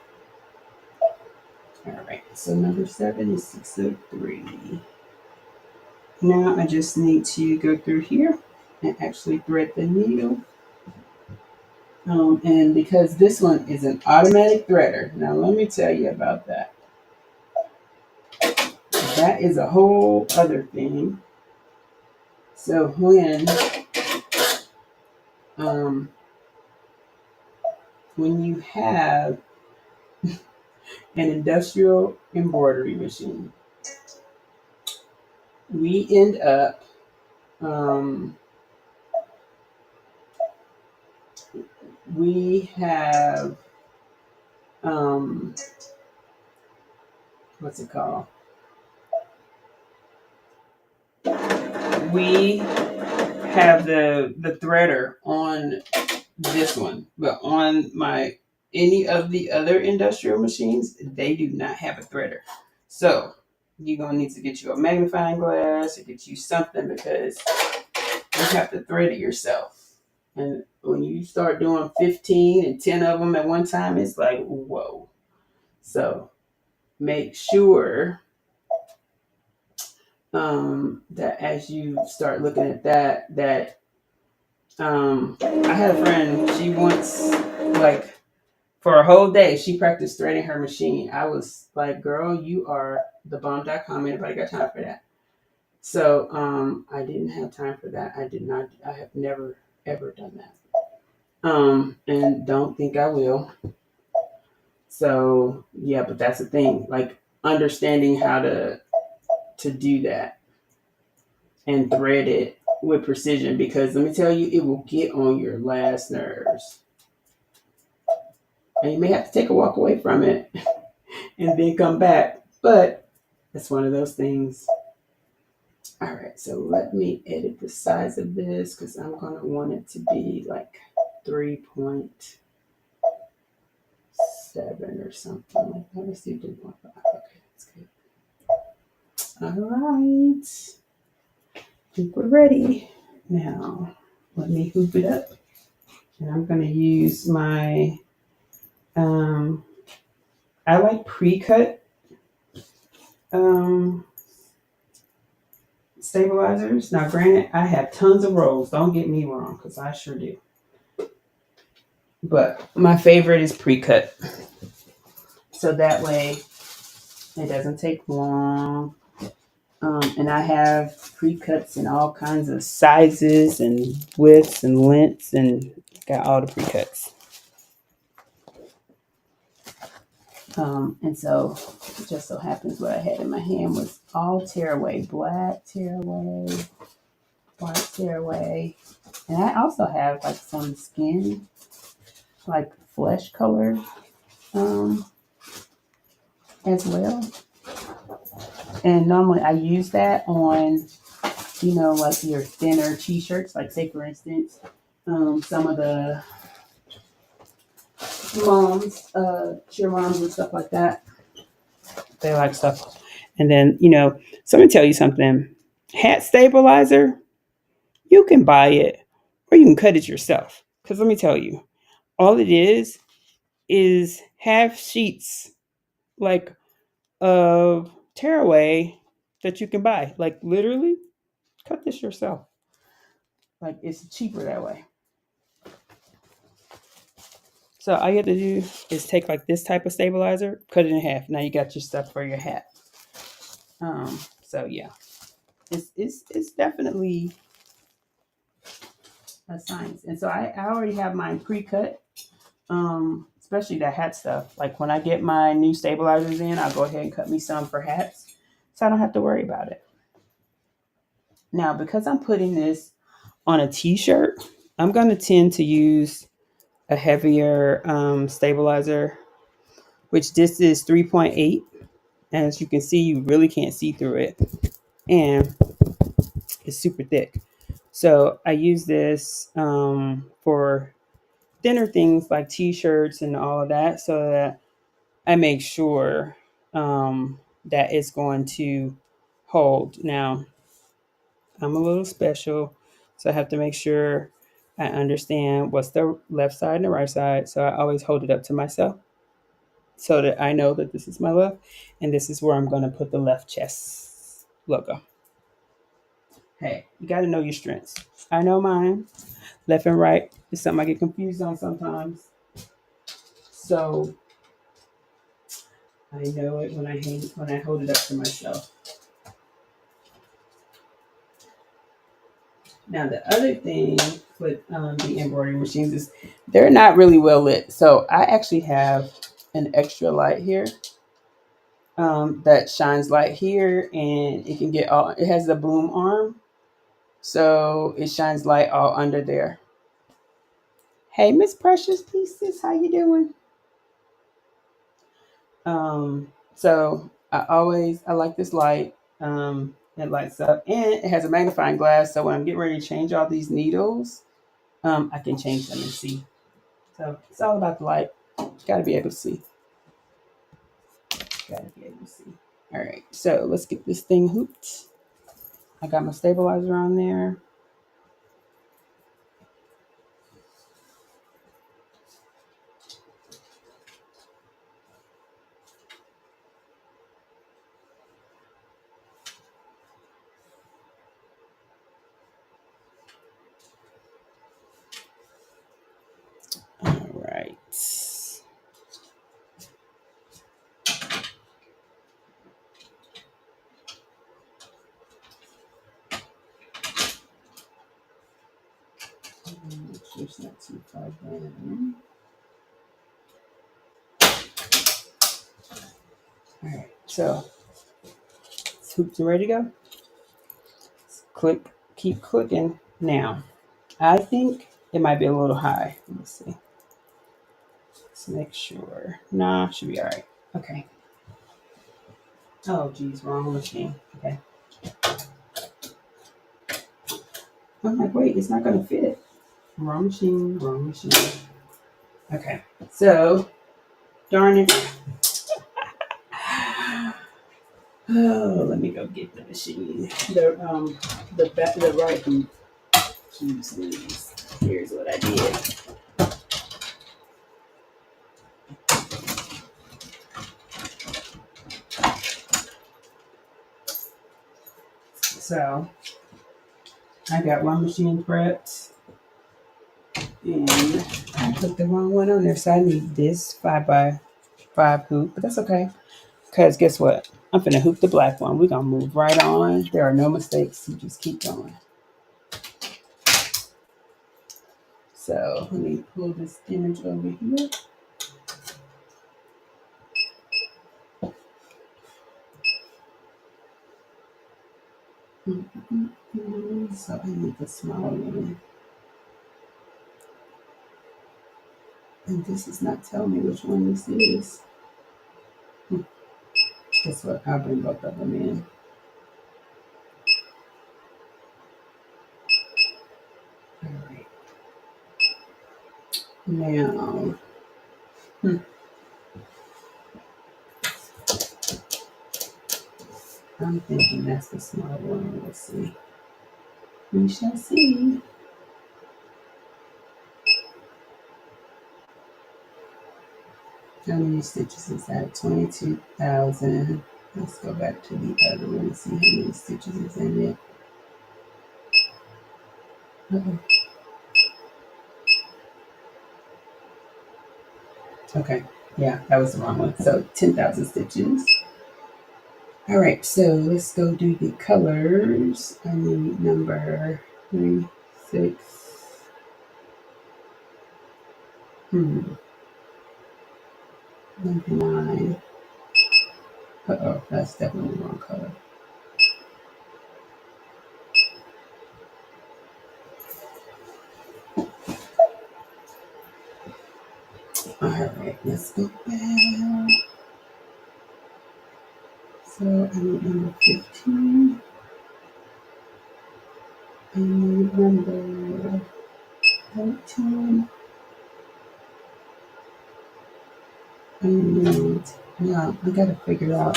All right. So number 7 is 603. Now I just need to go through here and actually thread the needle. And because this one is an automatic threader, now let me tell you about that. That is a whole other thing. So when you have an industrial embroidery machine, we end up we have what's it called? We have the threader on this one, but on any of the other industrial machines, they do not have a threader. So you're gonna need to get you a magnifying glass or get you something, because you have to thread it yourself. And when you start doing 15 and 10 of them at one time, it's like, whoa. So make sure that as you start looking at that I had a friend, she once, like, for a whole day, she practiced threading her machine. I was like, girl, you are the bomb.com. Anybody got time for that? So I didn't have time for that. I have never, ever done that. And don't think I will. So yeah, but that's the thing, like understanding how to do that and thread it with precision, because let me tell you, it will get on your last nerves. And you may have to take a walk away from it and then come back. But it's one of those things. All right, so let me edit the size of this, because I'm going to want it to be like 3.7 or something like that. Let's see, 3.5. Okay, that's good. All right. I think we're ready. Now, let me hoop it up. And I'm going to use my, I like pre-cut stabilizers. Now, granted, I have tons of rolls. Don't get me wrong, because I sure do. But my favorite is pre-cut. So that way, It doesn't take long. And I have pre-cuts in all kinds of sizes and widths and lengths, and got all the pre-cuts. And so it just so happens what I had in my hand was all tearaway, black tearaway, white tearaway. And I also have like some skin, like flesh color as well. And normally I use that on, like your thinner t-shirts, like say for instance, some of the moms, cheer moms and stuff like that. They like stuff. And then, so let me tell you something. Hat stabilizer, you can buy it or you can cut it yourself. Because let me tell you, all it is half sheets like of tearaway that you can buy. Like literally, cut this yourself. Like it's cheaper that way. So all you have to do is take like this type of stabilizer, cut it in half. Now you got your stuff for your hat. So yeah, it's definitely a science. And so I already have mine pre-cut. Especially the hat stuff. Like when I get my new stabilizers in, I'll go ahead and cut me some for hats, so I don't have to worry about it. Now, because I'm putting this on a t-shirt, I'm going to tend to use a heavier stabilizer, which this is 3.8. As you can see, you really can't see through it. And it's super thick. So I use this for thinner things like t-shirts and all of that, so that I make sure that it's going to hold. Now, I'm a little special, so I have to make sure I understand what's the left side and the right side. So I always hold it up to myself so that I know that this is my left and this is where I'm going to put the left chest logo. Hey, you got to know your strengths. I know mine. Left and right is something I get confused on sometimes. So I know it when I hold it up to myself. Now the other thing with the embroidery machines is they're not really well lit. So I actually have an extra light here that shines light here, and it can get all. It has the boom arm, so it shines light all under there. Hey, Miss Precious Pieces, how you doing? So I like this light. It lights up, and it has a magnifying glass. So when I'm getting ready to change all these needles, I can change them and see. So it's all about the light. Got to be able to see. Got to be able to see. All right, so let's get this thing hooped. I got my stabilizer on there. All right. Make sure it's not too far down. All right, so it's hooped and ready to go. Click, keep clicking. Now, I think it might be a little high. Let's see. Let's make sure. Nah, should be all right. Okay. Oh, geez, wrong machine. Okay. I'm like, wait, it's not going to fit. Wrong machine, wrong machine. Okay, so, darn it. Oh, let me go get the machine. The right hoop. Jeez Louise. Here's what I did. So, I got one machine prepped, and I put the wrong one on there. So I need this 5x5 hoop, but that's okay. Because guess what? I'm finna hoop the black one. We're gonna move right on. There are no mistakes. You just keep going. So let me pull this image over here. So I need the smaller one. And this is not telling me which one this is. Guess what? I'll bring both of them in. All right. Now, I'm thinking that's the smaller one. Let's see. We shall see. How many stitches is that? 22,000. Let's go back to the other one and see how many stitches is in it. Uh-oh. Okay, yeah, that was the wrong one. So 10,000 stitches. All right, so let's go do the colors. I need number 3, 6. 9. Uh-oh, that's definitely the wrong color. All right, let's go back. So I need number 15. I need number 13. I need, yeah, I gotta figure out.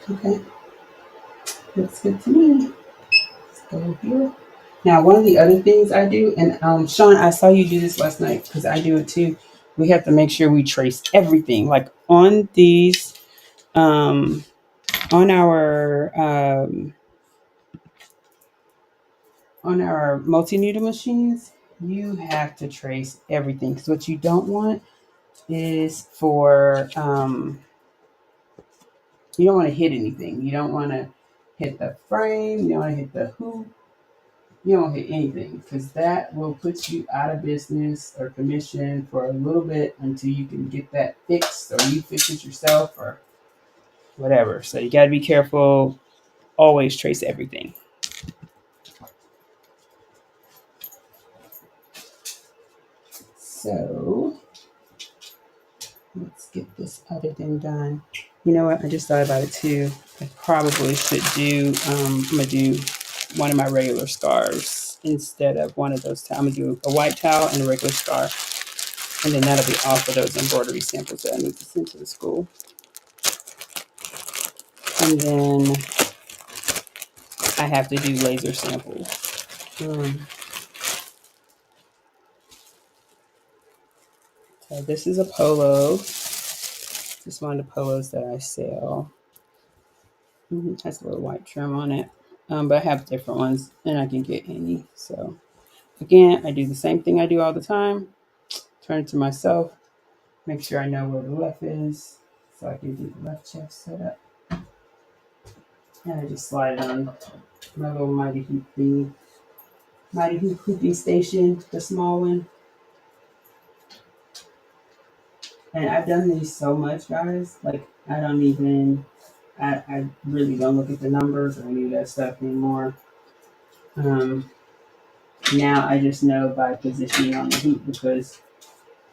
Okay, looks good to me. Let's go here. Now, one of the other things I do, and Sean, I saw you do this last night because I do it too. We have to make sure we trace everything, like on these, on our multi needle machines. You have to trace everything because what you don't want is for you don't want to hit anything. You don't want to hit the frame. You don't want to hit the hoop. You don't hit anything because that will put you out of business or commission for a little bit until you can get that fixed or you fix it yourself or whatever. So you got to be careful. Always trace everything. So let's get this other thing done. You know what? I just thought about it too. I probably should do, I'm going to do one of my regular scarves instead of one of those. I'm going to do a white towel and a regular scarf. And then that'll be all for those embroidery samples that I need to send to the school. And then I have to do laser samples. So this is a polo. This is one of the polos that I sell. It has a little white trim on it. But I have different ones and I can get any. So again, I do the same thing I do all the time. Turn it to myself. Make sure I know where the left is so I can do the left chest setup. And I just slide it on my little mighty hoop thing. Mighty hoop hooping station, the small one. And I've done these so much, guys. Like I don't even I really don't look at the numbers or any of that stuff anymore. Um, Now I just know by positioning on the hoop because,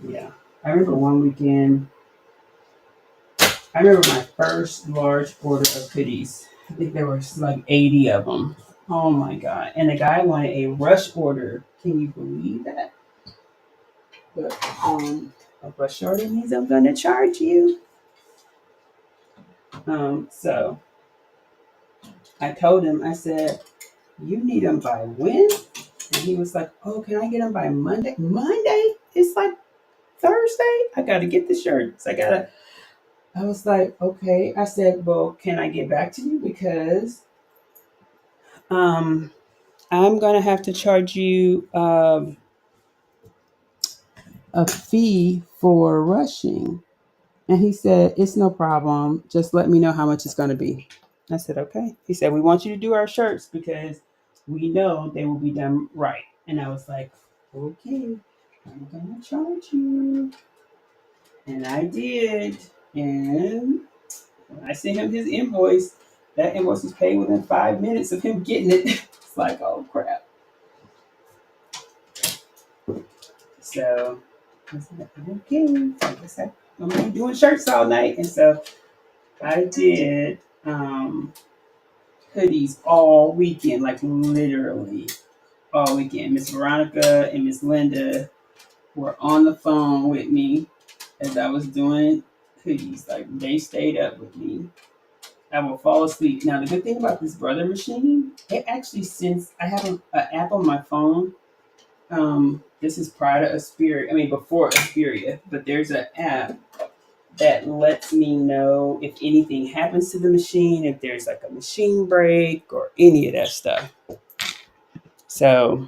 yeah. I remember one weekend, I remember my first large order of hoodies. I think there was like 80 of them. Oh my God. And the guy wanted a rush order. Can you believe that? But a rush order means I'm going to charge you. So I told him, I said, you need them by when? And he was like, oh, can I get them by Monday? Monday? It's like Thursday? I got to get the shirts. I was like, okay. I said, well, can I get back to you? Because I'm going to have to charge you a fee for rushing. And he said, it's no problem. Just let me know how much it's going to be. I said, okay. He said, we want you to do our shirts because we know they will be done right. And I was like, okay, I'm going to charge you. And I did. And when I sent him his invoice, that invoice was paid within 5 minutes of him getting it. It's like, oh crap. So I was like, okay. I guess I'm gonna be doing shirts all night. And so I did hoodies all weekend, like literally all weekend. Miss Veronica and Miss Linda were on the phone with me as I was doing hoodies. Like they stayed up with me. I will fall asleep. Now the good thing about this brother machine, it actually sends. I have an app on my phone. This is prior to Aspiria. I mean before Aspiria, but there's an app that lets me know if anything happens to the machine, if there's like a machine break or any of that stuff. So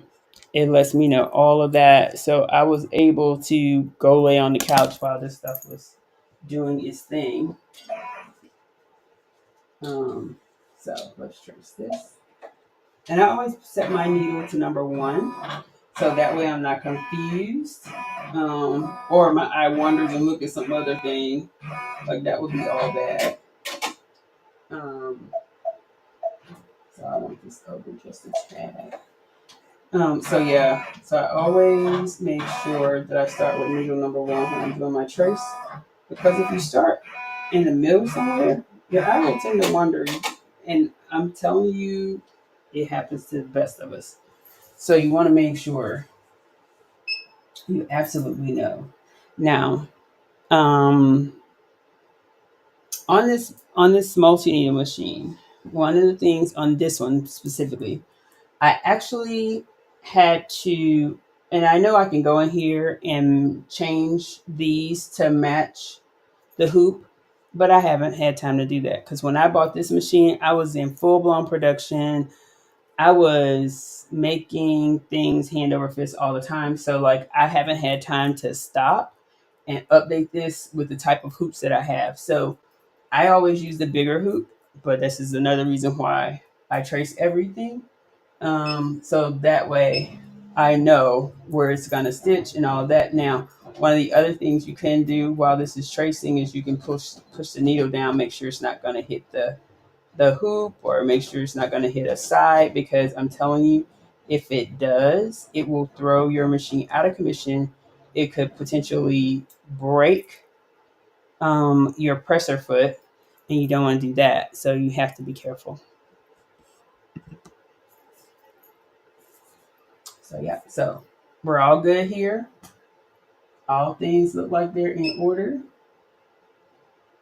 it lets me know all of that. So I was able to go lay on the couch while this stuff was doing its thing. So let's trace this. And I always set my needle to number 1. So that way I'm not confused. Or my eye wanders and look at some other thing. Like that would be all bad. Um, so I want this over just a tad. So yeah, so I always make sure that I start with needle number 1 when I'm doing my trace. Because if you start in the middle somewhere, your eye will tend to wander. And I'm telling you, it happens to the best of us. So you want to make sure you absolutely know. Now, um, on this multi needle machine, one of the things on this one specifically, I actually had to, and I know I can go in here and change these to match the hoop, but I haven't had time to do that because when I bought this machine, I was in full blown production. I was making things hand over fist all the time. So, like, I haven't had time to stop and update this with the type of hoops that I have. So, I always use the bigger hoop, but this is another reason why I trace everything. So that way I know where it's going to stitch and all that. Now, one of the other things you can do while this is tracing is you can push the needle down, make sure it's not going to hit the hoop or make sure it's not going to hit a side because I'm telling you, if it does, it will throw your machine out of commission. It could potentially break your presser foot, and you don't want to do that. So you have to be careful. So yeah, so we're all good here. All things look like they're in order.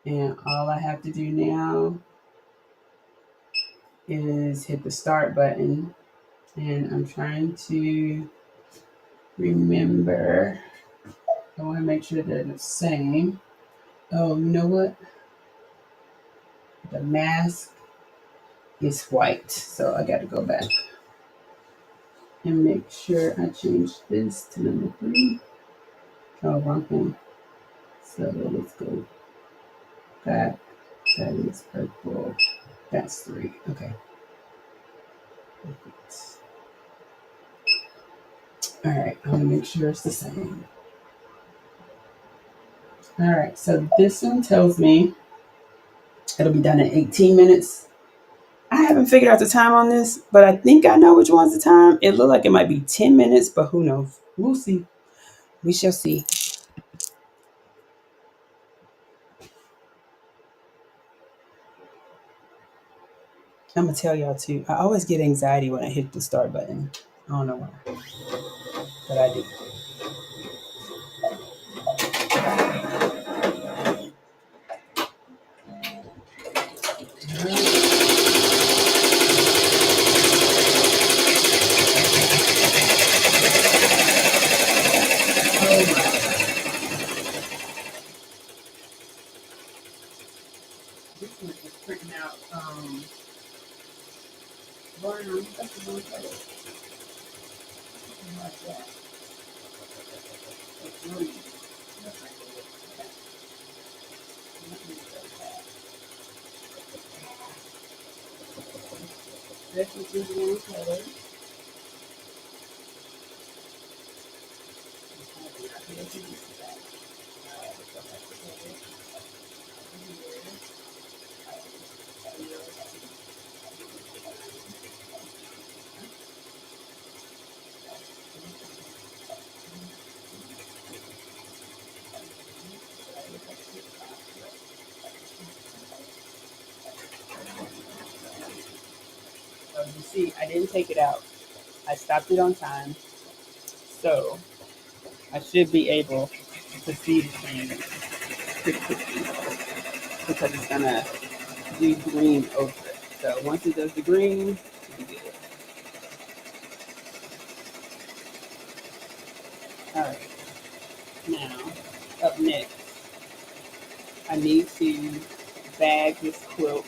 And all I have to do now is hit the start button. And I'm trying to remember. I want to make sure they're the same. Oh, you know what? The mask is white. So I got to go back and make sure I change this to number 3. Oh, wrong thing. So let's go back. That is purple. That's 3. Okay. Perfect. All right. I'm going to make sure it's the same. All right. So this one tells me it'll be done in 18 minutes. I haven't figured out the time on this, but I think I know which one's the time. It looked like it might be 10 minutes, but who knows? We'll see. We shall see. I'm going to tell y'all too. I always get anxiety when I hit the start button. I don't know why, but I do. Oh my. This one is printing out. That's the one color. Like that. It's really this is one color. So you see, I didn't take it out. I stopped it on time. So I should be able to see the change pretty quickly because it's gonna do green over it. So once it does the green, it'll be good. All right. Now, up next, I need to bag this quilt.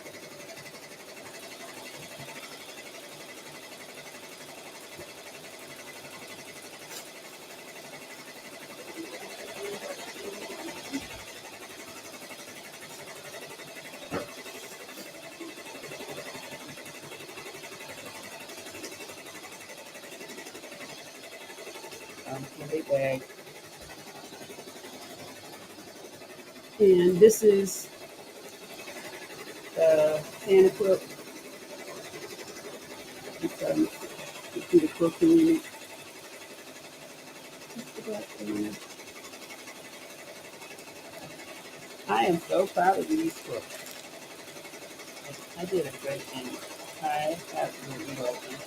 A big bag. And this is the Santa quilt. It's to the quilting unit. I am so proud of these quilts. I did a great thing. I absolutely love them.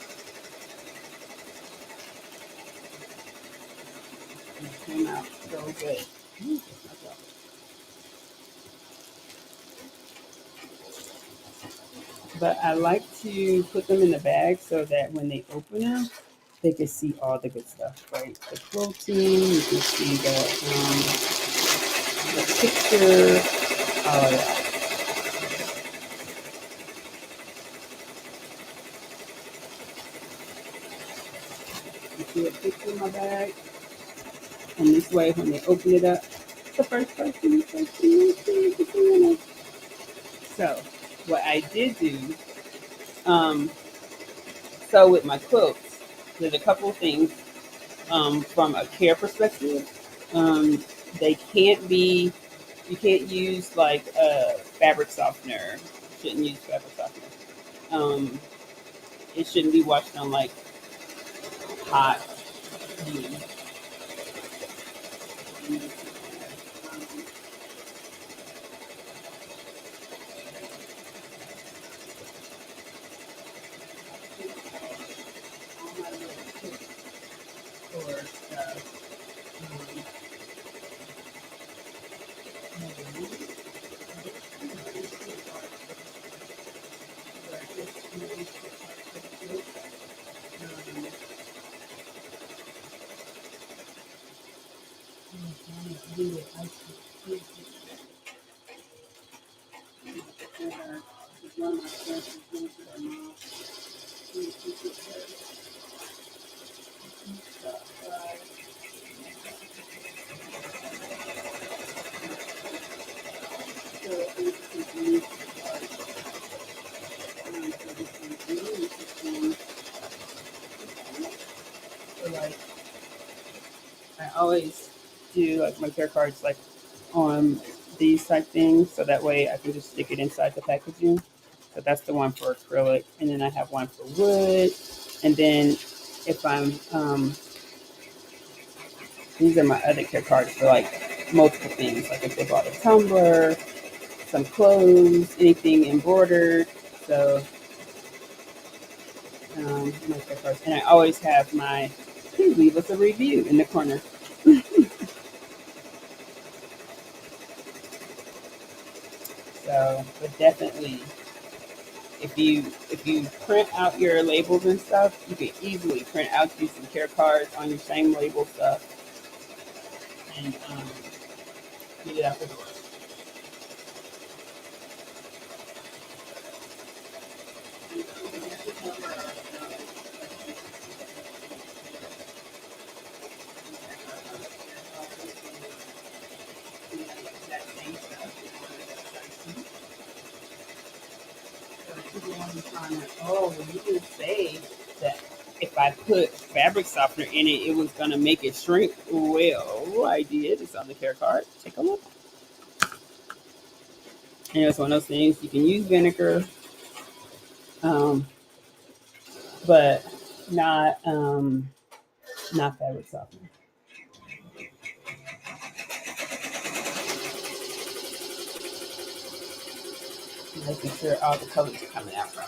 It came out so good. But I like to put them in the bag so that when they open them, they can see all the good stuff, right? The quilting, you can see the picture, all of that. You see a picture in my bag, and this way, when they open it up, the first person you see is. So, what I did do, um, so with my quilts, there's a couple of things from a care perspective. Um, they can't be, you can't use like a fabric softener. Shouldn't use fabric softener. Um, it shouldn't be washed on like hot heat. Or like I always do like my care cards like on these type things so that way I can just stick it inside the packaging. So that's the one for acrylic, and then I have one for wood, and then if I'm these are my other care cards for like multiple things, like if they bought a tumbler, some clothes, anything embroidered. So my care cards, and I always have my please leave us a review in the corner. So, but definitely, if you print out your labels and stuff, you can easily print out you some care cards on your same label stuff and get it out the door. on it. Oh, you did say that if I put fabric softener in it, it was gonna make it shrink. Well, I did. It's on the care card. Take a look. And it's one of those things you can use vinegar, um, but not fabric softener. Making sure all the colors are coming out right.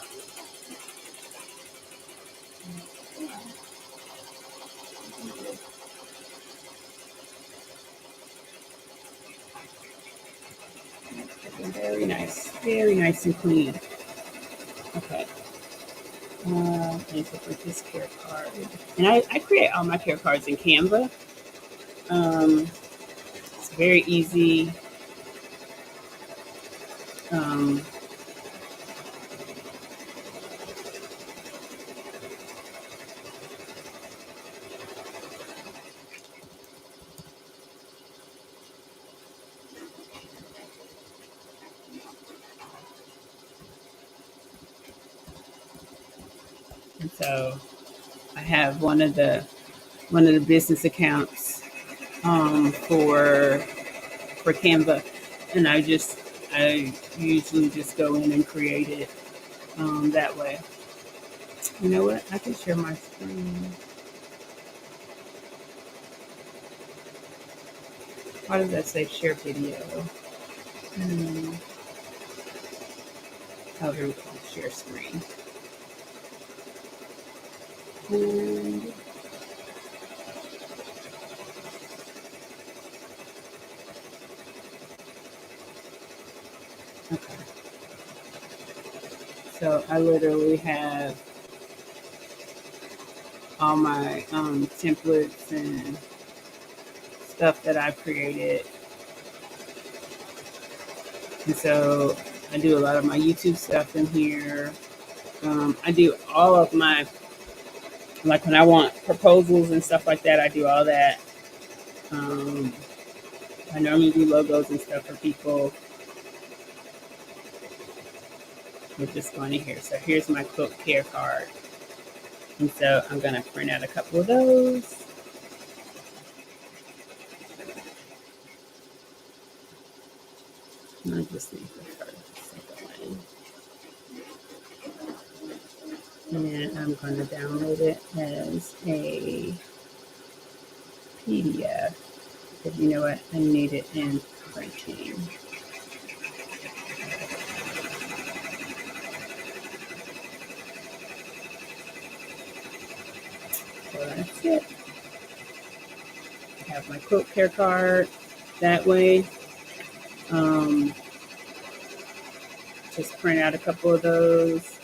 Very nice and clean. Okay. Thanks for this care card. And I create all my care cards in Canva. It's very easy. Um, and so I have one of the business accounts for Canva, and I usually just go in and create it that way. You know what? I can share my screen. Why does that say share video? Oh, here we go. Share screen. And okay. So I literally have all my templates and stuff that I've created. And so I do a lot of my YouTube stuff in here. I do all of my, like when I want proposals and stuff like that, I do all that. I normally do logos and stuff for people. We're just going in here. So here's my Quilt care card. And so I'm going to print out a couple of those. I just need the second one. And then I'm going to download it as a PDF. Because you know what? I need it in printing. So that's it. I have my Quilt care card that way. Just print out a couple of those,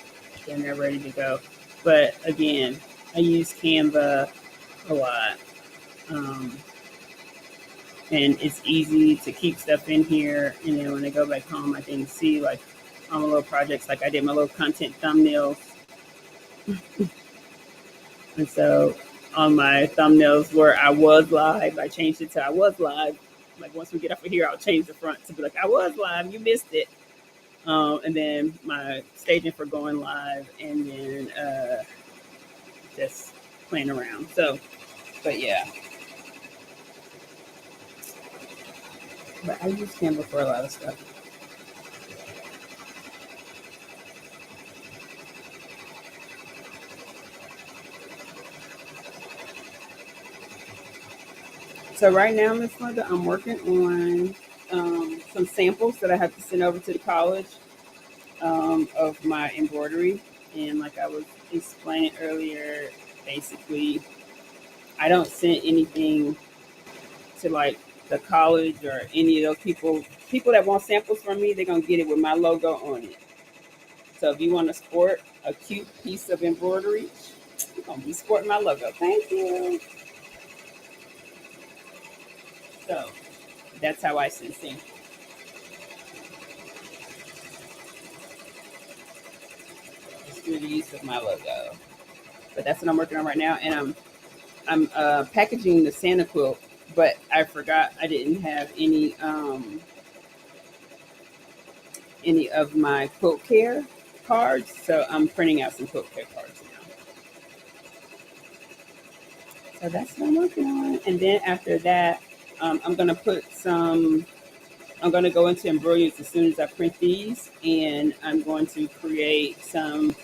and they're ready to go. But again, I use Canva a lot. And it's easy to keep stuff in here. And then when I go back home, I can see like all my little projects, like I did my little content thumbnails. And so on my thumbnails where I was live, I changed it to I was live. Like once we get up here, I'll change the front to be like, I was live, you missed it. And then my staging for going live, and then just playing around. So, but yeah. But I use Canva for a lot of stuff. So right now, Miss Linda, I'm working on some samples that I have to send over to the college of my embroidery. And like I was explaining earlier, basically, I don't send anything to like the college or any of those people that want samples from me. They're gonna get it with my logo on it. So if you want to sport a cute piece of embroidery, you're gonna be sporting my logo. Thank you. So that's how I send samples. Just through the use of my logo. But that's what I'm working on right now, and I'm packaging the Santa quilt, but I forgot I didn't have any of my quilt care. cards. So I'm printing out some quilt care cards now. So that's what I'm working on. And then after that, I'm going to put some, I'm going to go into embroidery as soon as I print these. And I'm going to create some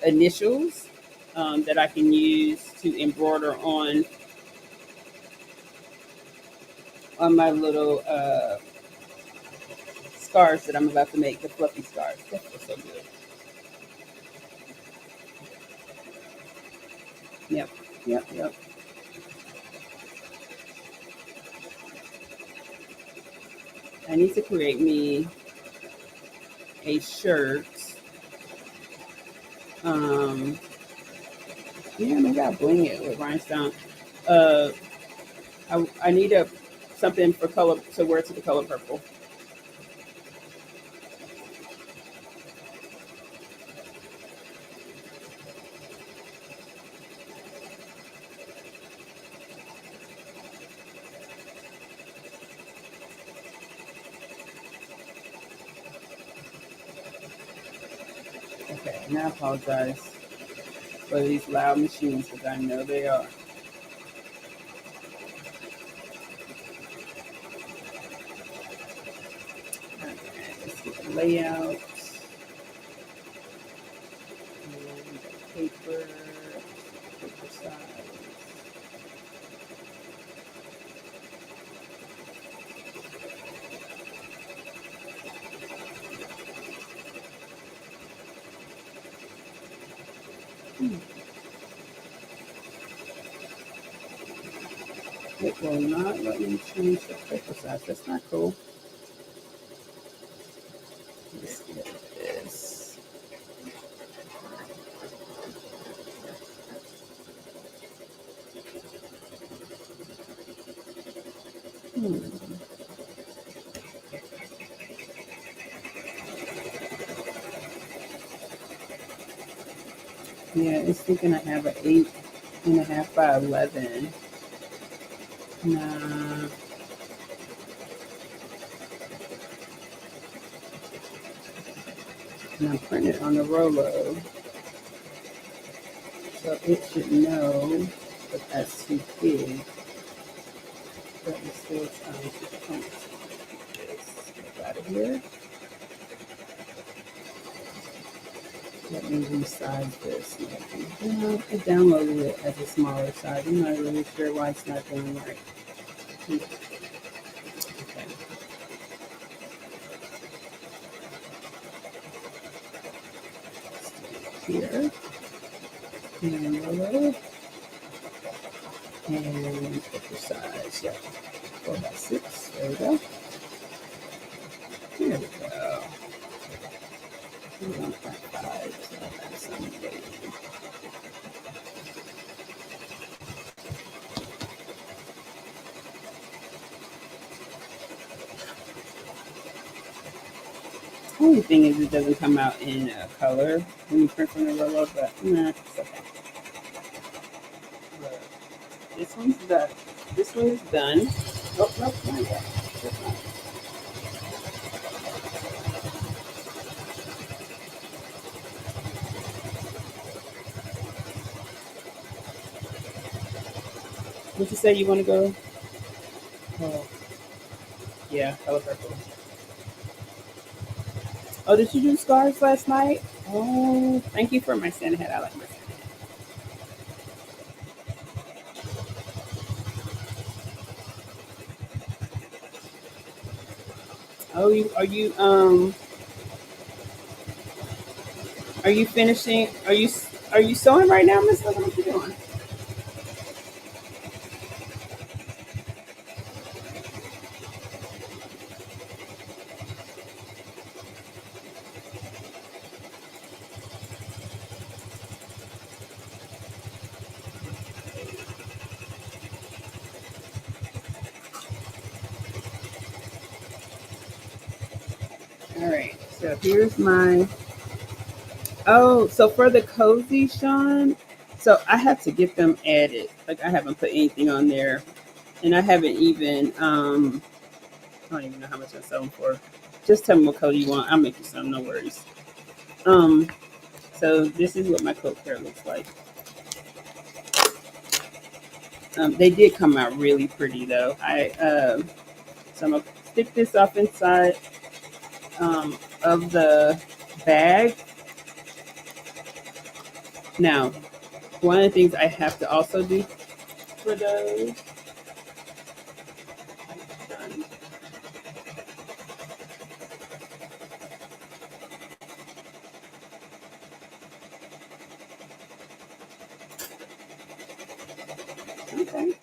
initials that I can use to embroider on my little scarves that I'm about to make, the fluffy scarves. That feels so good. Yep, yep, yep. I need to create me a shirt. Um, yeah, maybe I'll bling it with rhinestone. Uh, I need a something for color to wear to the color purple. Okay, and I apologize for these loud machines because I know they are. Okay, let's get the layout and the paper size. It will not let me change the paper size. That's not cool. Let's get this. Hmm. Yeah, it's thinking I have an 8.5 by 11. Nah, and I'm printing it on the Rolo, so it should know that that's too big. But it's still trying to print this. Get out of here. Let me resize this. Well, I downloaded it as a smaller size. I'm not really sure why it's not doing right. Okay. Here. And Rolo. And paper size. Yep. 4x6. There we go. There we go. 1.5. So that's something. Only thing is it doesn't come out in color when you print from the Rolo, but nah, it's okay. But this one's done. This one is done. Oh, nope, not yet. That's not. What you say you want to go? Oh, yeah, color purple. Oh, did you do scarves last night? Oh, thank you for my Santa hat. I like my Santa hat. Oh, are you finishing? Are you sewing right now, Miss? What you doing? All right. So here's my. Oh, so for the cozy, Sean. So I have to get them added. Like I haven't put anything on there, and I haven't even. I don't even know how much I sell them for. Just tell me what color you want. I'll make you some. No worries. So this is what my coat care looks like. They did come out really pretty though. So I'm gonna stick this up inside of the bag. Now, one of the things I have to also do for those. Okay,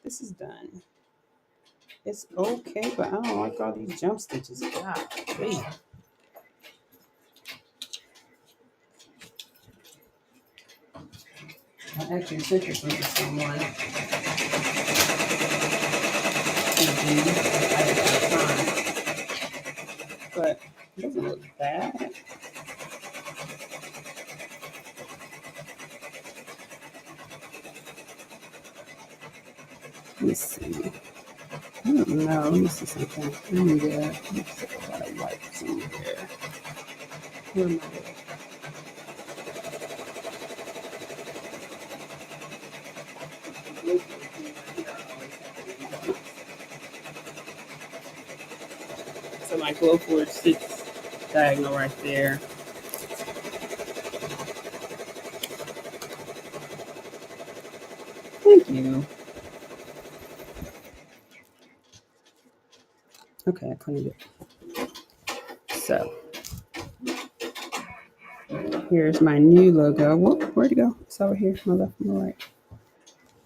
this is done. It's okay, but I don't like all these jump stitches. God, please. I actually sent this one to someone. But it doesn't look bad. Let me see. I don't know. Let me see something. I'm there. Let me see if I got a white somewhere. Where am I? So my glow forward sits diagonal right there. Thank you. Okay, I cleaned it. So here's my new logo. Whoop, where'd it go? It's over here, my left and my right.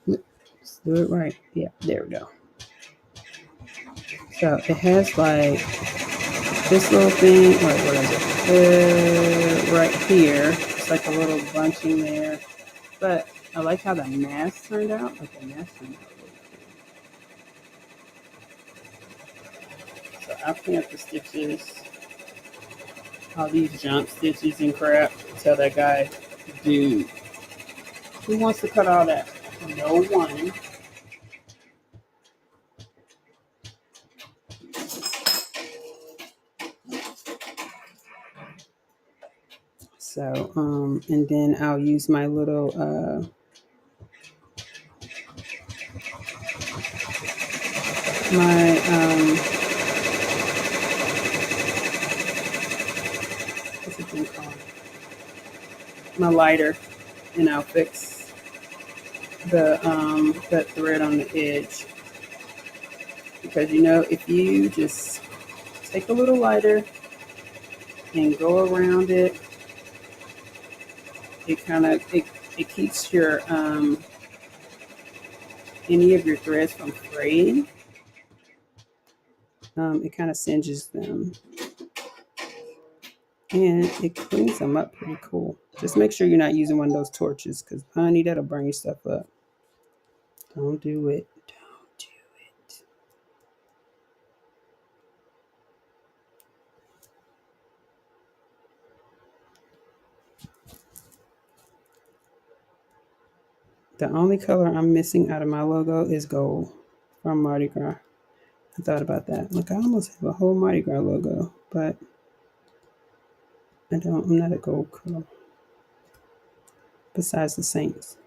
Let's do it right. Yeah, there we go. So it has like this little thing. Wait, what is it? Right here. It's like a little bunching there. But I like how the mask turned out. Like the mask turned out really cool. So I'll clean up the stitches. All these jump stitches and crap. Tell that guy, dude, who wants to cut all that? No one. So, and then I'll use my little, what's the thing called? My lighter, and I'll fix that thread on the edge. Because you know, if you just take a little lighter and go around it, it keeps your any of your threads from fraying. It kind of singes them, and it cleans them up pretty cool. Just make sure you're not using one of those torches, because honey, that'll burn your stuff up. Don't do it. Don't do it. The only color I'm missing out of my logo is gold from Mardi Gras. I thought about that. Look, I almost have a whole Mardi Gras logo, but I'm not a gold color. Besides the Saints.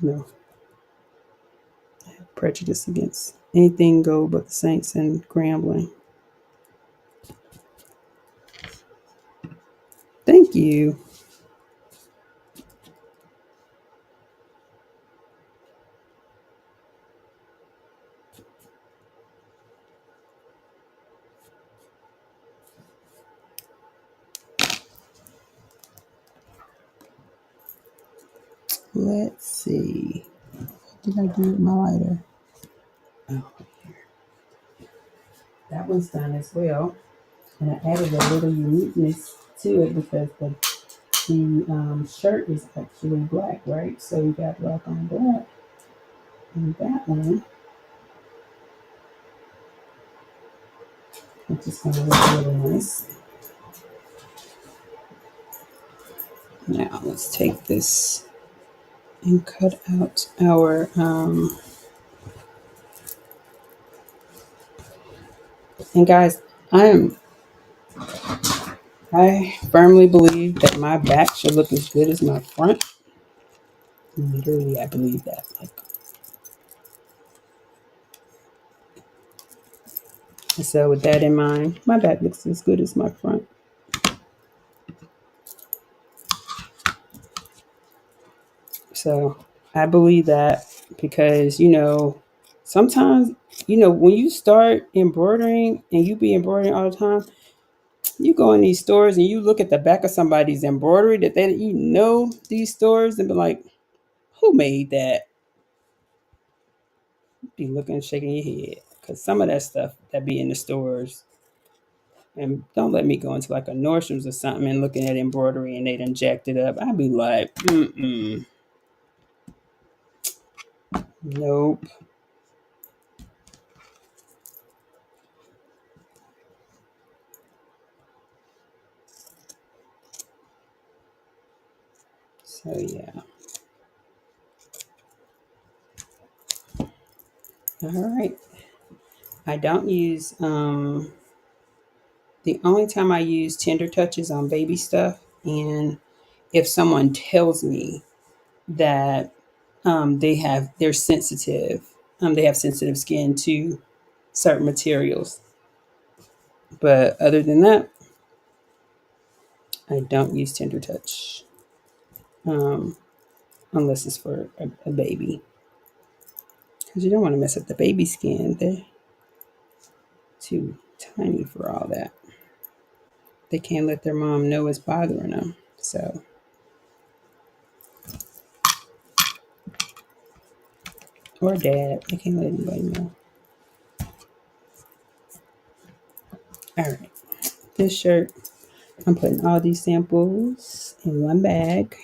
No. I have prejudice against anything gold but the Saints and Grambling. Thank you. Let's see. What did I do with my lighter? Oh, that one's done as well. And I added a little uniqueness to it because the shirt is actually black, right? So we got black on black. And that one, which is going to look really nice. Now let's take this and cut out our and guys, I firmly believe that my back should look as good as my front. Literally, I believe that. Like, so with that in mind, my back looks as good as my front. So I believe that because, sometimes, when you start embroidering and you be embroidering all the time, you go in these stores and you look at the back of somebody's embroidery that these stores and be like, who made that? Be looking, shaking your head. Because some of that stuff that be in the stores, and don't let me go into like a Nordstrom's or something and looking at embroidery and they done jacked it up. I'd be like, nope. So yeah. All right. I don't use the only time I use tender touches on baby stuff, and if someone tells me that they're sensitive, they have sensitive skin to certain materials. But other than that, I don't use tender touch um, unless it's for a baby, because you don't want to mess up the baby skin. They're too tiny for all that. They can't let their mom know it's bothering them. So, or dad, they can't let anybody know. All right, this shirt, I'm putting all these samples in one bag,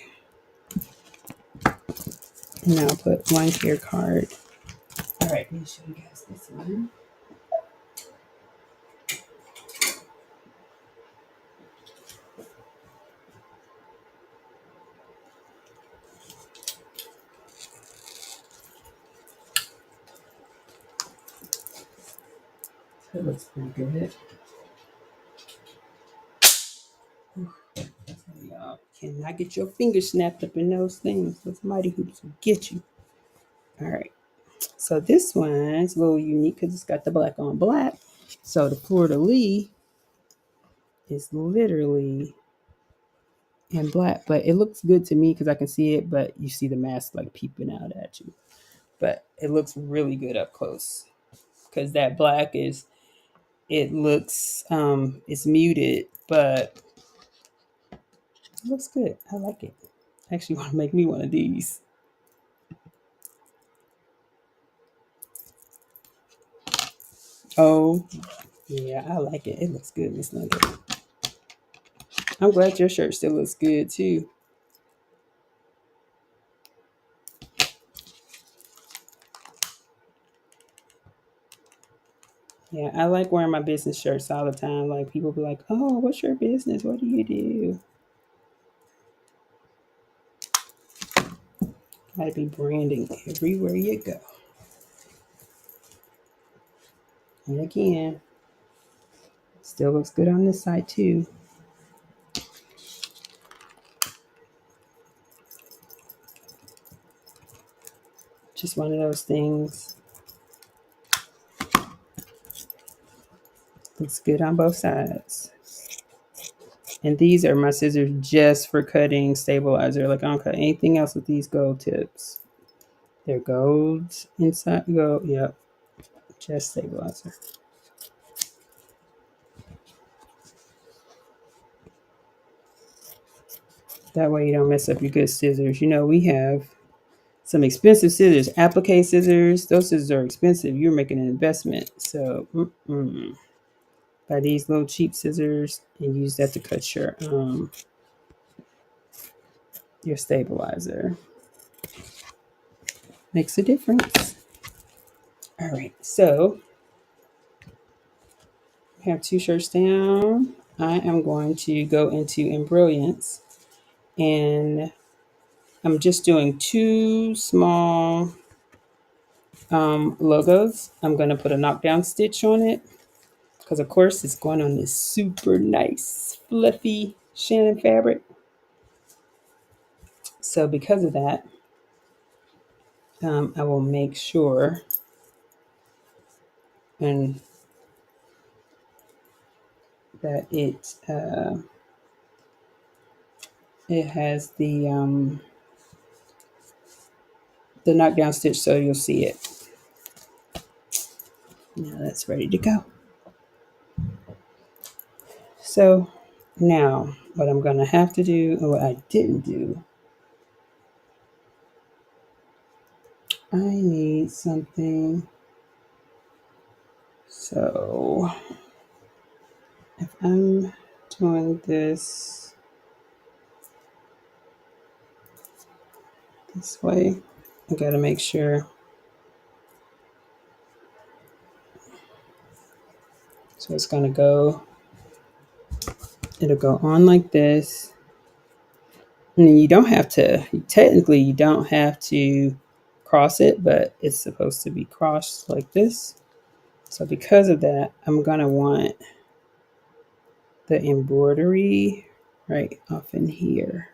and I'll put one care card. All right, let me show you guys this one. That looks pretty good. Y'all cannot get your fingers snapped up in those things. Those mighty hoops will get you. All right. So this one's a little unique because it's got the black on black. So the fleur de lis is literally in black, but it looks good to me because I can see it, but you see the mask like peeping out at you. But it looks really good up close because that black is, it looks, it's muted, but it looks good. I like it. Actually want to make me one of these. Oh, yeah, I like it. It looks good, Miss Nugget. I'm glad your shirt still looks good too. Yeah, I like wearing my business shirts all the time. Like people be like, "Oh, what's your business? What do you do?" Gotta be branding everywhere you go. And again, still looks good on this side too. Just one of those things. Looks good on both sides. And these are my scissors just for cutting stabilizer. Like I don't cut anything else with these gold tips. They're gold inside gold. Yep. Just stabilizer. That way you don't mess up your good scissors. We have some expensive scissors, applique scissors. Those scissors are expensive. You're making an investment. So buy these little cheap scissors and use that to cut your stabilizer. Makes a difference. All right, so I have two shirts down. I am going to go into Embrilliance, and I'm just doing two small logos. I'm going to put a knockdown stitch on it because of course it's going on this super nice fluffy Shannon fabric. So because of that, I will make sure and that it has the knockdown stitch, so you'll see it. Now that's ready to go. So now what I'm going to have to do, or what I didn't do, I need something. So if I'm doing this way, I got to make sure. So it's going to go, it'll go on like this. And you don't have to, technically, you don't have to cross it, but it's supposed to be crossed like this. So because of that, I'm going to want the embroidery right off in here.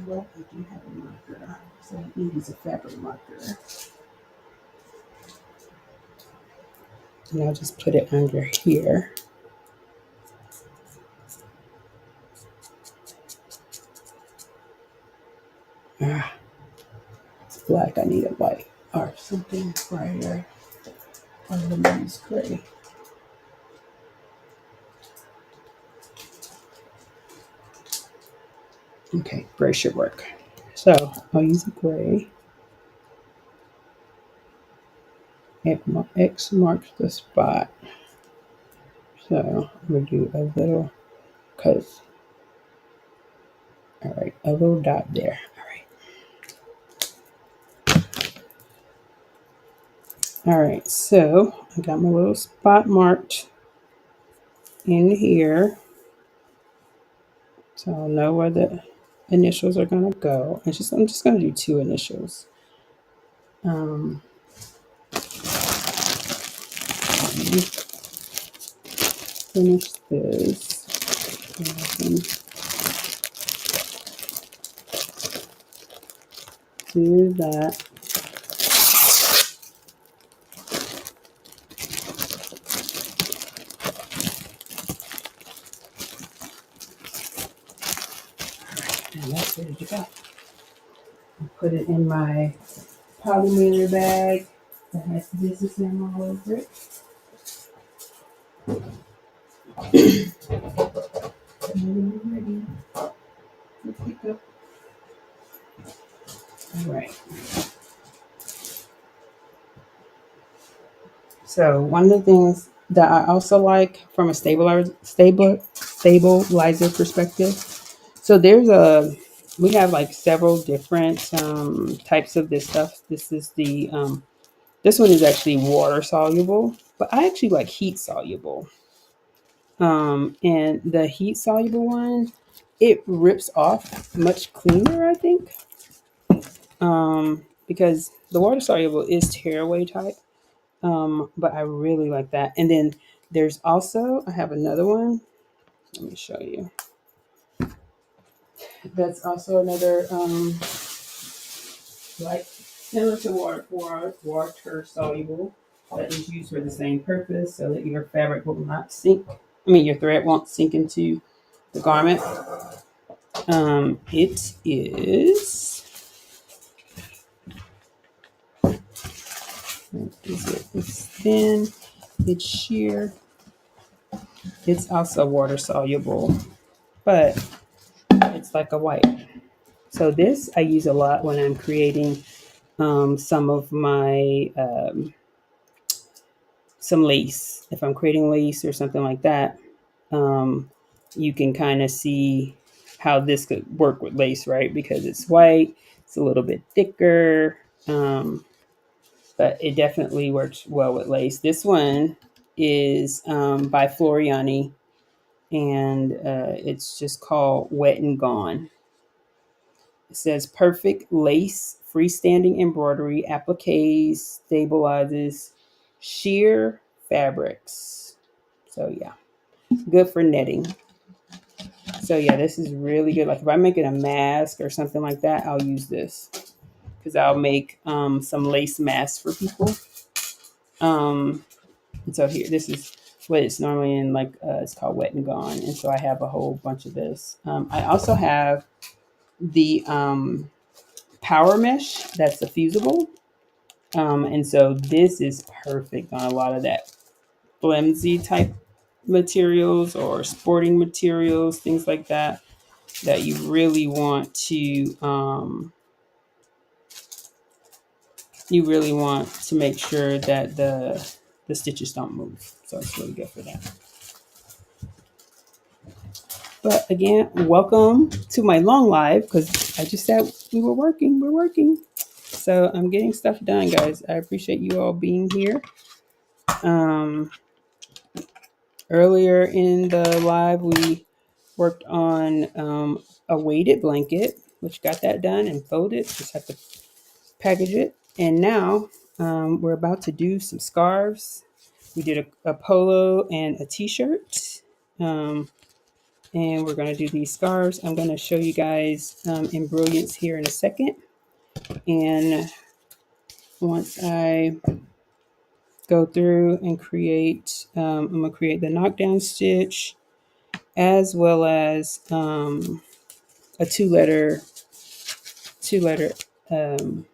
Well, I do have a marker, so I need to use a fabric marker. And I'll just put it under here. It's black, I need a white or something brighter. I'm gonna use gray. Okay, gray should work. So I'll use a gray. X marks the spot. So I'm gonna do a little, all right, a little dot there. All right, so I got my little spot marked in here. So I'll know where the initials are gonna go. I'm just gonna do 2 initials. Finish this. Do that. And that's ready to go. I'll put it in my polymer bag that has business name all over it. Ready. All right. So one of the things that I also like from a stabilizer perspective. So we have like several different types of this stuff. This is this one is actually water soluble, but I actually like heat soluble. And the heat soluble one, it rips off much cleaner, I think. Because the water soluble is tearaway type. But I really like that. And then there's also, I have another one. Let me show you. That's also another like similar to water soluble that is used for the same purpose, so that your fabric will not sink. I mean, your thread won't sink into the garment. It is. What is it? It's thin. It's sheer. It's also water soluble, but it's like a white. So this I use a lot when I'm creating some of my some lace. If I'm creating lace or something like that, um, you can kind of see how this could work with lace, right? Because it's white, it's a little bit thicker, but it definitely works well with lace. This one is by Floriani, and it's just called Wet and Gone. It says perfect lace, freestanding embroidery, appliques, stabilizes, sheer fabrics. So yeah, good for knitting. So yeah, this is really good. Like if I'm making a mask or something like that, I'll use this because I'll make some lace masks for people. And so here, this is what it's normally in. Like it's called Wet and Gone, and so I have a whole bunch of this. I also have the power mesh that's a fusible. And so this is perfect on a lot of that flimsy type materials or sporting materials, things like that, that you really want to make sure that the stitches don't move. So it's really good for that. But again, welcome to my long live because I just said we're working. So I'm getting stuff done, guys. I appreciate you all being here. Um, Earlier in the live, we worked on a weighted blanket, which got that done and folded. Just have to package it. And now we're about to do some scarves. We did a polo and a t-shirt. And we're going to do these scarves. I'm going to show you guys in Brilliance here in a second. And once I go through and create, I'm going to create the knockdown stitch as well as a two letter, um,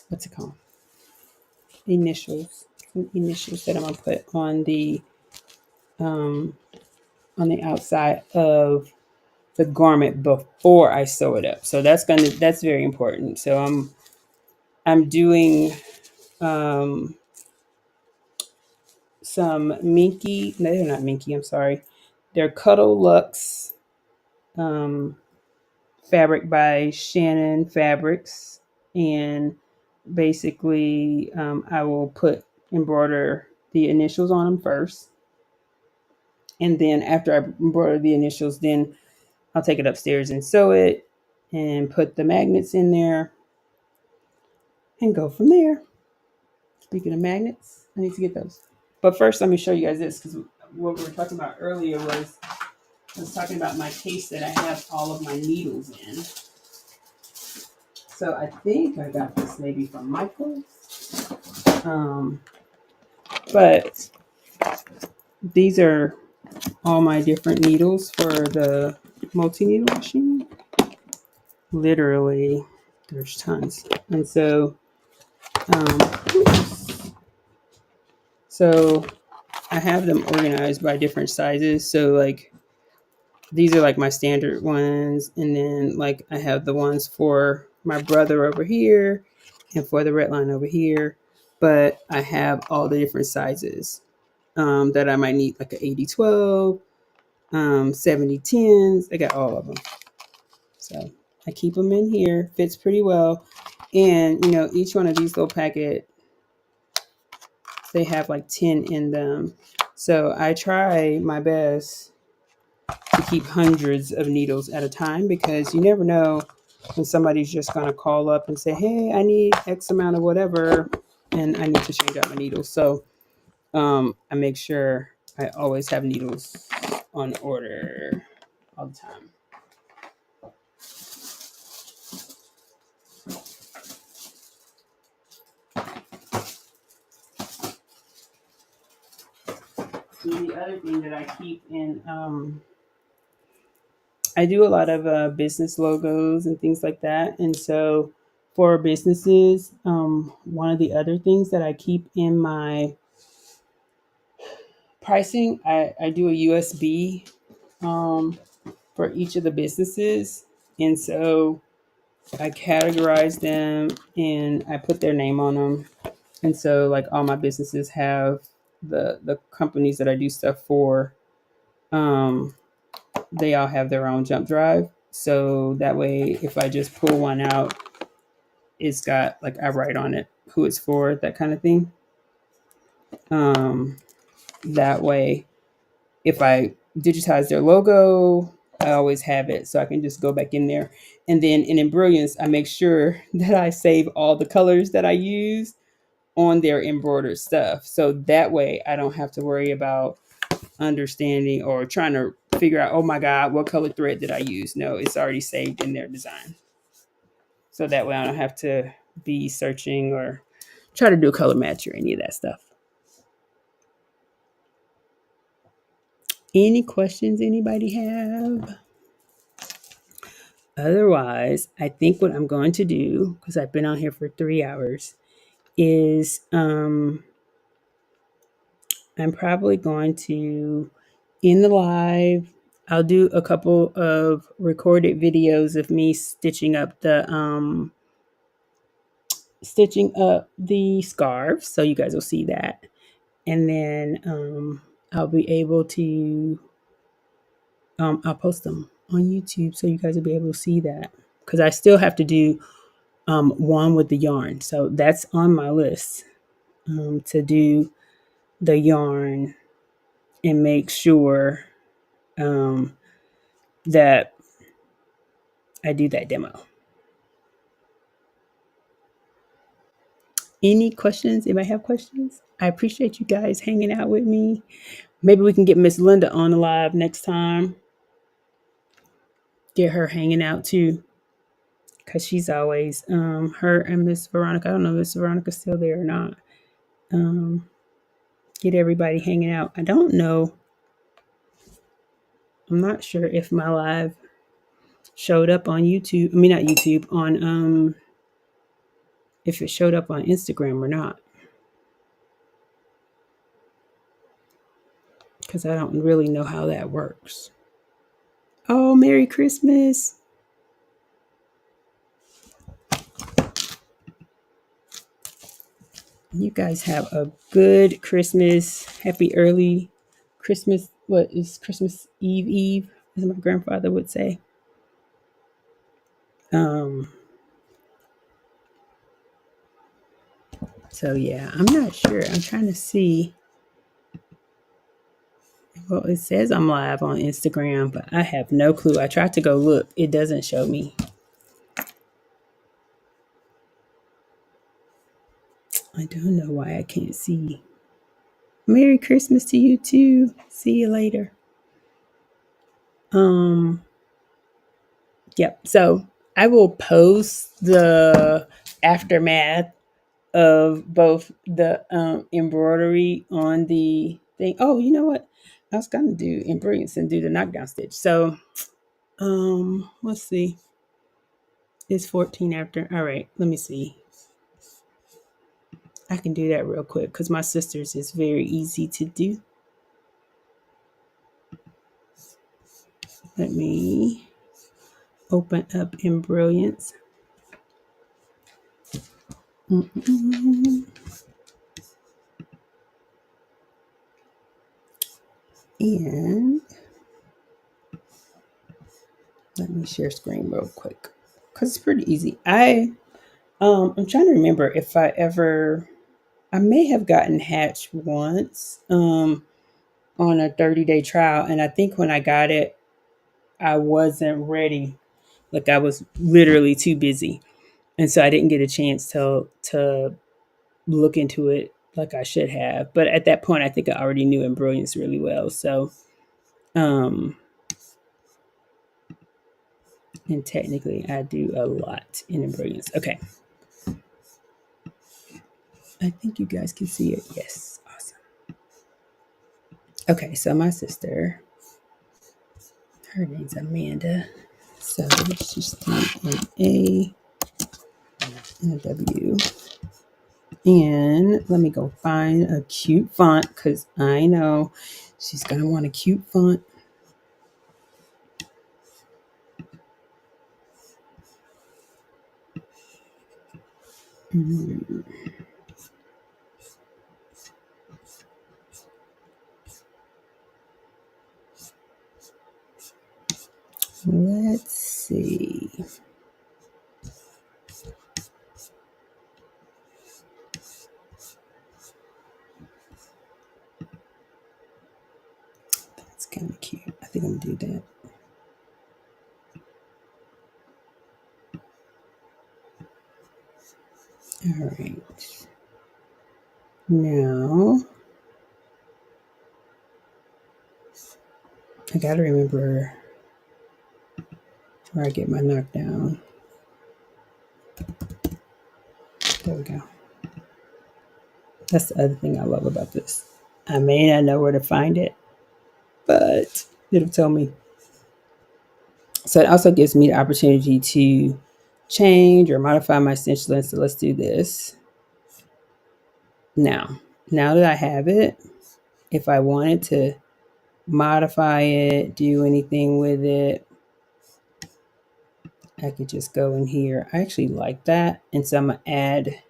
what's it called? Initials. Some initials that I'm going to put on the outside of the garment before I sew it up. So that's very important. So I'm doing some Minky. No, they're not Minky. I'm sorry. They're Cuddle Luxe fabric by Shannon Fabrics, and basically I will embroider the initials on them first, and then after I embroider the initials, then I'll take it upstairs and sew it and put the magnets in there and go from there. Speaking of magnets, I need to get those. But first, let me show you guys this because what we were talking about earlier I was talking about my case that I have all of my needles in. So I think I got this maybe from Michael's. But these are all my different needles for the multi-needle machine. Literally, there's tons. And so, so I have them organized by different sizes. So like these are like my standard ones, and then like I have the ones for my brother over here and for the red line over here, but I have all the different sizes that I might need, like an 80-12, 70-10s. I got all of them. So I keep them in here, fits pretty well. And each one of these little packets, they have like 10 in them. So I try my best to keep hundreds of needles at a time because you never know when somebody's just going to call up and say, hey, I need X amount of whatever and I need to change out my needles. So I make sure I always have needles on order all the time. And the other thing that I keep in, I do a lot of business logos and things like that. And so for businesses, one of the other things that I keep in my pricing, I do a USB for each of the businesses. And so I categorize them and I put their name on them. And so like all my businesses have the companies that I do stuff for, um, they all have their own jump drive. So that way if I just pull one out, it's got like I write on it who it's for, that kind of thing. Um, that way if I digitize their logo, I always have it so I can just go back in there. And then in Embrilliance, I make sure that I save all the colors that I use on their embroidered stuff. So that way I don't have to worry about understanding or trying to figure out, oh my God, what color thread did I use? No, it's already saved in their design. So that way I don't have to be searching or try to do a color match or any of that stuff. Any questions anybody have? Otherwise, I think what I'm going to do, because I've been on here for 3 hours, is I'm probably going to in the live. I'll do a couple of recorded videos of me stitching up the scarves, so you guys will see that, and then I'll be able to I'll post them on YouTube, so you guys will be able to see that, because I still have to do one with the yarn. So that's on my list, to do the yarn and make sure that I do that demo. Any questions? Anybody have questions? I appreciate you guys hanging out with me. Maybe we can get Miss Linda on the live next time. Get her hanging out too, because she's always her and Miss Veronica. I don't know if Miss Veronica's still there or not. Get everybody hanging out. I don't know. I'm not sure if my live showed up on YouTube. I mean, not YouTube, on if it showed up on Instagram or not, because I don't really know how that works. Oh, Merry Christmas. You guys have a good Christmas. Happy early Christmas. What is Christmas Eve, as my grandfather would say. So yeah, I'm not sure. I'm trying to see. Well, it says I'm live on Instagram, but I have no clue. I tried to go look. It doesn't show me. I don't know why I can't see. Merry Christmas to you too. See you later. Yep. So I will post the aftermath of both the embroidery on the thing. Oh, you know what? I was gonna do embroidery and do the knockdown stitch. So let's see. It's 14 after. All right, let me see. I can do that real quick because my sister's is very easy to do. Let me open up Embrilliance. And let me share screen real quick because it's pretty easy. I'm trying to remember if I may have gotten Hatch once on a 30-day trial, and I think when I got it, I wasn't ready. Like I was literally too busy, and so I didn't get a chance to look into it like I should have. But at that point, I think I already knew Embrilliance really well. So, and technically, I do a lot in Embrilliance. Okay. I think you guys can see it. Yes. Awesome. Okay. So, my sister, her name's Amanda. So, let's just do an A and a W. And let me go find a cute font because I know she's going to want a cute font. Let's see. That's kind of cute. I think I'm going to do that. All right. Now, I got to remember where I get my knockdown. There we go. That's the other thing I love about this. I may not know where to find it, but it'll tell me. So it also gives me the opportunity to change or modify my stitch length. So let's do this. Now that I have it, if I wanted to modify it, do anything with it, I could just go in here. I actually like that. And so I'm going to add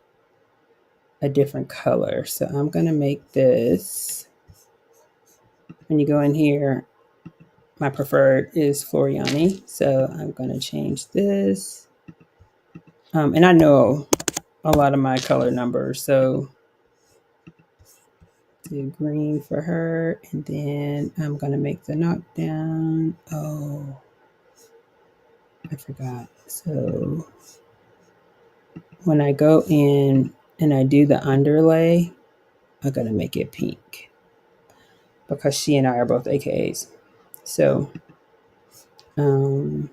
a different color. So I'm going to make this, when you go in here, my preferred is Floriani. So I'm going to change this. And I know a lot of my color numbers. So do green for her. And then I'm going to make the knockdown. Oh, I forgot. So when I go in and I do the underlay, I'm going to make it pink because she and I are both AKAs. So, we're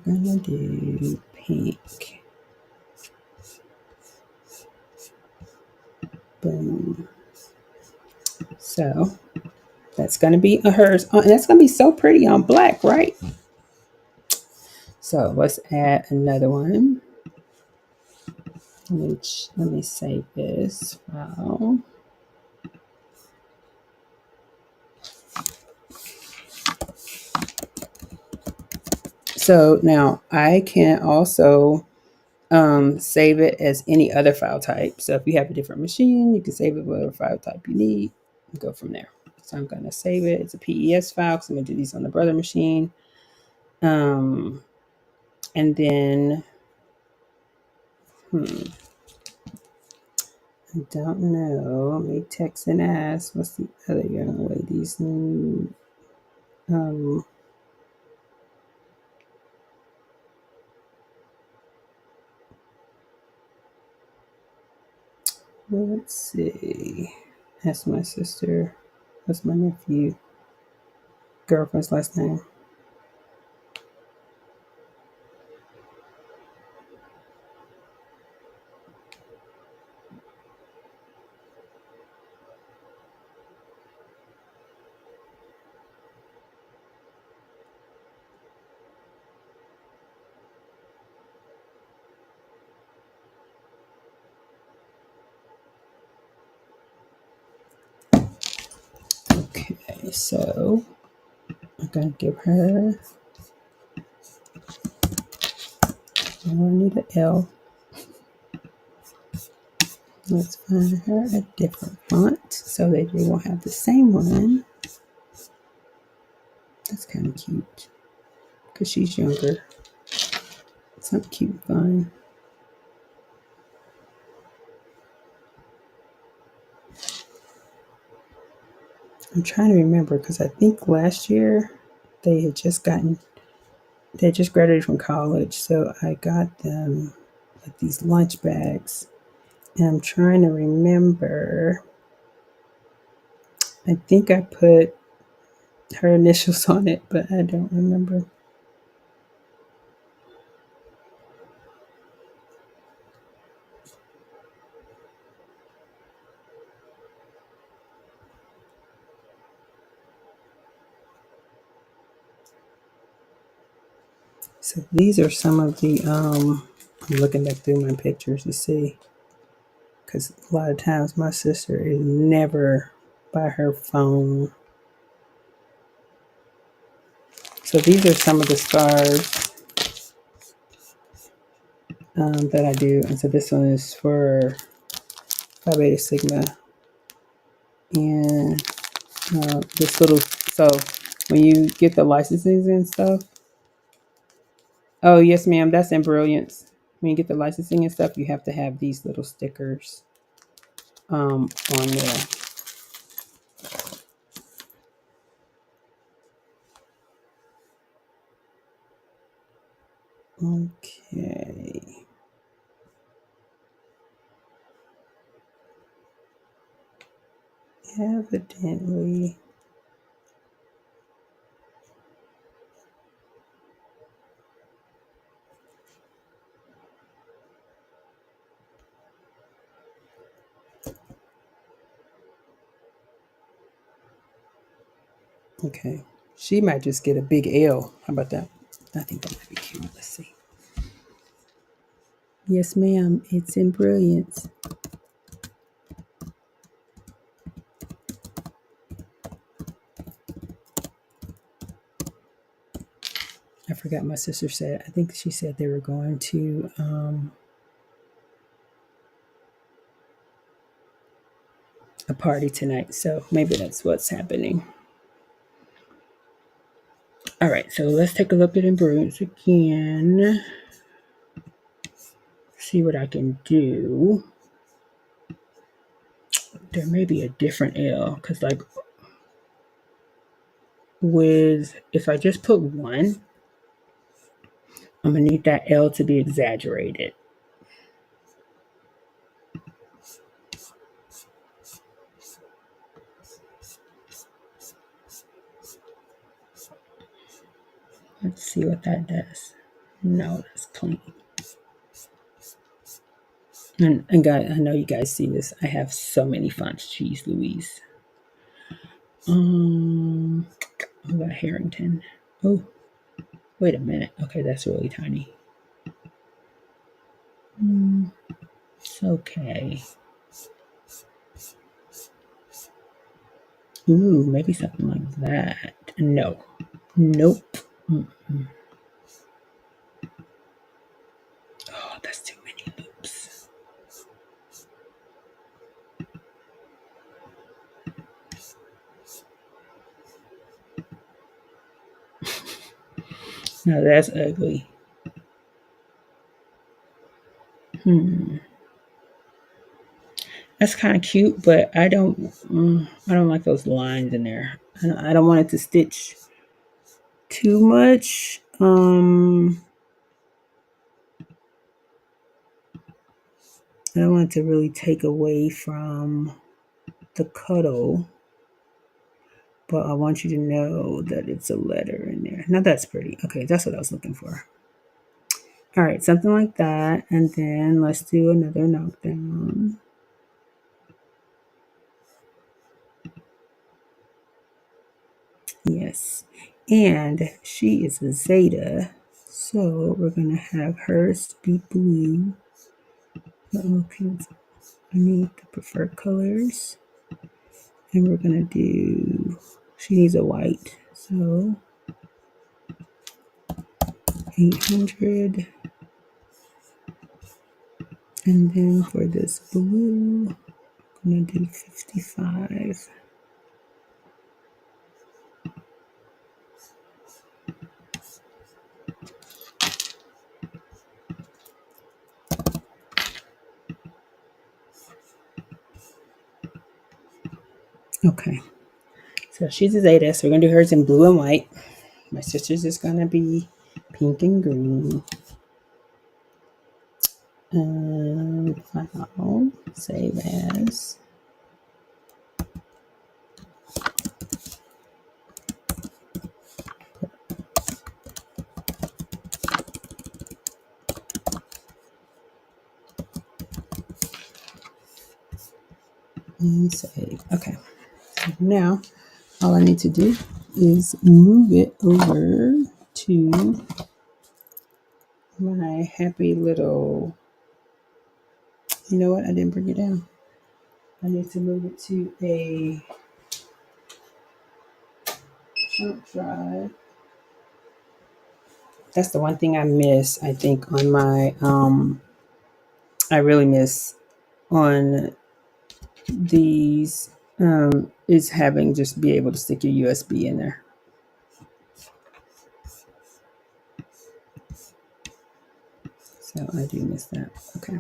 gonna do pink. Boom. So that's gonna be a hers, and that's gonna be so pretty on black, right? So let's add another one. Let me save this file. So now I can also save it as any other file type. So if you have a different machine, you can save it whatever file type you need and go from there. So I'm going to save it. It's a PES file because I'm going to do these on the brother machine. And then, I don't know. Let me text and ask. What's the other young lady's name? Let's see. That's my sister. That's my nephew. Girlfriend's last name. Okay, so I'm gonna give her. I don't need an L. Let's find her a different font so that they won't have the same one. That's kind of cute because she's younger. Some cute fun. I'm trying to remember because I think last year they had just graduated from college, so I got them like these lunch bags. And I'm trying to remember. I think I put her initials on it, but I don't remember. So these are some of the, I'm looking back through my pictures to see, because a lot of times my sister is never by her phone. So these are some of the scarves that I do. And so this one is for Phi Beta Sigma. And this little, so when you get the licensing and stuff, oh yes ma'am, that's in Brilliance. When you get the licensing and stuff, you have to have these little stickers on there. Okay. Evidently. Okay. She might just get a big L. How about that? I think that might be cute. Let's see. Yes, ma'am. It's in Brilliance. I forgot my sister said. I think she said they were going to a party tonight. So maybe that's what's happening. All right. So let's take a look at Embroidery again. See what I can do. There may be a different L because, like, with if I just put one, I'm gonna need that L to be exaggerated. Let's see what that does. No, that's clean. And guys, I know you guys see this. I have so many fonts. Jeez Louise. What about Harrington? Oh, wait a minute. Okay, that's really tiny. It's okay. Ooh, maybe something like that. No. Nope. Mm-mm. Oh, that's too many loops. No, that's ugly. That's kind of cute, but I don't like those lines in there. I don't want it to stitch too much. I don't want it to really take away from the cuddle, but I want you to know that it's a letter in there. Now that's pretty. Okay, that's what I was looking for. All right, something like that. And then let's do another knockdown. Yes. And she is a Zeta. So we're going to have hers be blue. Okay, I need the preferred colors. And we're going to do, she needs a white. So 800. And then for this blue, I'm going to do 55. Okay. So she's a Zeta, so we're going to do hers in blue and white. My sister's is going to be pink and green. File, save as. And save. Okay. So now all I need to do is move it over to my happy little, you know what? I didn't bring it down. I need to move it to a jump drive. That's the one thing I miss, I think, on my, I really miss on these, is having just be able to stick your USB in there. So I do miss that. Okay.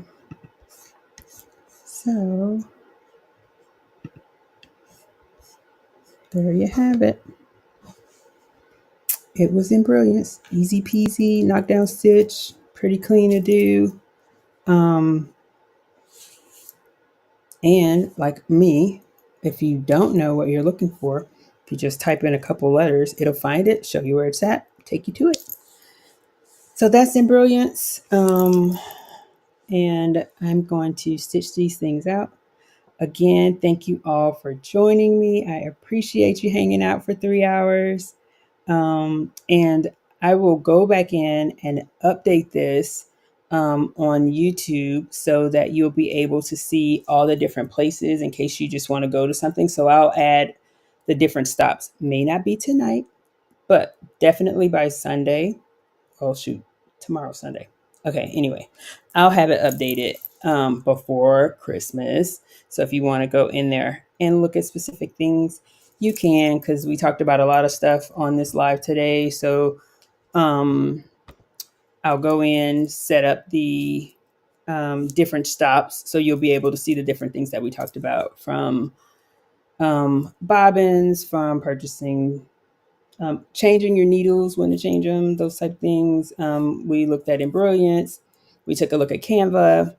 So there you have it. It was in brilliance. Easy peasy, knockdown stitch, pretty clean to do. And like me, if you don't know what you're looking for, if you just type in a couple letters, it'll find it, show you where it's at, take you to it. So that's in brilliance. And I'm going to stitch these things out. Again, thank you all for joining me. I appreciate you hanging out for 3 hours. And I will go back in and update this on YouTube so that you'll be able to see all the different places in case you just want to go to something. So I'll add the different stops. May not be tonight, but definitely by Sunday. Oh, shoot. Tomorrow's Sunday. Okay, anyway, I'll have it updated before Christmas. So if you want to go in there and look at specific things, you can, because we talked about a lot of stuff on this live today. So um, I'll go in, set up the different stops so you'll be able to see the different things that we talked about, from bobbins, from purchasing, changing your needles, when to change them, those type of things. We looked at Embroiance. We took a look at Canva.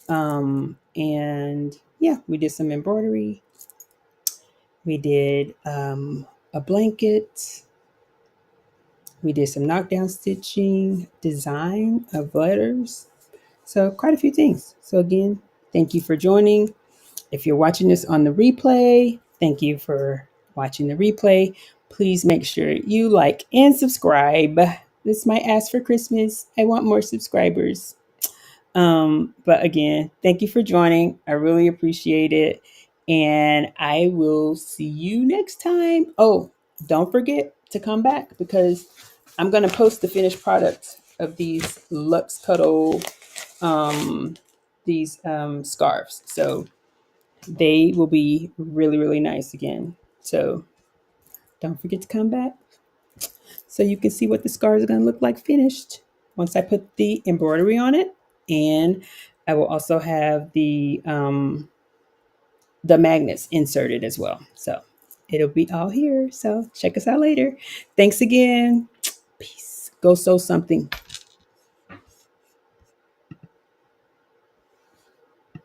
And yeah, we did some embroidery. We did a blanket. We did some knockdown stitching, design of letters. So quite a few things. So again, thank you for joining. If you're watching this on the replay, thank you for watching the replay. Please make sure you like and subscribe. This is my ask for Christmas. I want more subscribers. But again, thank you for joining. I really appreciate it. And I will see you next time. Oh, don't forget to come back, because I'm going to post the finished product of these Lux Cuddle, these scarves. So they will be really, really nice again. So don't forget to come back so you can see what the scarves are going to look like finished once I put the embroidery on it. And I will also have the magnets inserted as well. So it'll be all here. So check us out later. Thanks again. Peace. Go sew something.